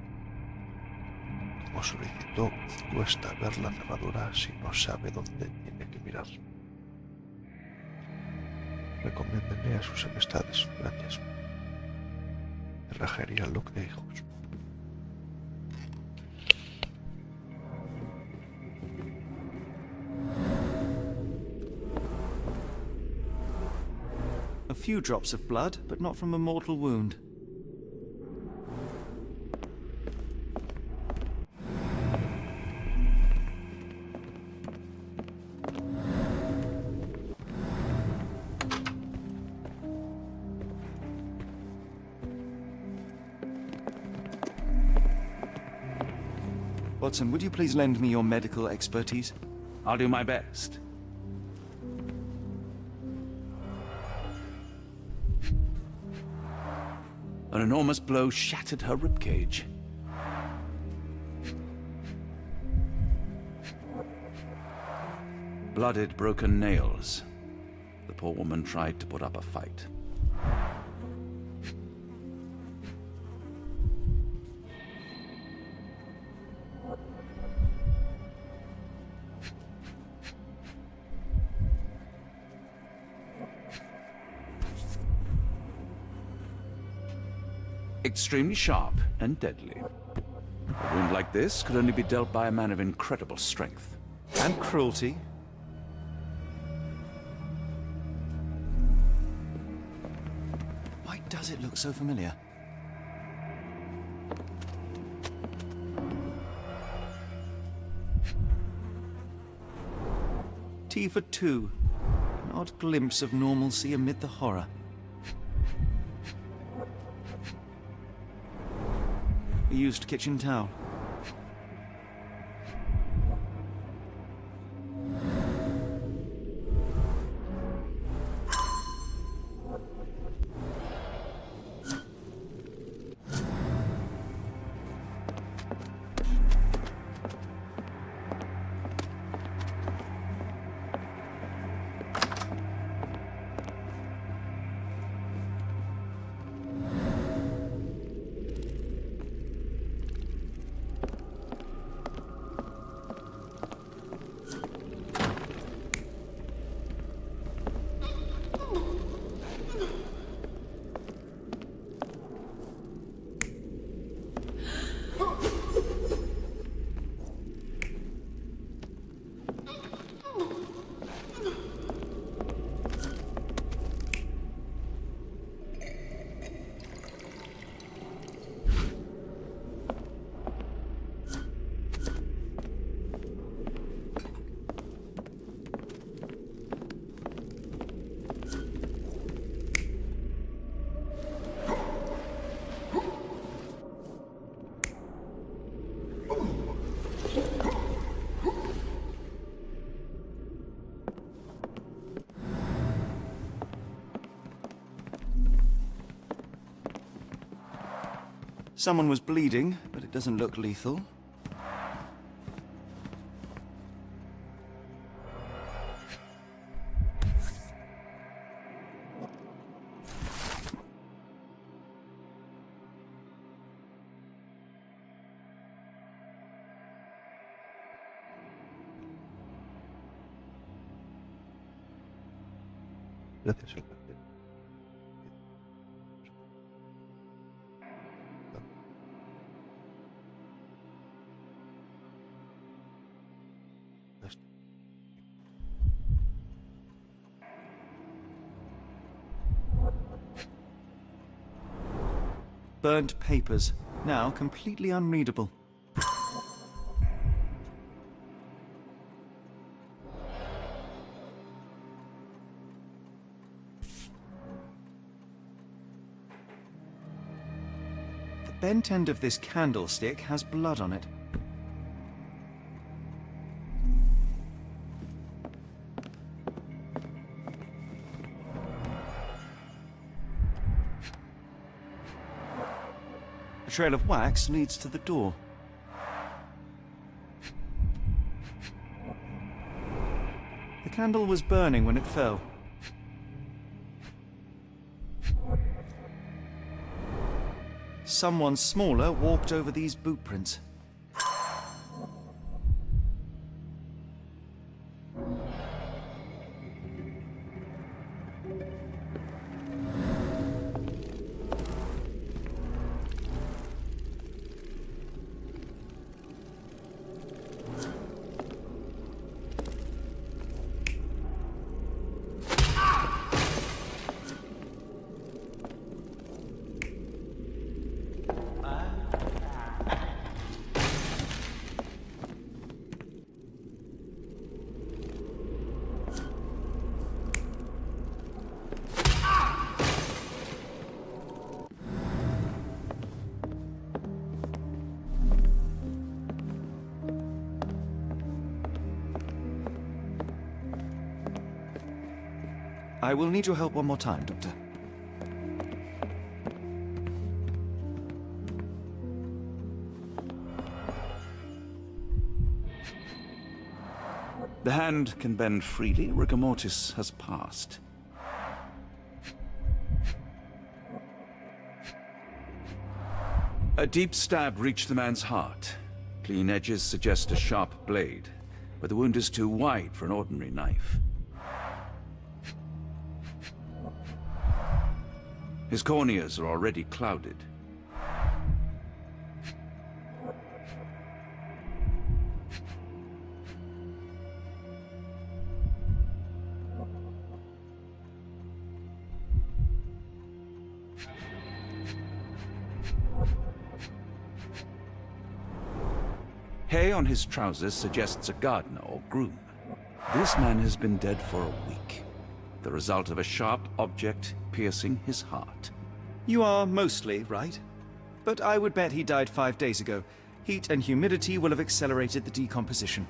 Como solicitó, cuesta ver la cerradura si no sabe dónde tiene que mirar. Recomiéndeme a sus amistades. Gracias. Cerrajería Lock de Hijos. A few drops of blood, but not from a mortal wound. Watson, would you please lend me your medical expertise? I'll do my best. An enormous blow shattered her ribcage. Blooded, broken nails. The poor woman tried to put up a fight. Extremely sharp and deadly. A wound like this could only be dealt by a man of incredible strength. And cruelty. Why does it look so familiar? T for 2. An odd glimpse of normalcy amid the horror. A used kitchen towel. Someone was bleeding, but it doesn't look lethal. Gracias, Sherlock. Burnt papers, now completely unreadable. The bent end of this candlestick has blood on it. A trail of wax leads to the door. The candle was burning when it fell. Someone smaller walked over these boot prints. I will need your help one more time, Doctor. The hand can bend freely. Rigor mortis has passed. A deep stab reached the man's heart. Clean edges suggest a sharp blade, but the wound is too wide for an ordinary knife. His corneas are already clouded. Hay on his trousers suggests a gardener or groom. This man has been dead for a week, the result of a sharp object piercing his heart. You are mostly right, but I would bet he died 5 days ago. Heat and humidity will have accelerated the decomposition.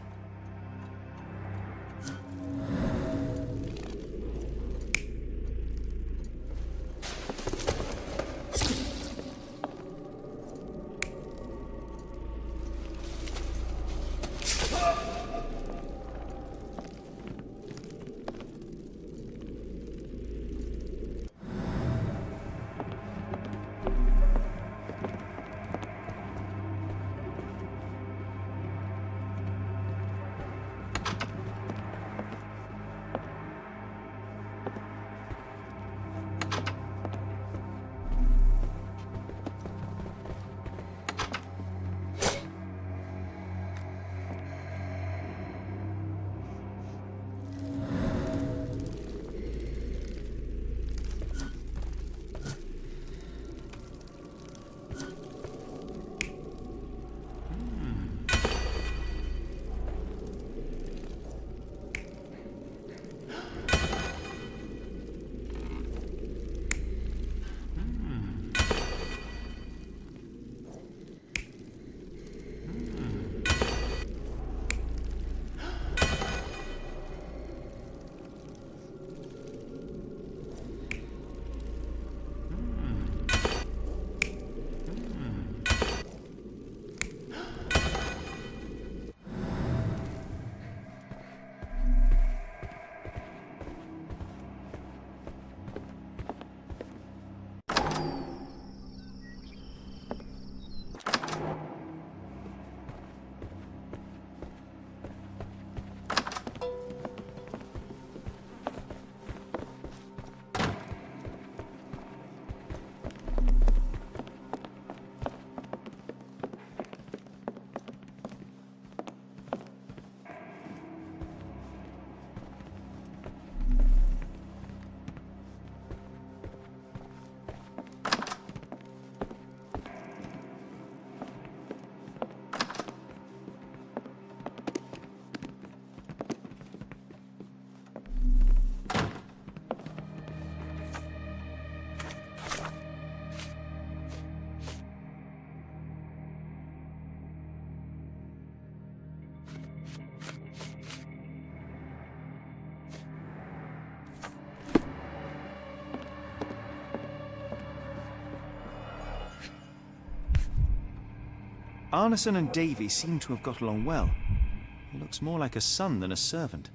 Arneson and Davy seem to have got along well. He looks more like a son than a servant.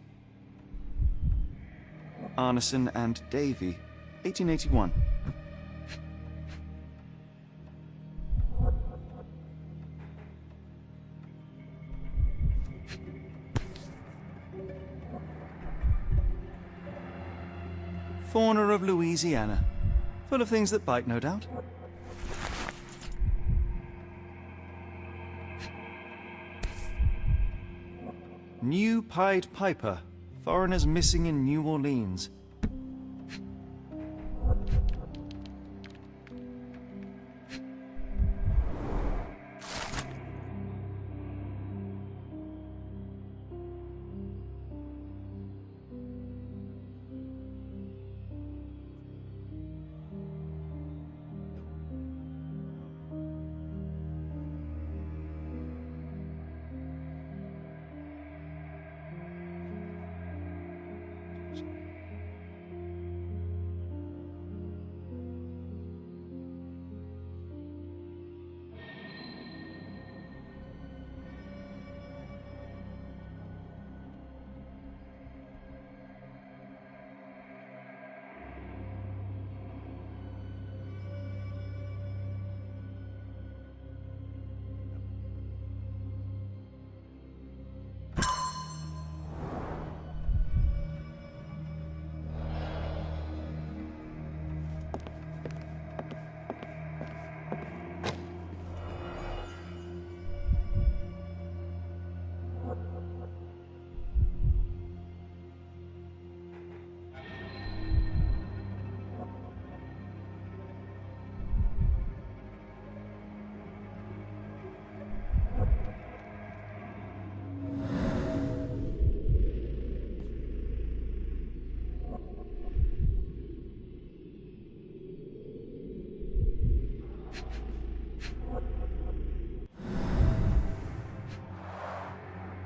Arneson and Davy, 1881. Fauna of Louisiana. Full of things that bite, no doubt. New Pied Piper. Foreigners missing in New Orleans.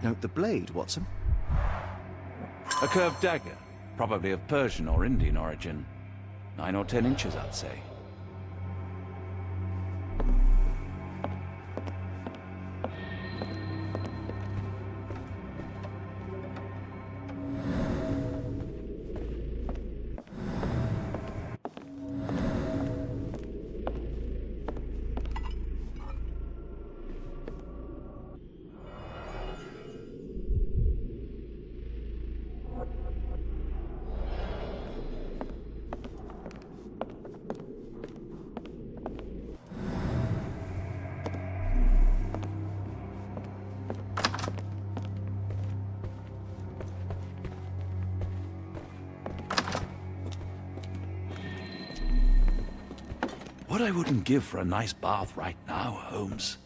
Note the blade, Watson. A curved dagger, probably of Persian or Indian origin. 9 or 10 inches, I'd say. What I wouldn't give for a nice bath right now, Holmes.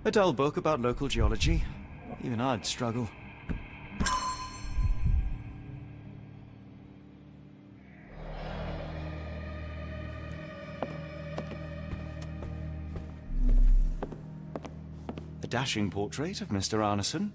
A dull book about local geology. Even I'd struggle. A dashing portrait of Mr. Arneson.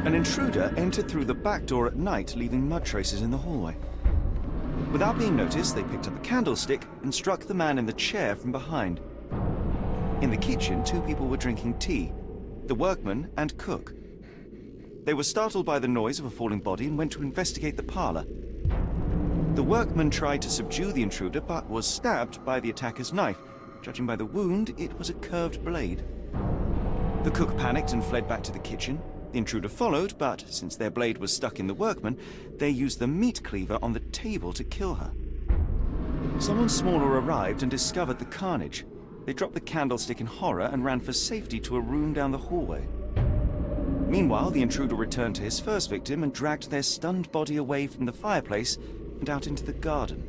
An intruder entered through the back door at night, leaving mud traces in the hallway. Without being noticed, they picked up a candlestick and struck the man in the chair from behind. In the kitchen, two people were drinking tea, the workman and cook. They were startled by the noise of a falling body and went to investigate the parlor. The workman tried to subdue the intruder, but was stabbed by the attacker's knife. Judging by the wound, it was a curved blade. The cook panicked and fled back to the kitchen. The intruder followed, but since their blade was stuck in the workman, they used the meat cleaver on the table to kill her. Someone smaller arrived and discovered the carnage. They dropped the candlestick in horror and ran for safety to a room down the hallway. Meanwhile, the intruder returned to his first victim and dragged their stunned body away from the fireplace and out into the garden.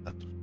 datos.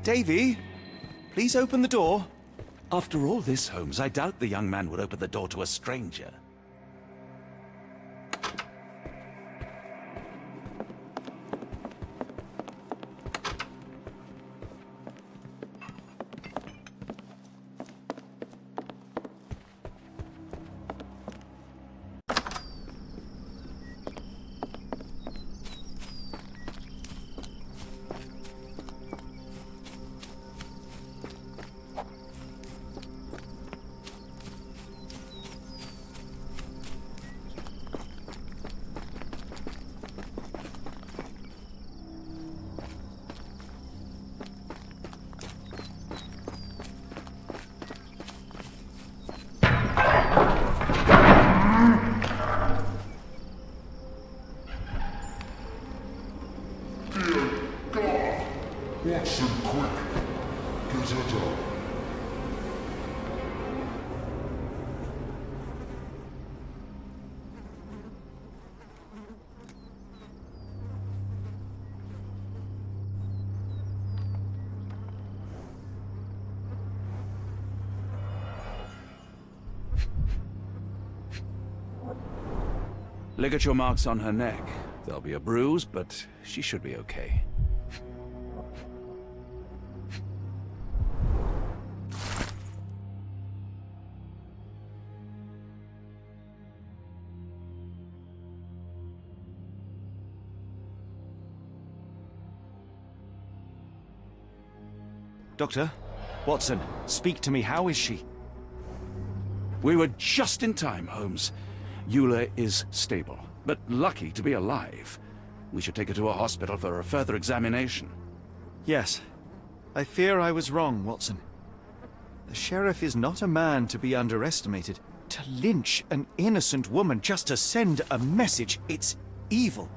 Davy, please open the door. After all this, Holmes, I doubt the young man would open the door to a stranger. Watson, quick! Get her down. Ligature marks on her neck. There'll be a bruise, but she should be okay. Doctor, Watson, speak to me. How is she? We were just in time, Holmes. Eula is stable, but lucky to be alive. We should take her to a hospital for a further examination. Yes. I fear I was wrong, Watson. The sheriff is not a man to be underestimated. To lynch an innocent woman just to send a message, it's evil.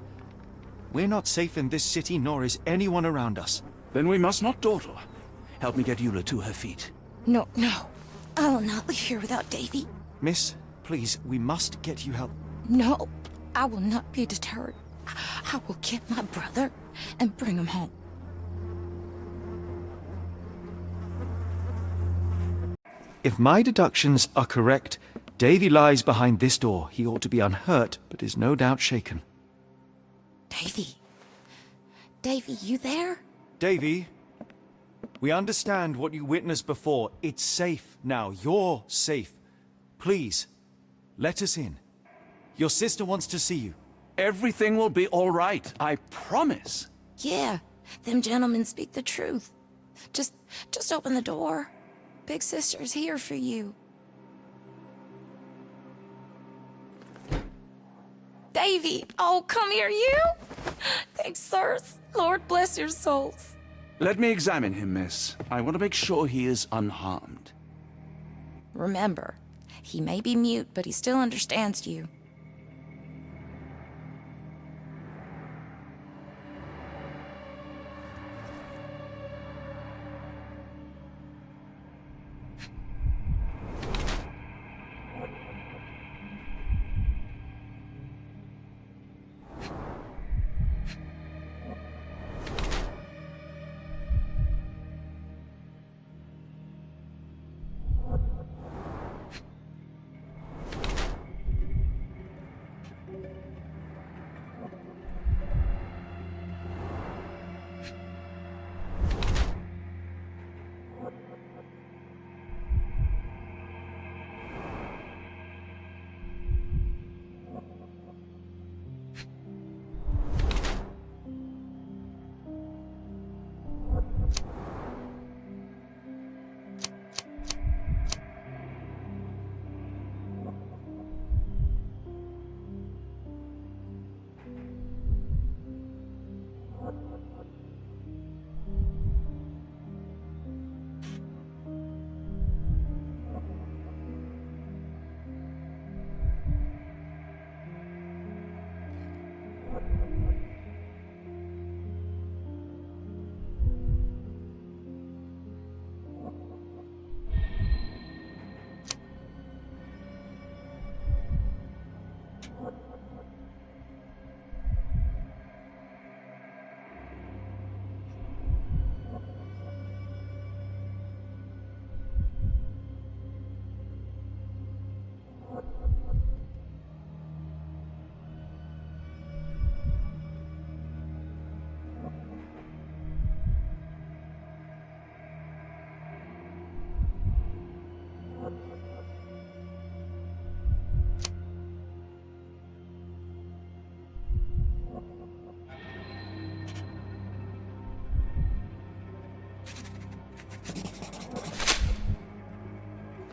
We're not safe in this city, nor is anyone around us. Then we must not dawdle. Help me get Eula to her feet. No, no. I will not leave here without Davy. Miss, please, we must get you help. No, I will not be deterred. I will get my brother and bring him home. If my deductions are correct, Davy lies behind this door. He ought to be unhurt, but is no doubt shaken. Davy. Davy, you there? Davy, we understand what you witnessed before. It's safe now. You're safe. Please, let us in. Your sister wants to see you. Everything will be all right, I promise. Yeah, them gentlemen speak the truth. Just open the door. Big sister's here for you. Davy! Oh, come here, you! Thanks, sirs. Lord bless your souls. Let me examine him, miss. I want to make sure he is unharmed. Remember, he may be mute, but he still understands you.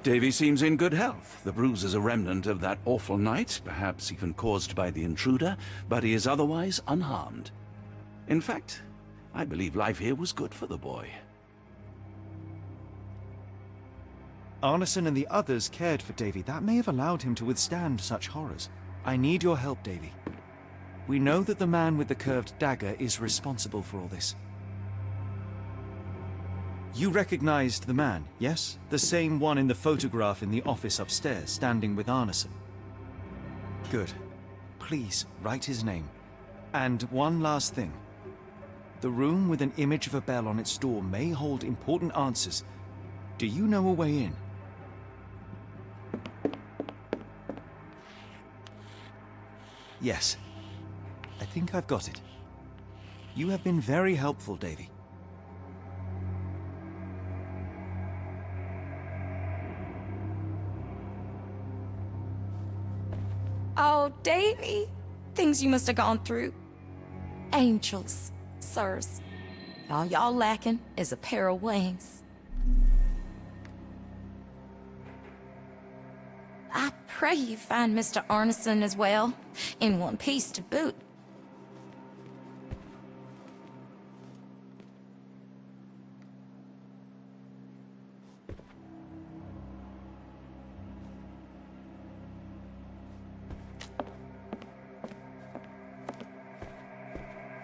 Davy seems in good health. The bruise is a remnant of that awful night, perhaps even caused by the intruder, but he is otherwise unharmed. In fact, I believe life here was good for the boy. Arneson and the others cared for Davy. That may have allowed him to withstand such horrors. I need your help, Davy. We know that the man with the curved dagger is responsible for all this. You recognized the man, yes? The same one in the photograph in the office upstairs, standing with Arneson. Good. Please, write his name. And one last thing. The room with an image of a bell on its door may hold important answers. Do you know a way in? Yes. I think I've got it. You have been very helpful, Davy. Oh, Davy. Things you must have gone through. Angels, sirs. All y'all lacking is a pair of wings. I pray you find Mr. Arneson as well, in one piece to boot.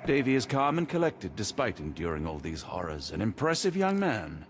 Davy is calm and collected despite enduring all these horrors. An impressive young man.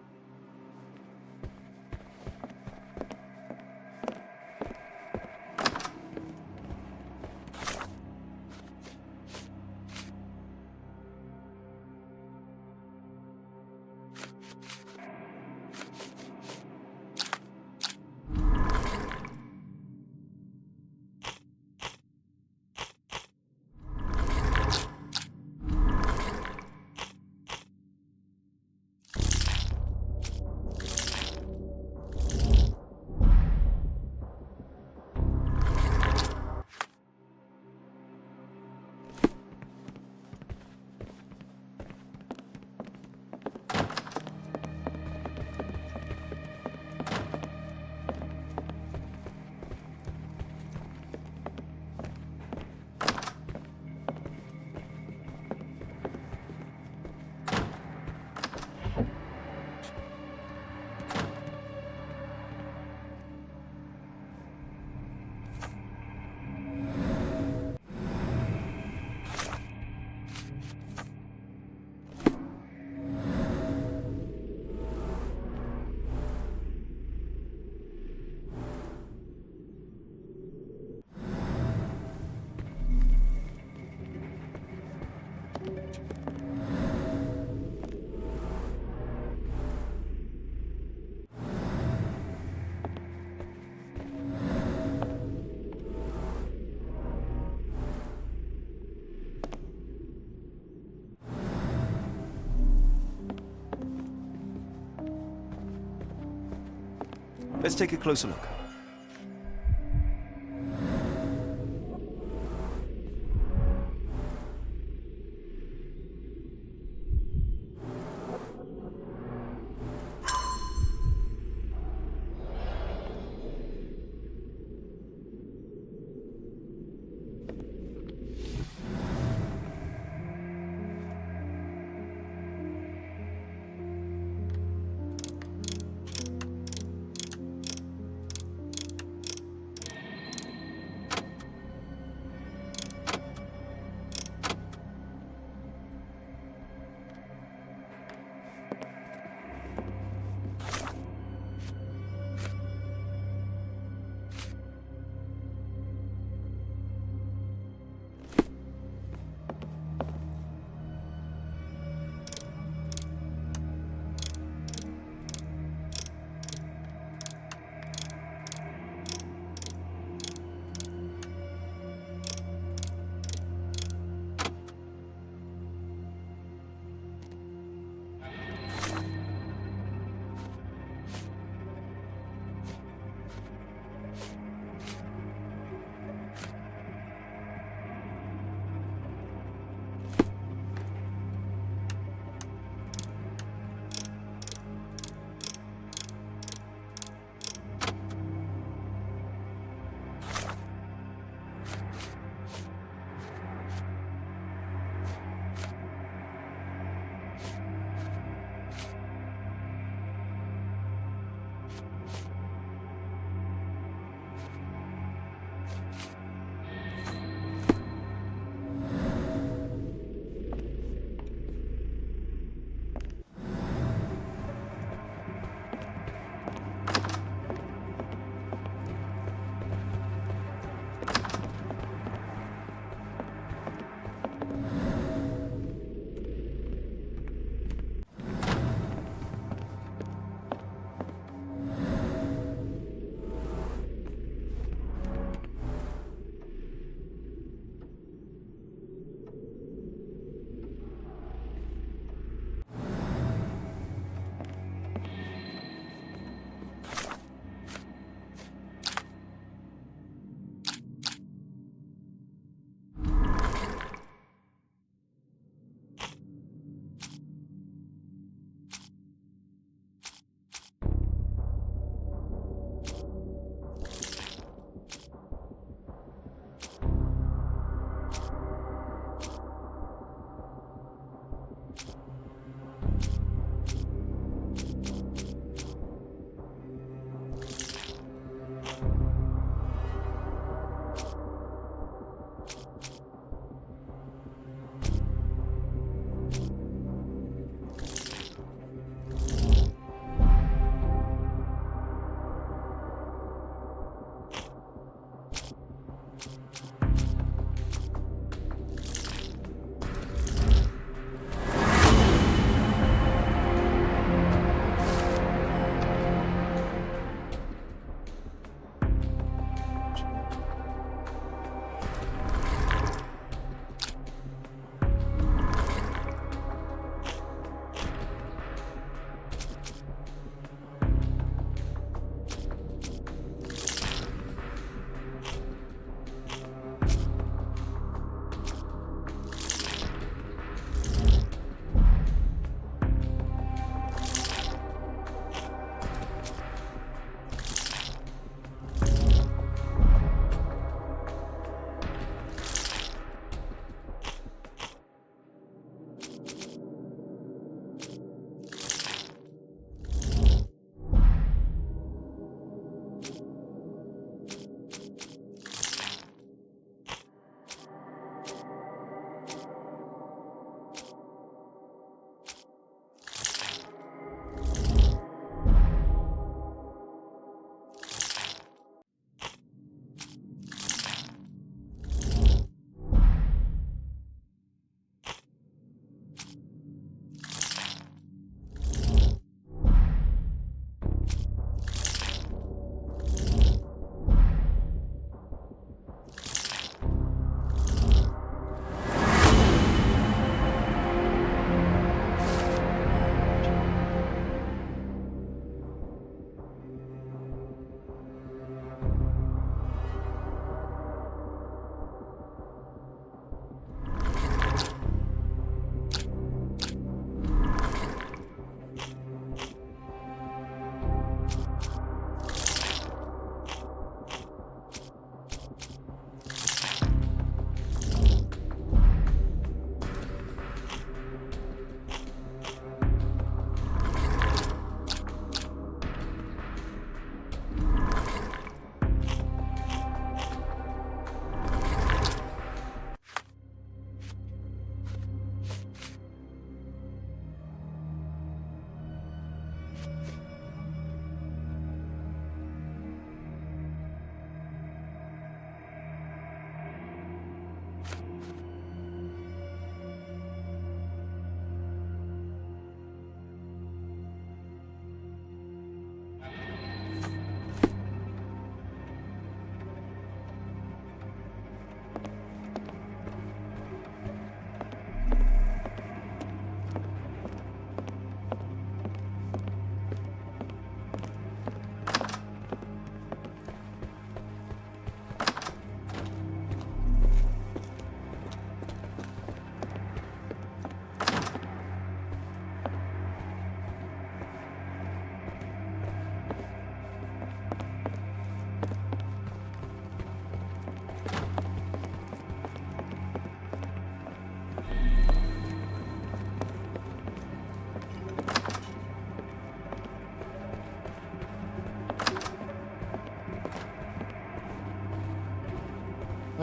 Let's take a closer look.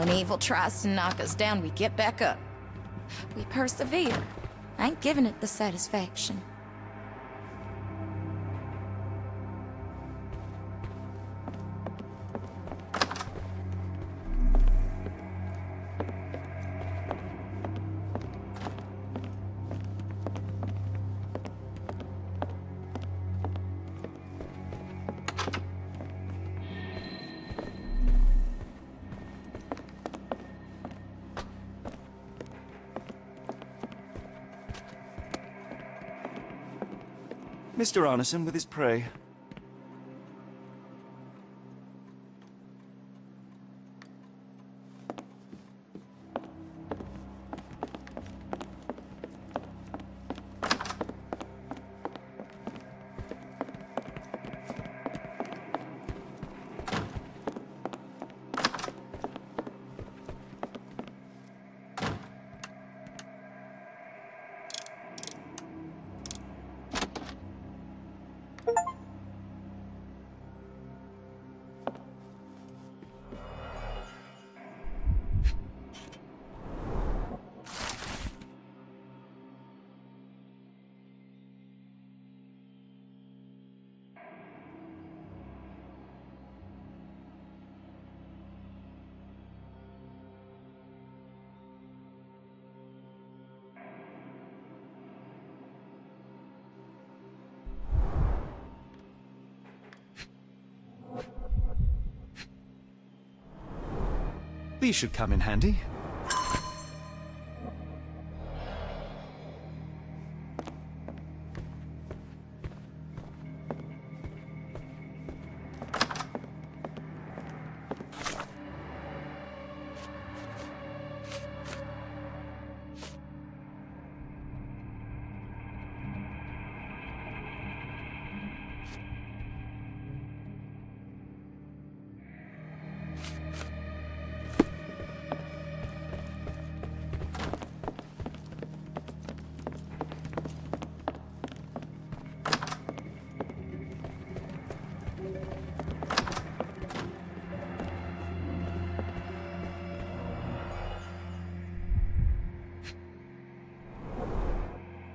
When evil tries to knock us down, we get back up. We persevere. I ain't giving it the satisfaction. Mr. Arneson with his prey. These should come in handy.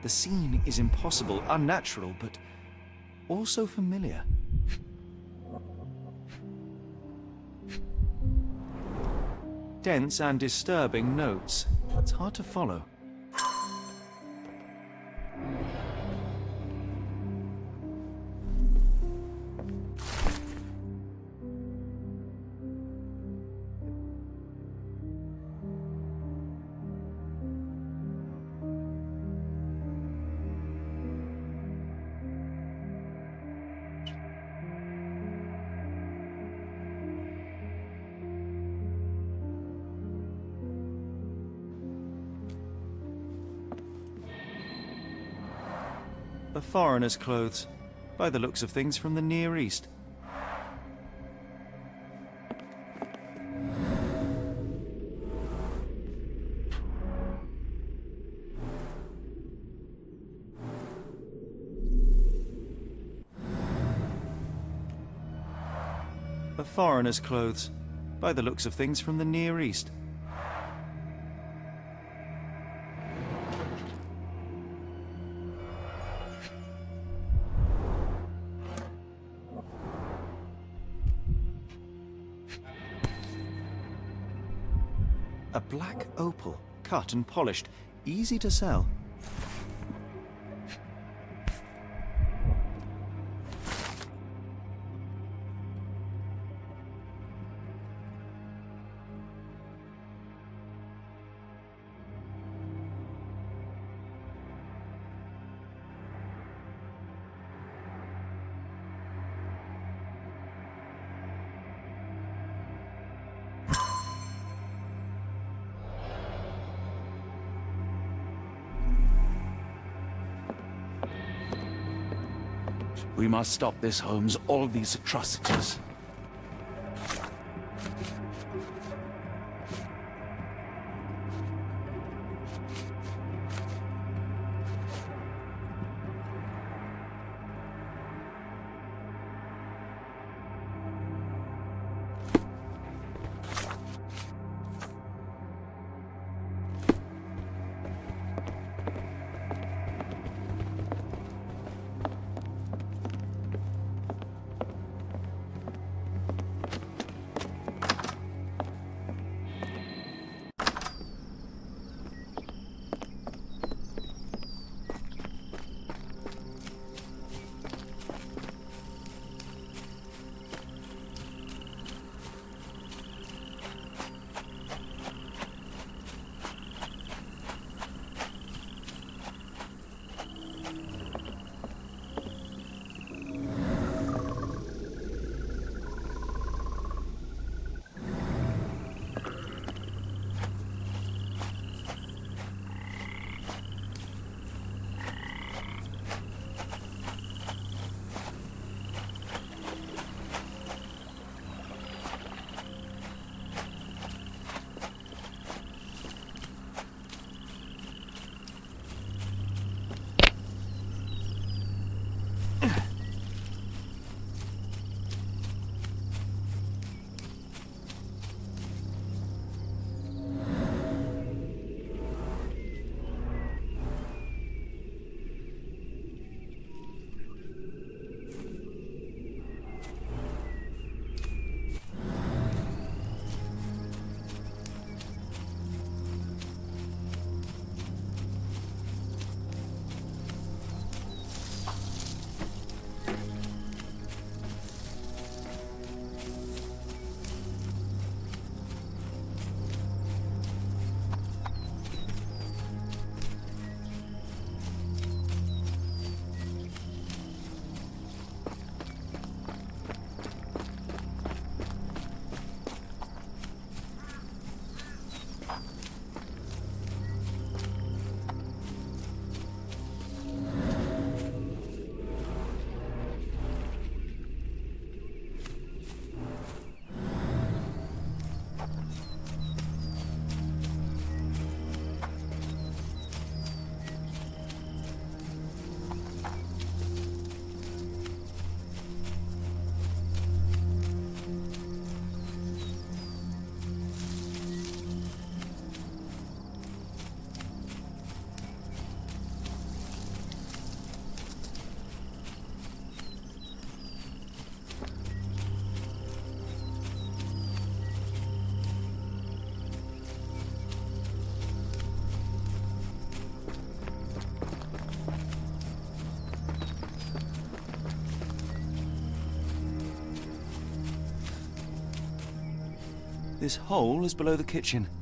The scene is impossible, unnatural, but also familiar. Dense and disturbing notes. It's hard to follow. A foreigner's clothes, by the looks of things from the Near East. A foreigner's clothes, by the looks of things from the Near East. A black opal, cut and polished, easy to sell. We must stop this, Holmes. All these atrocities. This hole is below the kitchen.